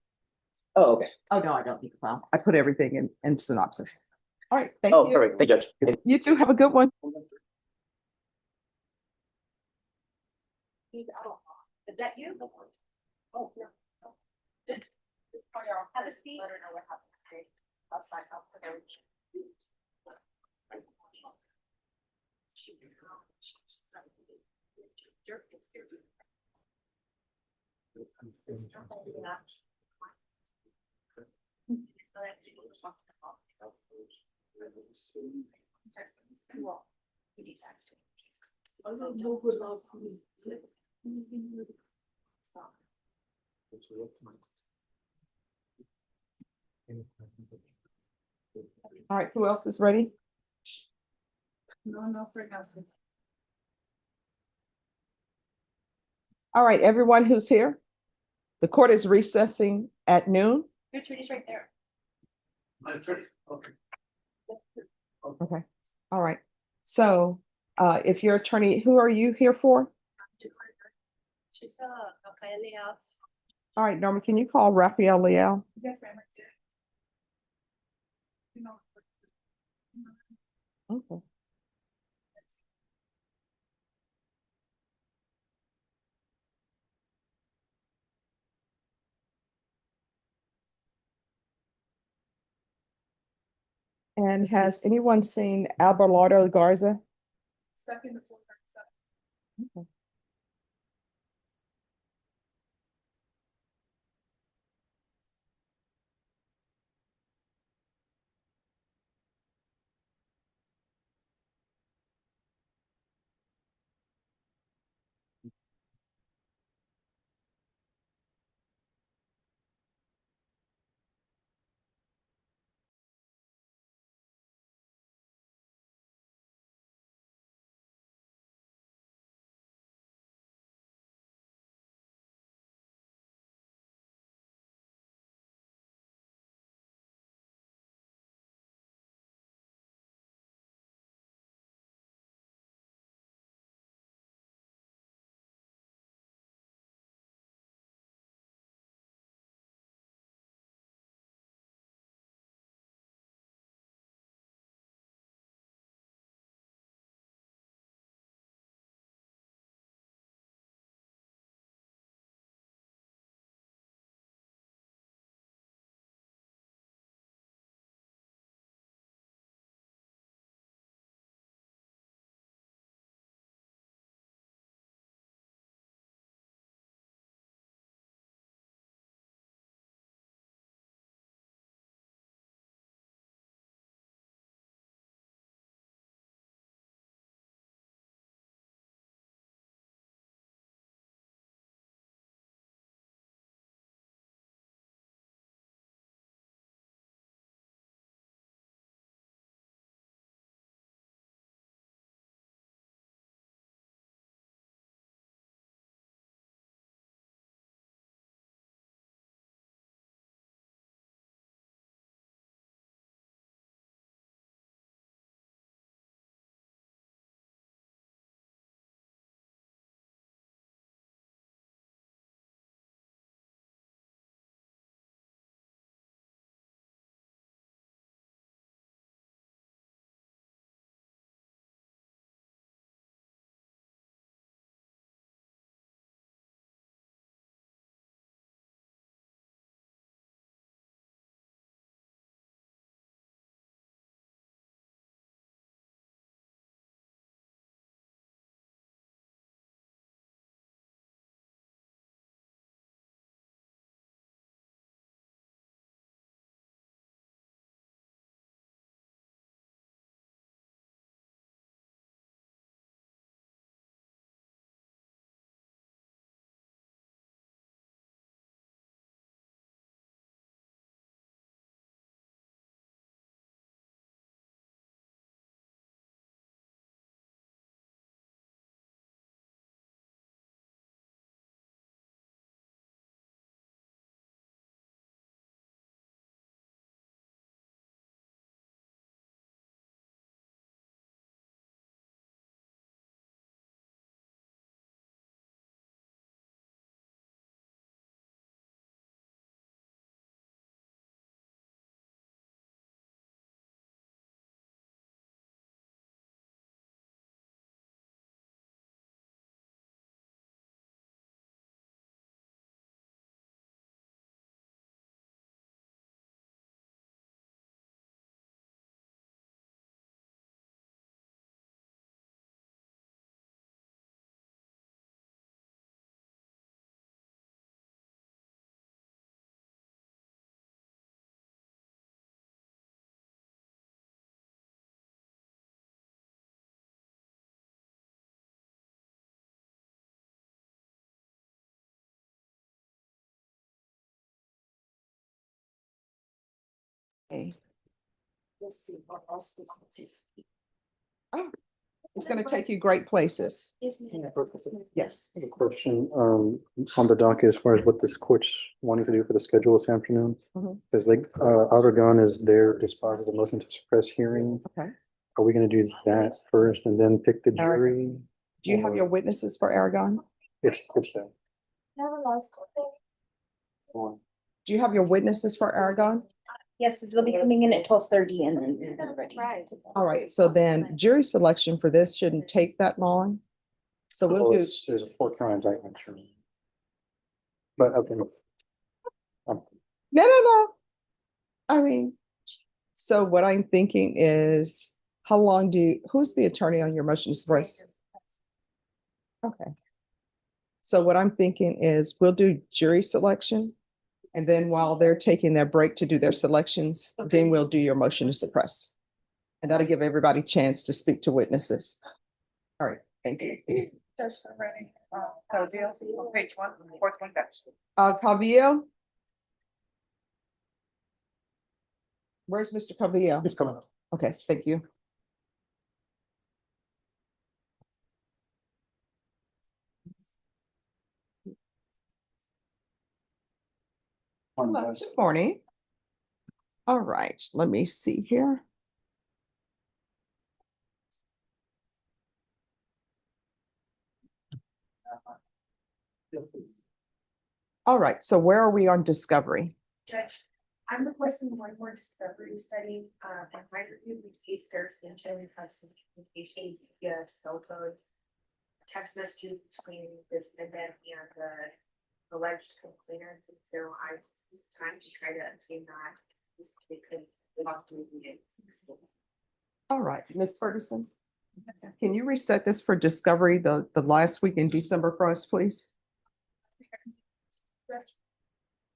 T: Oh, okay.
B: Oh, no, I don't need to file. I put everything in synopsis. All right, thank
T: Oh,
B: you.
T: perfect. Thank you, Judge.
B: You too, have a good one.
C: Is that you? Oh, no. Just. Have a seat. Let her know what happens. I'll sign up for them.
B: All right, who else is ready?
A: No, for now.
B: All right, everyone who's here. The court is recessing at noon.
C: Your treaty's right there.
I: Okay.
B: Okay, all right. So if your attorney, who are you here for?
C: She's Rafael.
B: All right, Norma, can you call Raphael Leal?
A: Yes, I'm right there. You know.
B: Okay. And has anyone seen Abelardo Garza?
A: Second to 4:37.
B: Okay. Okay.
S: We'll see what else we can do.
B: Oh, it's gonna take you great places.
S: Isn't it?
B: Yes.
M: A question, on the docket as far as what this court's wanting to do for the schedule this afternoon.
B: Mhm.
M: Because like, Outergun is their dispositive motion to suppress hearing.
B: Okay.
M: Are we gonna do that first and then pick the
B: Aragon.
M: jury?
B: Do you have
M: Or-
B: your witnesses for Aragon?
M: It's that.
B: Do you have your witnesses for Aragon?
R: Yes, they'll be coming in at 12:30 and then they're ready.
B: All right, so then jury selection for this shouldn't take that long. So we'll
M: Well,
B: do,
M: there's a 4 count indictment. Sure. But, okay.
B: no. I mean, so what I'm thinking is, how long who's the attorney on your motion to suppress? Okay. So what I'm thinking is we'll do jury selection. And then while they're taking their break to do their selections, then we'll do your motion to suppress. And that'll give everybody a chance to speak to witnesses. All right, thank you.
F: Page 1, fourth one back.
B: Calvillo? Where's Mr. Calvillo?
M: He's coming up.
B: Okay, thank you. Hello, good morning. All right, let me see here. All right, so where are we on discovery?
K: Judge, I'm requesting one more discovery study, and my review of the case, there's mention of some communications via cell phone, text messages between the defendant and the alleged complainants, and so I took some time to try to obtain that. It could possibly be it.
B: All right, Ms. Ferguson, can you reset this for discovery the last week in December for us, please?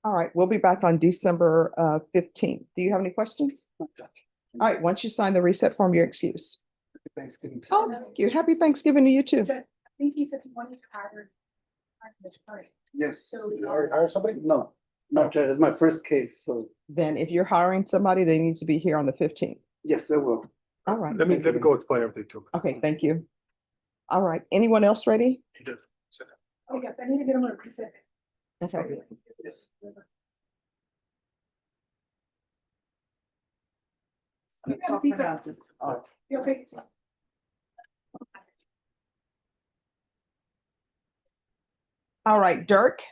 B: All right, we'll be back on December 15th. Do you have any questions? All right, once you sign the reset form, you're excused.
I: Thanksgiving.
B: Oh, thank you. Happy Thanksgiving to you too.
C: I think he said he wanted to hire.
I: Yes.
C: So,
I: Hire somebody? No, not Judge. It's my first case, so
B: Then if you're hiring somebody, they need to be here on the 15th.
I: yes, I will.
B: All right.
Q: Let me go explain everything to him.
B: Okay, thank you. All right, anyone else ready?
Q: He does.
C: oh yes, I need to get him on a preset.
B: Okay.
C: Okay.
B: All right, Dirk.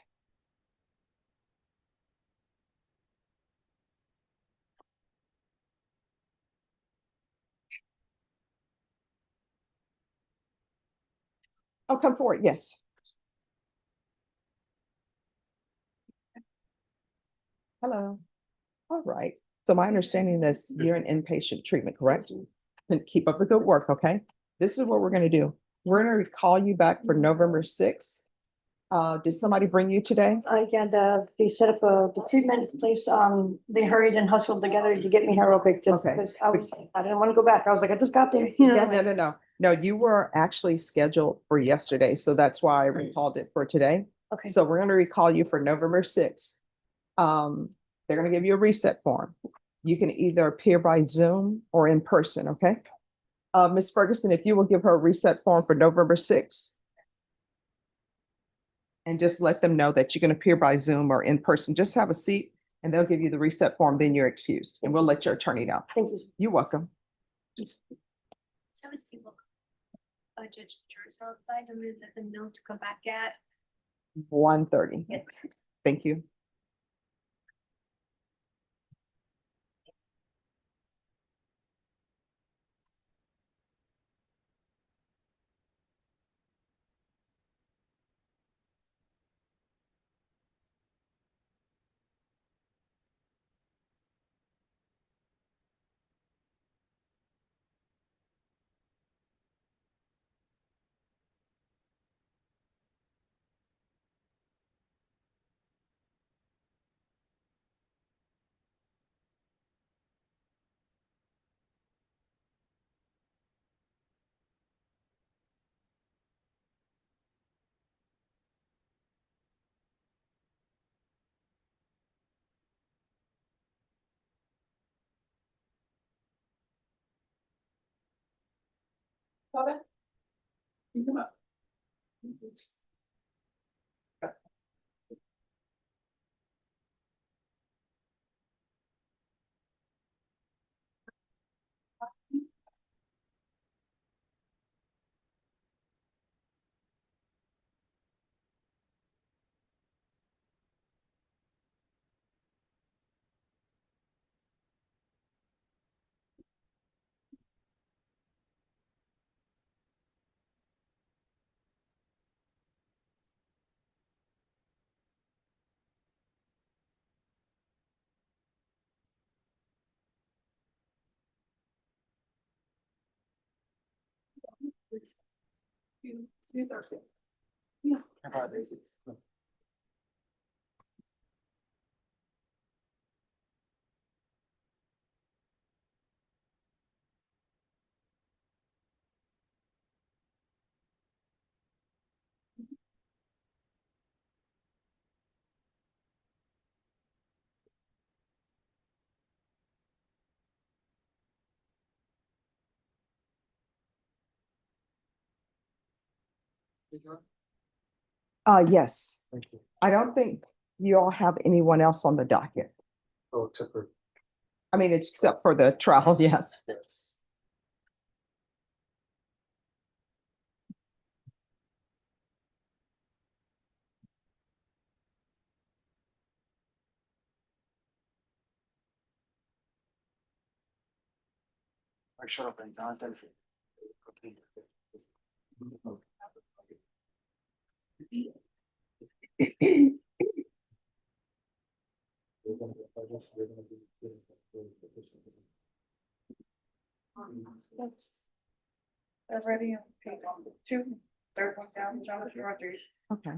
B: Oh, come forward, yes. Hello. All right. So my understanding is you're in inpatient treatment, correct? And keep up the good work, okay? This is what we're gonna do. We're gonna call you back for November 6th. Did somebody bring you today?
S: Yeah, they set up the treatment place, they hurried and hustled together to get me here real quick, just
B: Okay.
S: because I didn't want to go back, I was like, I just got there, you know.
B: Yeah, no. No, you were actually scheduled for yesterday, so that's why I recalled it for today.
S: Okay.
B: So we're gonna recall you for November 6th. They're gonna give you a reset form. You can either appear by Zoom or in person, okay? Ms. Ferguson, if you will give her a reset form for November 6th. And just let them know that you can appear by Zoom or in person. Just have a seat and they'll give you the reset form, then you're excused. And we'll let your attorney know.
S: Thank you.
B: You're welcome.
K: So let's see what Judge jurors are outside and then let them know to come back at.
B: 1:30.
K: Yes.
B: Thank you. You come up. Yes.
H: Thank you.
B: I don't think you all have anyone else on the docket.
H: Oh, except for.
B: I mean, except for the trial, yes.
H: Yes. I shut up and not done.
C: They're ready on page two, third one down, Jonathan Rogers.
B: Okay.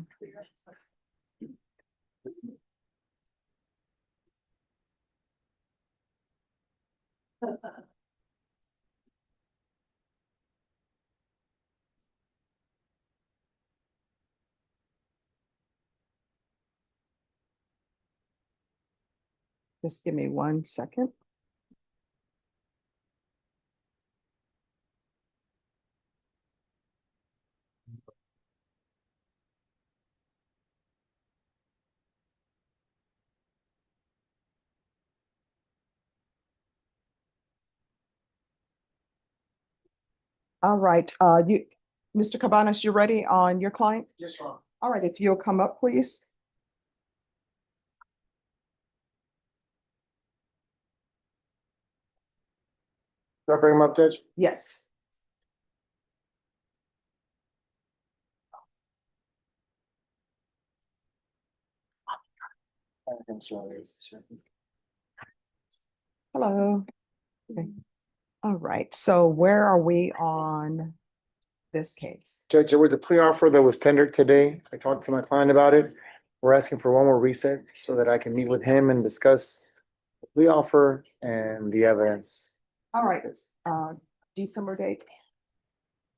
B: Just give me 1 second. All right, Mr. Cabanas, you ready on your client?
H: Yes, Ron.
B: All right, if you'll come up, please.
H: Do I bring him up, Judge?
B: Yes.
H: I'm sorry.
B: Hello. Okay. All right, so where are we on this case?
H: Judge, there was a plea offer that was tendered today. I talked to my client about it. We're asking for one more reset so that I can meet with him and discuss the plea offer and the evidence.
B: All right, December date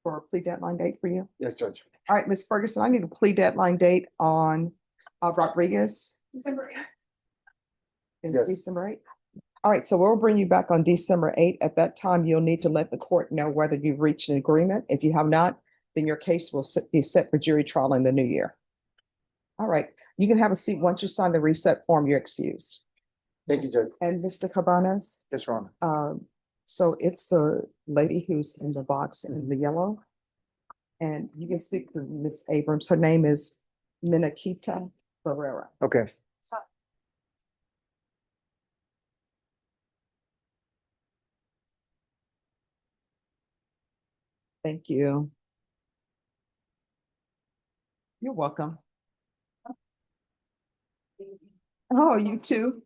B: for a plea deadline date for you?
H: Yes, Judge.
B: All right, Ms. Ferguson, I need a plea deadline date on Rodriguez.
C: December 8th.
B: Is
H: Yes.
B: December 8th? All right, so we'll bring you back on December 8th. At that time, you'll need to let the court know whether you've reached an agreement. If you have not, then your case will be set for jury trial in the new year. All right, you can have a seat. Once you sign the reset form, you're excused.
H: Thank you, Judge.
B: And Mr. Cabanas,
H: Yes, Ron.
B: so it's the lady who's in the box in the yellow. And you can speak to Miss Abrams. Her name is Minakita Ferreira.
H: Okay.
B: Thank you. You're welcome. Oh, you too?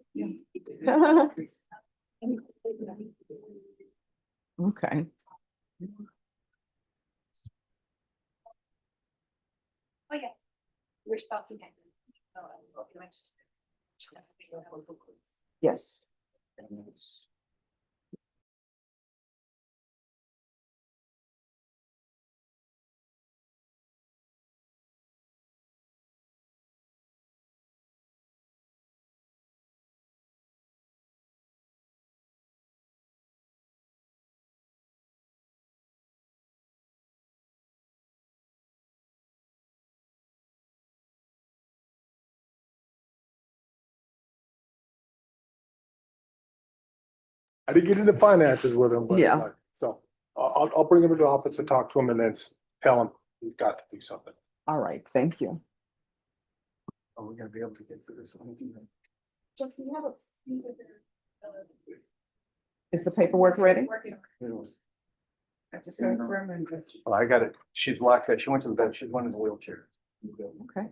B: Okay.
C: Oh, yeah. We're stopping.
B: Yes.
Q: I didn't get into finances with him, but
B: Yeah.
Q: like, so I'll bring him to the office and talk to him and then tell him he's got to do something.
B: All right, thank you.
M: Are we gonna be able to get through this one?
B: Is the paperwork ready?
M: Well, I got it. She's locked. She went to the bed. She's one in the wheelchair.
B: Okay.
M: Okay.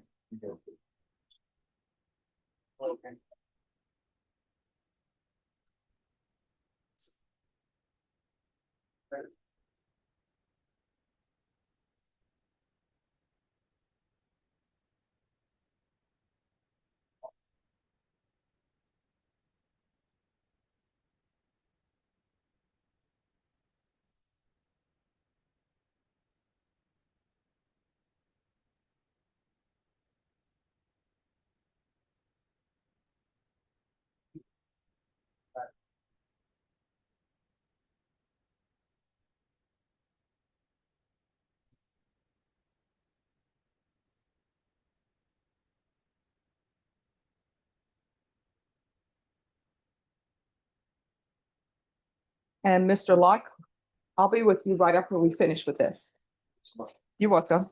B: And Mr. Locke, I'll be with you right after we finish with this. You're welcome.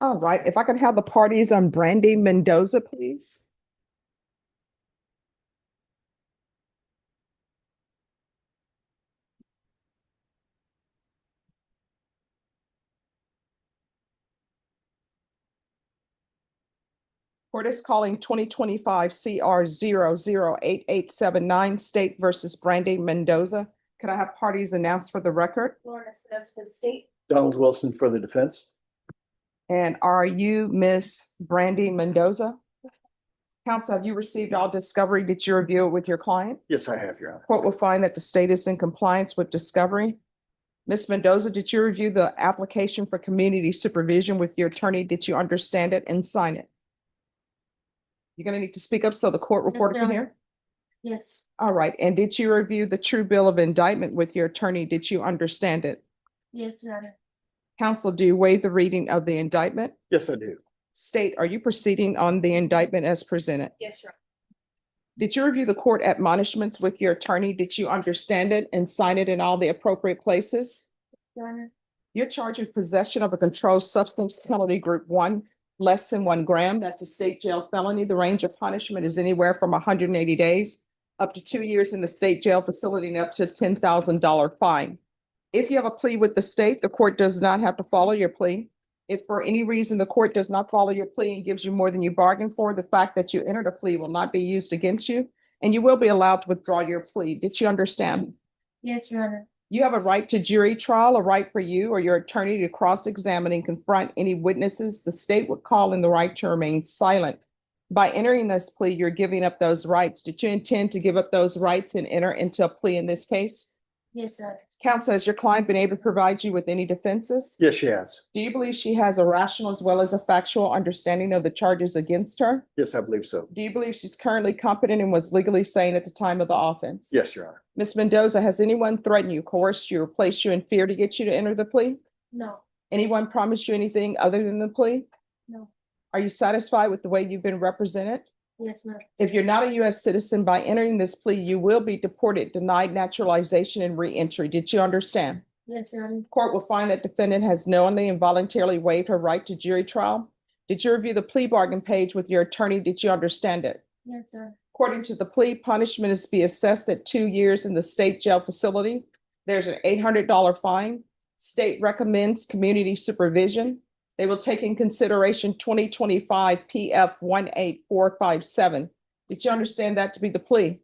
B: All right, if I could have the parties on Brandy Mendoza, please. Court is calling 2025 CR 008879 State versus Brandy Mendoza. Could I have parties announced for the record?
P: Lauren Espinosa for the state.
M: Donald Wilson for the defense.
B: And are you Miss Brandy Mendoza? Counsel, have you received all discovery? Did you review it with your client?
M: Yes, I have, Your Honor.
B: Court will find that the state is in compliance with discovery. Ms. Mendoza, did you review the application for community supervision with your attorney? Did you understand it and sign it? You're gonna need to speak up so the court reporter can hear.
S: Yes,
B: All right, and did you review the true bill of indictment with your attorney? Did you understand it?
S: yes, Your Honor.
B: Counsel, do you waive the reading of the indictment?
M: Yes, I do.
B: State, are you proceeding on the indictment as presented?
K: Yes, Your Honor.
B: Did you review the court admonishments with your attorney? Did you understand it and sign it in all the appropriate places?
S: Your Honor.
B: You're charged with possession of a controlled substance penalty group 1, less than 1 gram. That's a state jail felony. The range of punishment is anywhere from 180 days up to 2 years in the state jail facility and up to $10,000 fine. If you have a plea with the state, the court does not have to follow your plea. If for any reason the court does not follow your plea and gives you more than you bargained for, the fact that you entered a plea will not be used against you, and you will be allowed to withdraw your plea. Did you understand?
S: Yes, Your Honor.
B: You have a right to jury trial, a right for you or your attorney to cross-examine and confront any witnesses the state would call in, the right to remain silent. By entering this plea, you're giving up those rights. Did you intend to give up those rights and enter into a plea in this case?
S: Yes, Your Honor.
B: Counsel, has your client been able to provide you with any defenses?
M: Yes, she has.
B: Do you believe she has a rational as well as a factual understanding of the charges against her?
M: Yes, I believe so.
B: Do you believe she's currently competent and was legally sane at the time of the offense?
M: Yes, Your Honor.
B: Ms. Mendoza, has anyone threatened you, coerced you, or placed you in fear to get you to enter the plea?
S: No,
B: Anyone promised you anything other than the plea?
S: no.
B: Are you satisfied with the way you've been represented?
S: Yes, ma'am.
B: If you're not a U.S. citizen, by entering this plea, you will be deported, denied naturalization, and reentry. Did you understand?
S: Yes, Your Honor.
B: Court will find that defendant has knowingly and voluntarily waived her right to jury trial. Did you review the plea bargain page with your attorney? Did you understand it?
S: Yes, Your Honor.
B: According to the plea, punishment is to be assessed at 2 years in the state jail facility. There's an $800 fine. State recommends community supervision. They will take in consideration 2025 PF 18457. Did you understand that to be the plea?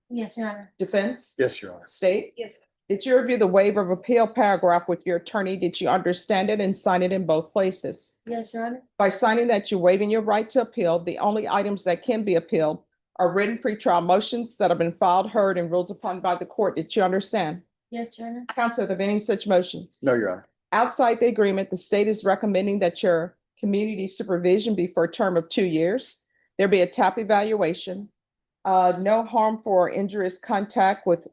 S: Yes, Your Honor.
B: Defense?
M: Yes, Your Honor.
B: State?
K: Yes,
B: Did you review the waiver of appeal paragraph with your attorney? Did you understand it and sign it in both places?
S: Yes, Your Honor.
B: By signing that, you're waiving your right to appeal. The only items that can be appealed are written pretrial motions that have been filed, heard, and ruled upon by the court. Did you understand?
S: Yes, Your Honor.
B: Counsel, are there any such motions?
M: No, Your Honor.
B: Outside the agreement, the state is recommending that your community supervision be for a term of 2 years. There be a TAP evaluation, no harmful or injurious contact with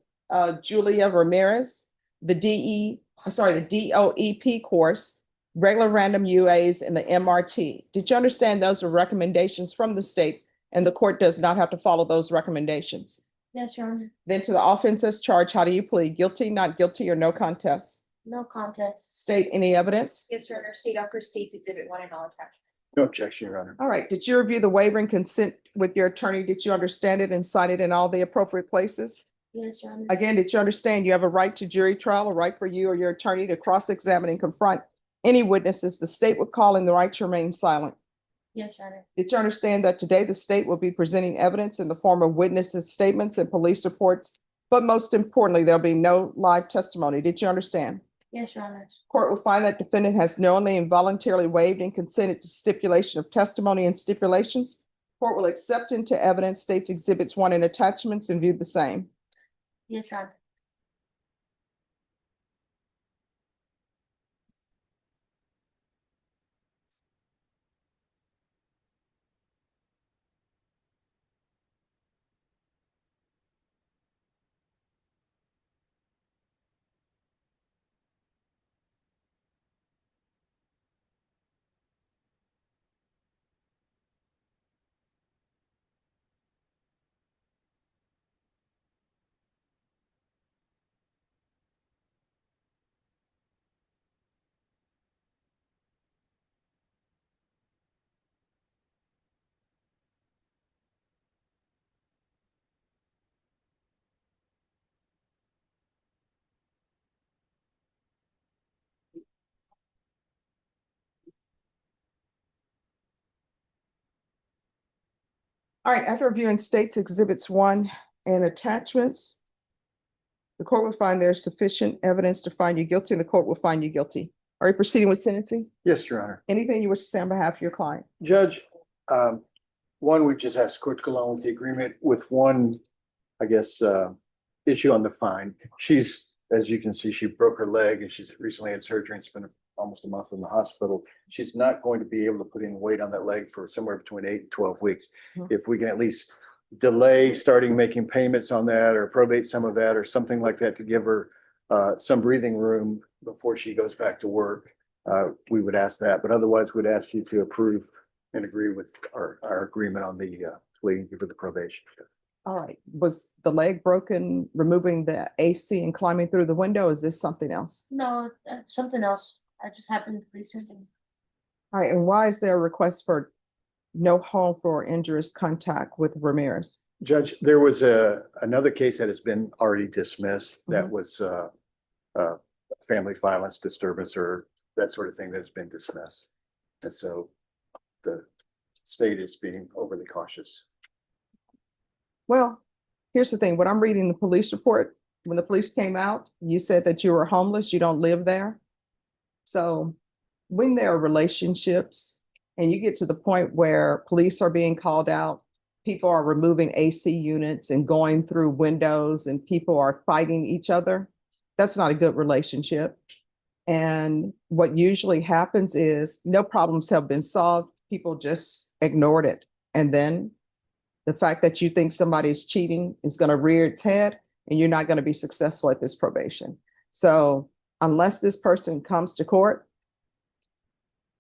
B: Julia Ramirez, the DOEP course, regular random UAs, and the MRT. Did you understand those are recommendations from the state and the court does not have to follow those recommendations?
S: Yes, Your Honor.
B: Then to the offenses charged, how do you plead? Guilty, not guilty, or no contest?
S: No contest.
B: State any evidence?
K: Yes, Your Honor. State offers states exhibit 1 and all attached.
M: No objection, Your Honor.
B: All right, did you review the waiver and consent with your attorney? Did you understand it and sign it in all the appropriate places?
S: Yes, Your Honor.
B: Again, did you understand you have a right to jury trial, a right for you or your attorney to cross-examine and confront any witnesses the state would call in, the right to remain silent?
S: Yes, Your Honor.
B: Did you understand that today the state will be presenting evidence in the form of witnesses' statements and police reports? But most importantly, there'll be no live testimony. Did you understand?
S: Yes, Your Honor.
B: Court will find that defendant has knowingly and voluntarily waived and consented to stipulation of testimony and stipulations. Court will accept into evidence states exhibits 1 and attachments and view the same.
S: Yes, Your Honor.
B: All right, after reviewing states exhibits 1 and attachments, the court will find there's sufficient evidence to find you guilty and the court will find you guilty. Are you proceeding with sentencing?
M: Yes, Your Honor.
B: Anything you wish to say on behalf of your client?
H: Judge, one, we just asked the court to go along with the agreement with one, I guess, issue on the fine. She's
U: as you can see, she broke her leg and she's recently had surgery and spent almost a month in the hospital. She's not going to be able to put any weight on that leg for somewhere between 8 and 12 weeks. If we can at least delay starting making payments on that or probate some of that or something like that to give her some breathing room before she goes back to work, we would ask that. But otherwise, we'd ask you to approve and agree with our agreement on the plea and give her the probation.
B: All right, was the leg broken, removing the AC and climbing through the window? Is this something else?
C: No, that's something else. That just happened recently.
B: All right, and why is there a request for no harmful or injurious contact with Ramirez?
U: Judge, there was another case that has been already dismissed that was family violence disturbance or that sort of thing that has been dismissed. And so the state is being overly cautious.
B: Well, here's the thing. When I'm reading the police report, when the police came out, you said that you were homeless, you don't live there. So when there are relationships and you get to the point where police are being called out, people are removing AC units and going through windows and people are fighting each other, that's not a good relationship. And what usually happens is no problems have been solved. People just ignored it. And then the fact that you think somebody's cheating is going to rear its head and you're not going to be successful at this probation. So unless this person comes to court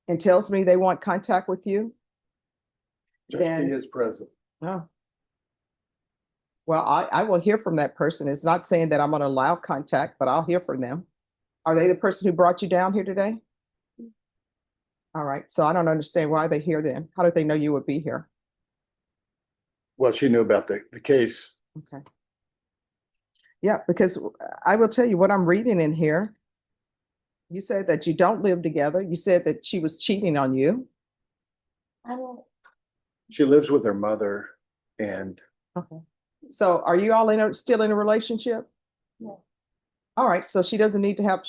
B: and tells me they want contact with you,
U: Judge, he is present.
B: oh. Well, I will hear from that person. It's not saying that I'm going to allow contact, but I'll hear from them. Are they the person who brought you down here today? All right. So I don't understand why they're here then. How did they know you would be here?
U: Well, she knew about the case.
B: Okay. Yeah, because I will tell you what I'm reading in here. You said that you don't live together. You said that she was cheating on you.
C: I don't.
U: She lives with her mother and
B: Okay. So are you all still in a relationship?
C: No.
B: All right. So she doesn't need to have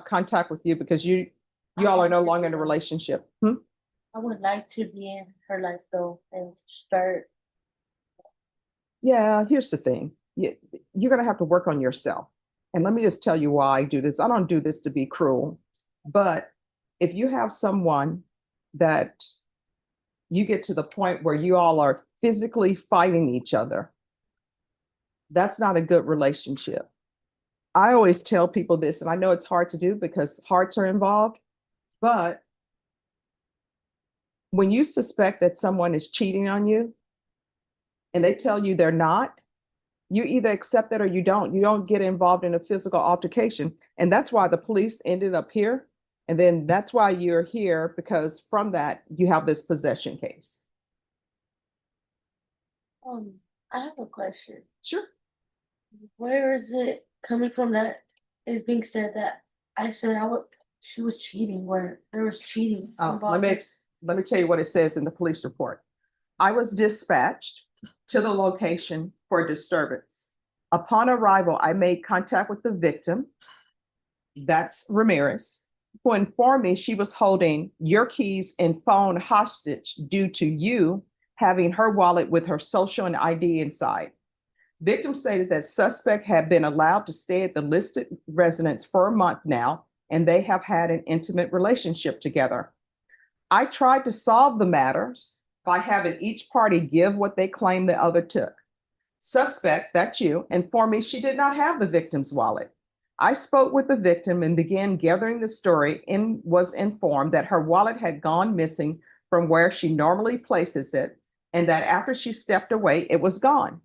B: contact with you because you all are no longer in a relationship.
C: I would like to be in her life though and start.
B: Yeah, here's the thing. You're going to have to work on yourself. And let me just tell you why I do this. I don't do this to be cruel, but if you have someone that you get to the point where you all are physically fighting each other, that's not a good relationship. I always tell people this, and I know it's hard to do because hearts are involved, but when you suspect that someone is cheating on you and they tell you they're not, you either accept it or you don't. You don't get involved in a physical altercation. And that's why the police ended up here. And then that's why you're here, because from that, you have this possession case.
C: I have a question.
B: Sure.
C: Where is it coming from that is being said that I said she was cheating, where there was cheating involved?
B: Let me tell you what it says in the police report. I was dispatched to the location for disturbance. Upon arrival, I made contact with the victim, that's Ramirez, who informed me she was holding your keys and phone hostage due to you having her wallet with her social and ID inside. Victim stated that suspect had been allowed to stay at the listed residence for a month now, and they have had an intimate relationship together. I tried to solve the matters by having each party give what they claimed the other took. Suspect, that's you, informed me she did not have the victim's wallet. I spoke with the victim and began gathering the story and was informed that her wallet had gone missing from where she normally places it, and that after she stepped away, it was gone.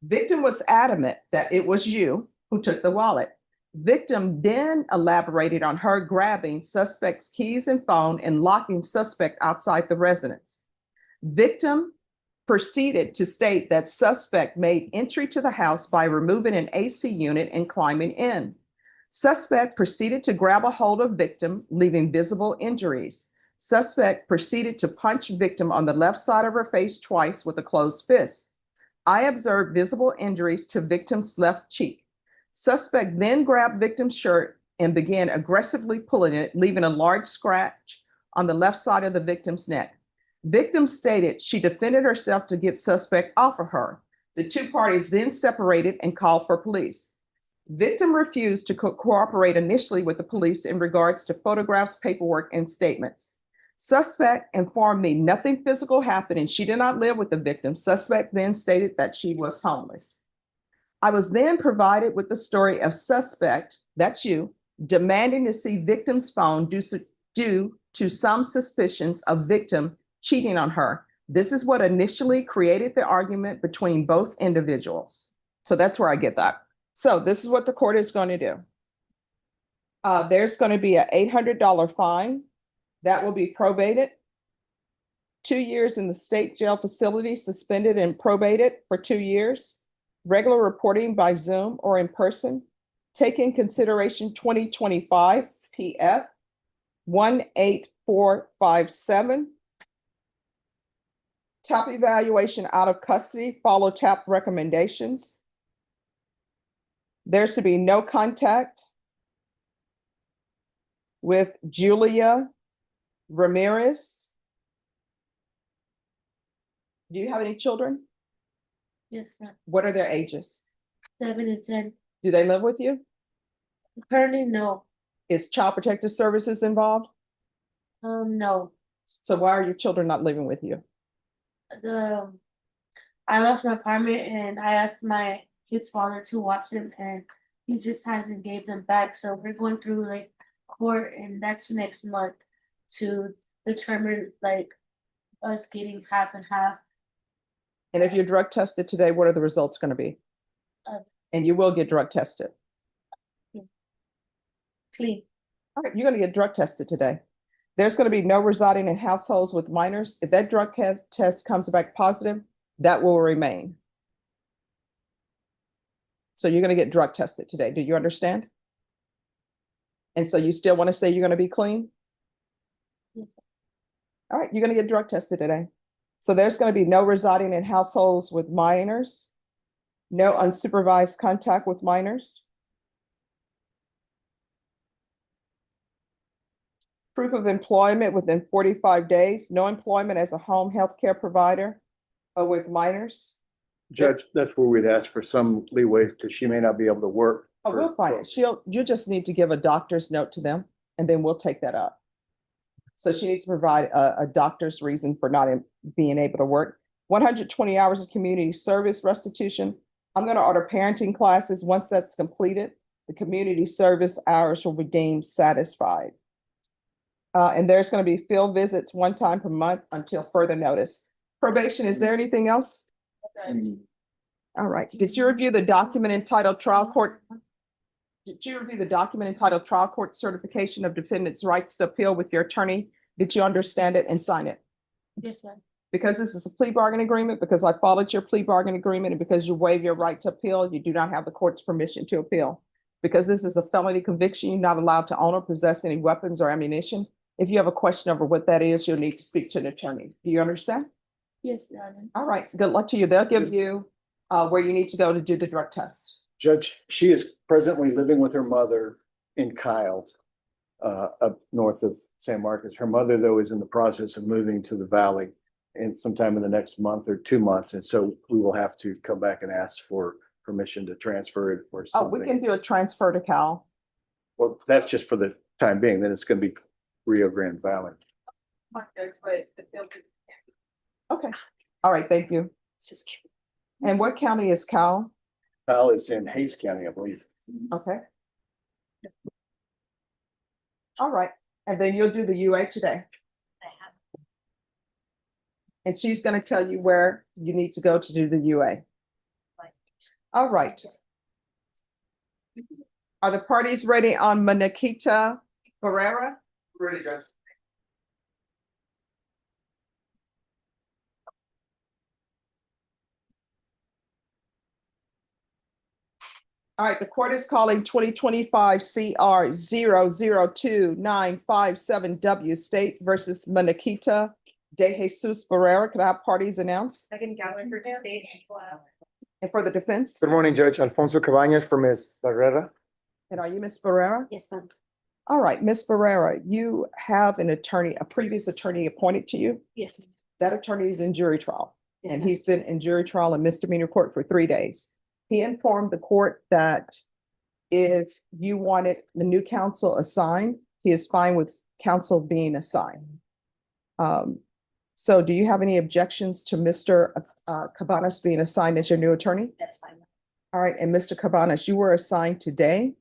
B: Victim was adamant that it was you who took the wallet. Victim then elaborated on her grabbing suspect's keys and phone and locking suspect outside the residence. Victim proceeded to state that suspect made entry to the house by removing an AC unit and climbing in. Suspect proceeded to grab a hold of victim, leaving visible injuries. Suspect proceeded to punch victim on the left side of her face twice with a closed fist. I observed visible injuries to victim's left cheek. Suspect then grabbed victim's shirt and began aggressively pulling it, leaving a large scratch on the left side of the victim's neck. Victim stated she defended herself to get suspect off of her. The two parties then separated and called for police. Victim refused to cooperate initially with the police in regards to photographs, paperwork, and statements. Suspect informed me nothing physical happened and she did not live with the victim. Suspect then stated that she was homeless. I was then provided with the story of suspect, that's you, demanding to see victim's phone due to some suspicions of victim cheating on her. This is what initially created the argument between both individuals. So that's where I get that. So this is what the court is going to do. There's going to be an $800 fine that will be probated. 2 years in the state jail facility, suspended and probated for 2 years. Regular reporting by Zoom or in person. Take in consideration 2025 PF 18457. TAP evaluation out of custody, follow TAP recommendations. There's to be no contact with Julia Ramirez. Do you have any children?
C: Yes, ma'am.
B: What are their ages?
C: 7 and 10.
B: Do they live with you?
C: Currently, no.
B: Is Child Protective Services involved?
C: No.
B: So why are your children not living with you?
C: I lost my apartment and I asked my kid's father to watch them and he just hasn't gave them back. So we're going through like court and that's next month to determine like us getting half and half.
B: And if you're drug tested today, what are the results going to be? And you will get drug tested.
C: Clean.
B: All right, you're going to get drug tested today. There's going to be no residing in households with minors. If that drug test comes back positive, that will remain. So you're going to get drug tested today. Do you understand? And so you still want to say you're going to be clean?
C: Yes.
B: All right, you're going to get drug tested today. So there's going to be no residing in households with minors, no unsupervised contact with minors. Proof of employment within 45 days, no employment as a home health care provider or with minors.
U: Judge, that's where we'd ask for some leeway because she may not be able to work.
B: Oh, we'll find it. You just need to give a doctor's note to them and then we'll take that up. So she needs to provide a doctor's reason for not being able to work. 120 hours of community service restitution. I'm going to order parenting classes. Once that's completed, the community service hours will be deemed satisfied. And there's going to be field visits 1 time per month until further notice. Probation, is there anything else? All right. Did you review the document entitled trial court? Did you review the document entitled trial court certification of defendant's rights to appeal with your attorney? Did you understand it and sign it?
C: Yes, ma'am.
B: Because this is a plea bargain agreement, because I followed your plea bargain agreement, and because you waive your right to appeal, you do not have the court's permission to appeal. Because this is a felony conviction, you're not allowed to own or possess any weapons or ammunition. If you have a question over what that is, you'll need to speak to an attorney. Do you understand?
C: Yes, Your Honor.
B: All right, good luck to you. They'll give you where you need to go to do the drug test.
U: Judge, she is presently living with her mother in Kyle, up north of San Marcos. Her mother, though, is in the process of moving to the valley and sometime in the next month or 2 months. And so we will have to come back and ask for permission to transfer it or
B: Oh, we
U: something.
B: can do a transfer to Cal.
U: Well, that's just for the time being. Then it's going to be Rio Grande Valley.
B: Okay, all right, thank you. And what county is Cal?
U: Kyle is in Hayes County, I believe.
B: Okay. All right, and then you'll do the UA today. And she's going to tell you where you need to go to do the UA. All right. Are the parties ready on Manakita Barrera?
Q: Ready, Judge.
B: All right, the court is calling 2025 CR 002957W State versus Manakita De Jesus Barrera. Could I have parties announced?
P: Megan Gallagher, State.
B: And for the defense?
H: Good morning, Judge. Alfonso Cabañas for Ms. Barrera.
B: And are you Ms. Barrera?
P: Yes, ma'am.
B: All right, Ms. Barrera, you have an attorney, a previous attorney appointed to you.
P: Yes, ma'am.
B: That attorney is in jury trial.
P: Yes,
B: And
P: ma'am.
B: he's been in jury trial and misdemeanor court for 3 days. He informed the court that if you wanted the new counsel assigned, he is fine with counsel being assigned. So do you have any objections to Mr. Cabanas being assigned as your new attorney?
S: That's fine.
B: All right, and Mr. Cabanas, you were assigned today.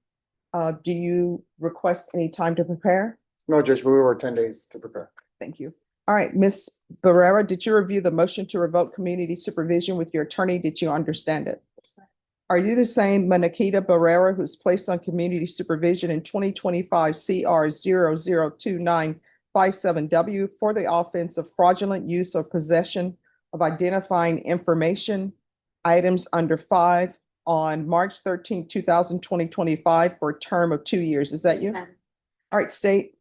B: Do you request any time to prepare?
H: No, Judge, we were 10 days to prepare.
B: Thank you. All right, Ms. Barrera, did you review the motion to revoke community supervision with your attorney? Did you understand it? Are you the same Manakita Barrera who's placed on community supervision in 2025 CR 002957W for the offense of fraudulent use or possession of identifying information items under 5 on March 13, 2025 for a term of 2 years? Is that you? All right, state.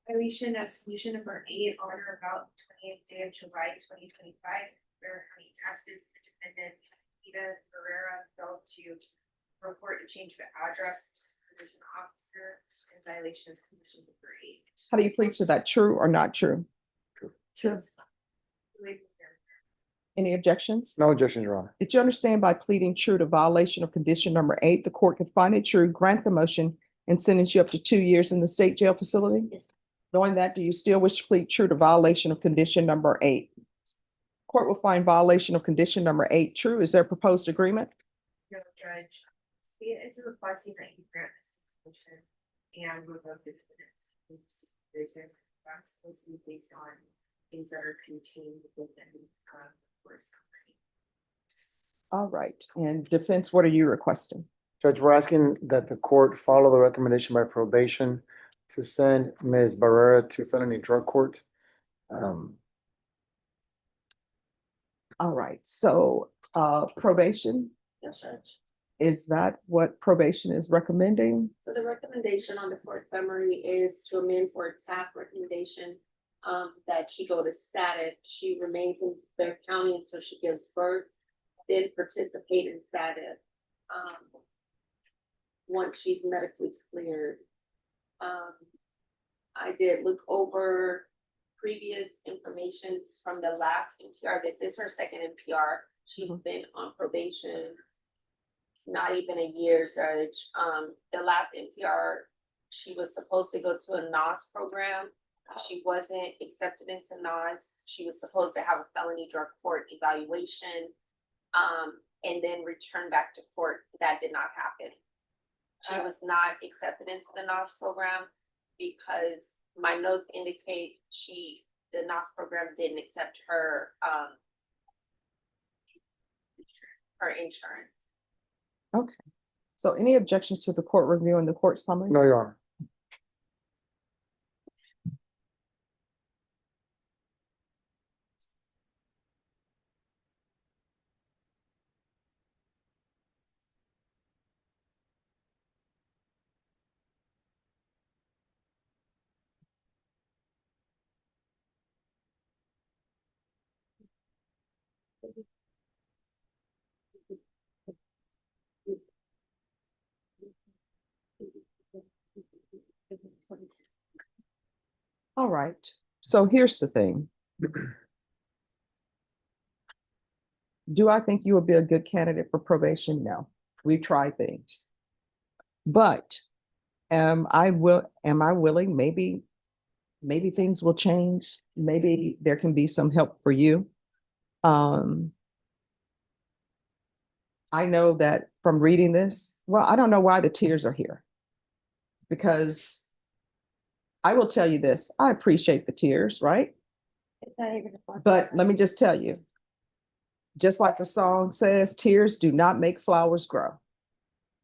K: Violation of solution number 8 on or about 20th day of July 2025, Bear County taxes, the defendant, Ida Herrera, failed to report a change of address to supervision officer in violation of condition number 8.
B: How do you plead to that? True or not true?
S: True.
B: Any objections?
H: No objections, Your Honor.
B: Did you understand by pleading true to violation of condition number 8, the court could find it true, grant the motion, and sentence you up to 2 years in the state jail facility?
S: Yes.
B: Knowing that, do you still wish to plead true to violation of condition number 8? Court will find violation of condition number 8 true. Is there a proposed agreement?
K: No, Judge. State is requesting that you grant this motion and revoke the defendant's supervision. That's supposed to be based on things that are contained within the court summary.
B: All right. And defense, what are you requesting?
H: Judge, we're asking that the court follow the recommendation by probation to send Ms. Barrera to felony drug court.
B: All right. So probation,
G: Yes, Judge.
B: is that what probation is recommending?
G: So the recommendation on the court summary is to amend for a TAP recommendation that she go to SATIF. She remains in Bear County until she gives birth, then participate in SATIF once she's medically cleared. I did look over previous information from the last MTR. This is her second MTR. She's been on probation not even a year, Judge. The last MTR, she was supposed to go to a NOS program. She wasn't accepted into NOS. She was supposed to have a felony drug court evaluation and then return back to court. That did not happen. She was not accepted into the NOS program because my notes indicate the NOS program didn't accept her insurance.
B: Okay. So any objections to the court review and the court summary?
H: No, Your Honor.
B: All right. So here's the thing. Do I think you would be a good candidate for probation? No. We've tried things. But am I willing? Maybe things will change. Maybe there can be some help for you. I know that from reading this, well, I don't know why the tears are here. Because I will tell you this, I appreciate the tears, right? But let me just tell you, just like the song says, tears do not make flowers grow.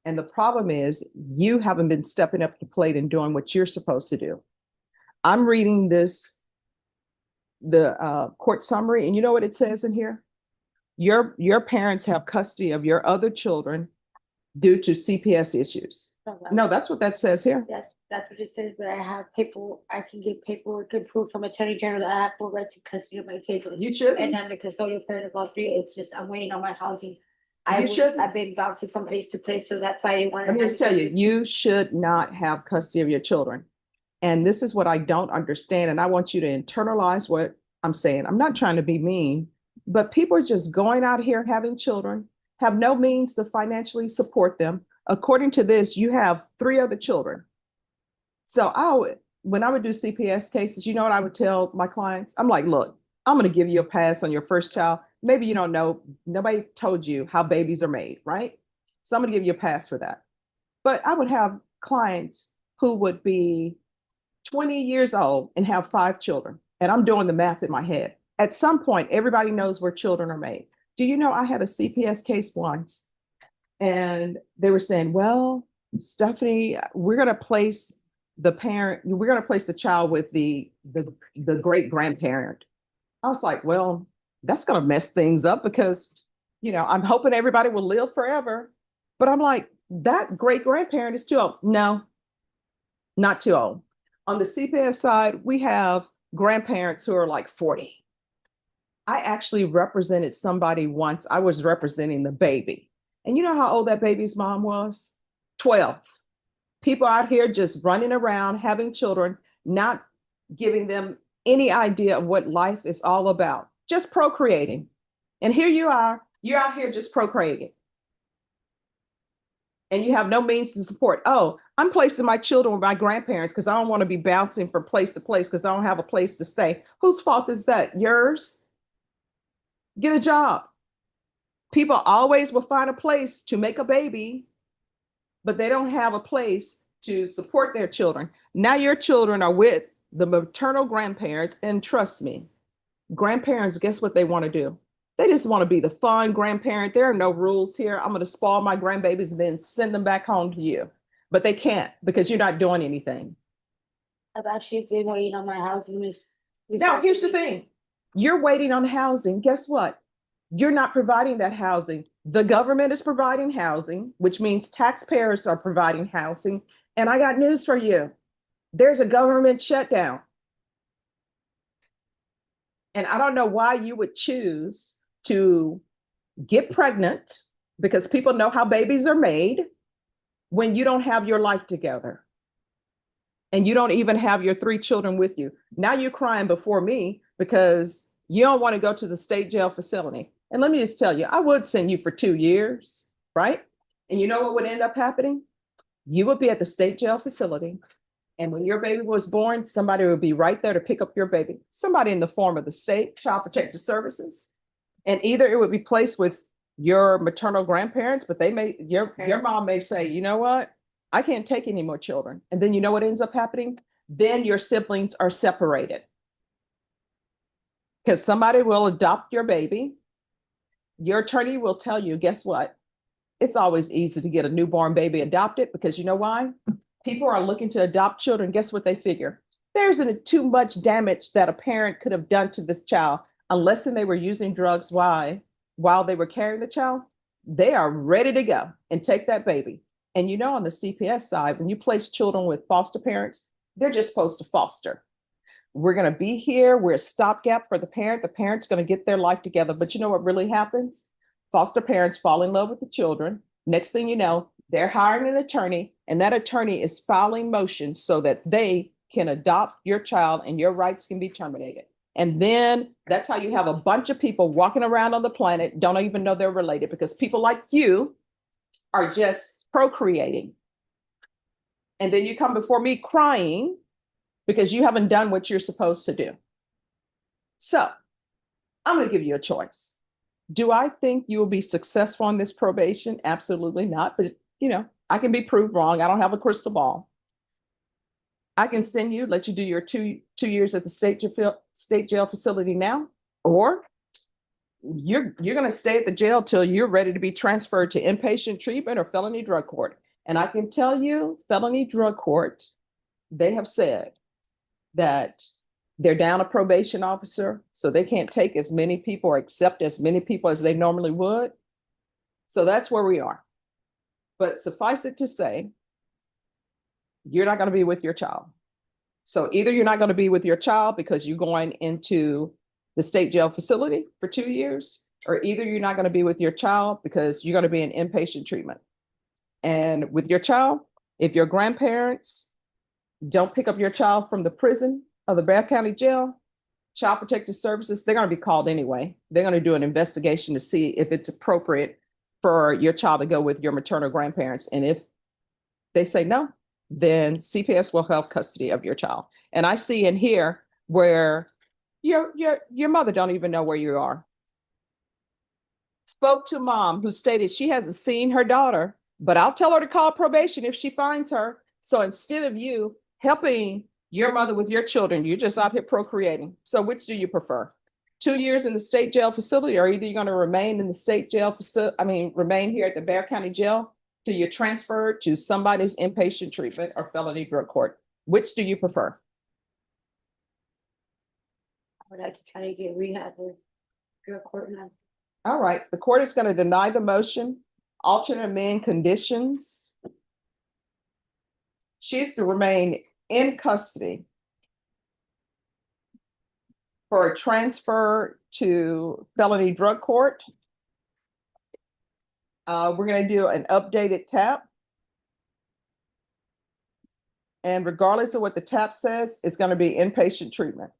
B: And the problem is you haven't been stepping up to the plate and doing what you're supposed to do. I'm reading the court summary, and you know what it says in here? Your parents have custody of your other children due to CPS issues. No, that's what that says here.
C: That's what it says, but I have paper, I can get paperwork and proof from Attorney General that I have full rights to custody of my kids.
B: You should.
C: And I'm the custodial parent of all three. It's just, I'm waiting on my housing.
B: You shouldn't.
C: I've been bouncing from place to place, so that's why I didn't want to.
B: Let me just tell you, you should not have custody of your children. And this is what I don't understand. And I want you to internalize what I'm saying. I'm not trying to be mean, but people are just going out here having children, have no means to financially support them, according to this, you have 3 other children. So when I would do CPS cases, you know what I would tell my clients? I'm like, look, I'm going to give you a pass on your first child. Maybe you don't know, nobody told you how babies are made, right? So I'm going to give you a pass for that. But I would have clients who would be 20 years old and have 5 children. And I'm doing the math in my head. At some point, everybody knows where children are made. Do you know I had a CPS case once and they were saying, well, Stephanie, we're going to place the child with the great grandparent. I was like, well, that's going to mess things up because, I'm hoping everybody will live forever. But I'm like, that great grandparent is too old. No, not too old. On the CPS side, we have grandparents who are like 40. I actually represented somebody once. I was representing the baby. And you know how old that baby's mom was? 12. People out here just running around, having children, not giving them any idea of what life is all about, just procreating. And here you are, you're out here just procreating. And you have no means to support. Oh, I'm placing my children with my grandparents because I don't want to be bouncing from place to place because I don't have a place to stay. Whose fault is that? Yours? Get a job. People always will find a place to make a baby, but they don't have a place to support their children. Now your children are with the maternal grandparents, and trust me, grandparents, guess what they want to do? They just want to be the fun grandparent. There are no rules here. I'm going to spoil my grandbabies and then send them back home to you. But they can't because you're not doing anything.
C: I've actually been waiting on my housing, Miss.
B: Now, here's the thing. You're waiting on housing. Guess what? You're not providing that housing. The government is providing housing, which means taxpayers are providing housing. And I got news for you. There's a government shutdown. And I don't know why you would choose to get pregnant because people know how babies are made when you don't have your life together. And you don't even have your 3 children with you. Now you're crying before me because you don't want to go to the state jail facility. And let me just tell you, I would send you for 2 years, right? And you know what would end up happening? You would be at the state jail facility. And when your baby was born, somebody would be right there to pick up your baby. Somebody in the form of the state, Child Protective Services. And either it would be placed with your maternal grandparents, but your mom may say, you know what? I can't take any more children. And then you know what ends up happening? Then your siblings are separated. Because somebody will adopt your baby. Your attorney will tell you, guess what? It's always easy to get a newborn baby adopted because you know why? People are looking to adopt children. Guess what they figure? There isn't too much damage that a parent could have done to this child unless they were using drugs while they were carrying the child. They are ready to go and take that baby. And you know, on the CPS side, when you place children with foster parents, they're just supposed to foster. We're going to be here. We're a stopgap for the parent. The parent's going to get their life together. But you know what really happens? Foster parents fall in love with the children. Next thing you know, they're hiring an attorney, and that attorney is filing motions so that they can adopt your child and your rights can be terminated. And then that's how you have a bunch of people walking around on the planet, don't even know they're related because people like you are just procreating. And then you come before me crying because you haven't done what you're supposed to do. So I'm going to give you a choice. Do I think you will be successful on this probation? Absolutely not. But, I can be proved wrong. I don't have a crystal ball. I can send you, let you do your two years at the state jail facility now, or you're going to stay at the jail till you're ready to be transferred to inpatient treatment or felony drug court. And I can tell you, felony drug court, they have said that they're down a probation officer, so they can't take as many people or accept as many people as they normally would. So that's where we are. But suffice it to say, you're not going to be with your child. So either you're not going to be with your child because you're going into the state jail facility for 2 years, or either you're not going to be with your child because you're going to be in inpatient treatment. And with your child, if your grandparents don't pick up your child from the prison of the Bexar County Jail, Child Protective Services, they're going to be called anyway. They're going to do an investigation to see if it's appropriate for your child to go with your maternal grandparents. And if they say no, then CPS will have custody of your child. And I see in here where your mother don't even know where you are. Spoke to mom who stated she hasn't seen her daughter, but I'll tell her to call probation if she finds her. So instead of you helping your mother with your children, you're just out here procreating. So which do you prefer? 2 years in the state jail facility, or either you're going to remain in the state jail facility, remain here at the Bexar County Jail till you're transferred to somebody's inpatient treatment or felony drug court. Which do you prefer?
C: I would like to try to get rehab or drug court now.
B: All right, the court is going to deny the motion, alternate amend conditions. She's to remain in custody for a transfer to felony drug court. We're going to do an updated TAP. And regardless of what the TAP says, it's going to be inpatient treatment.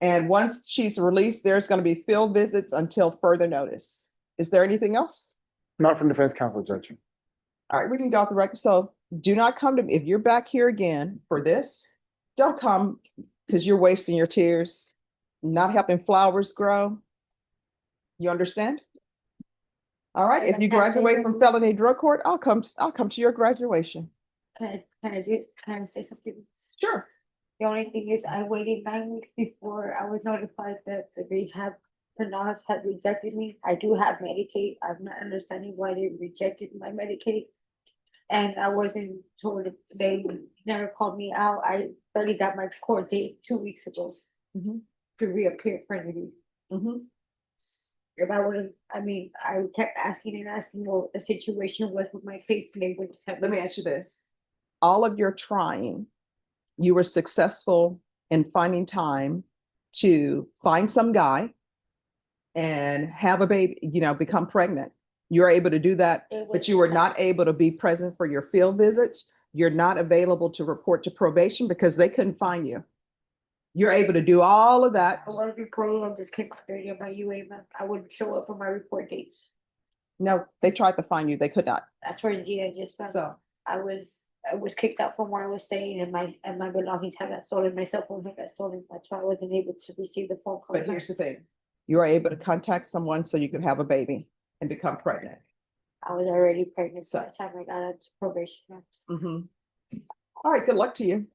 B: And once she's released, there's going to be field visits until further notice. Is there anything else?
H: Not from defense counsel, Judge.
B: All right, we can go off the record. So do not come to me. If you're back here again for this, don't come because you're wasting your tears, not helping flowers grow. You understand? All right, if you graduate from felony drug court, I'll come to your graduation.
C: Can I say something?
B: Sure.
C: The only thing is I waited 9 weeks before I was notified that the rehab nurse had rejected me. I do have Medicaid. I'm not understanding why they rejected my Medicaid. And I wasn't told, they never called me out. I already got my court date 2 weeks ago to reappear for interview. If I wouldn't, I kept asking and asking what the situation was with my case. And they wouldn't tell me.
B: Let me ask you this. All of your trying, you were successful in finding time to find some guy and have a baby, become pregnant. You're able to do that, but you were not able to be present for your field visits. You're not available to report to probation because they couldn't find you. You're able to do all of that.
C: I was reporting on this came out on my UA. I wouldn't show up for my report dates.
B: No, they tried to find you. They could not.
C: That's where I just found.
B: So
C: I was kicked out from where I was staying and my belongings had got stolen. My cell phone had got stolen. That's why I wasn't able to receive the phone call.
B: but here's the thing. You are able to contact someone so you can have a baby and become pregnant.
C: I was already pregnant by the time I got out to probation.
B: All right, good luck to you.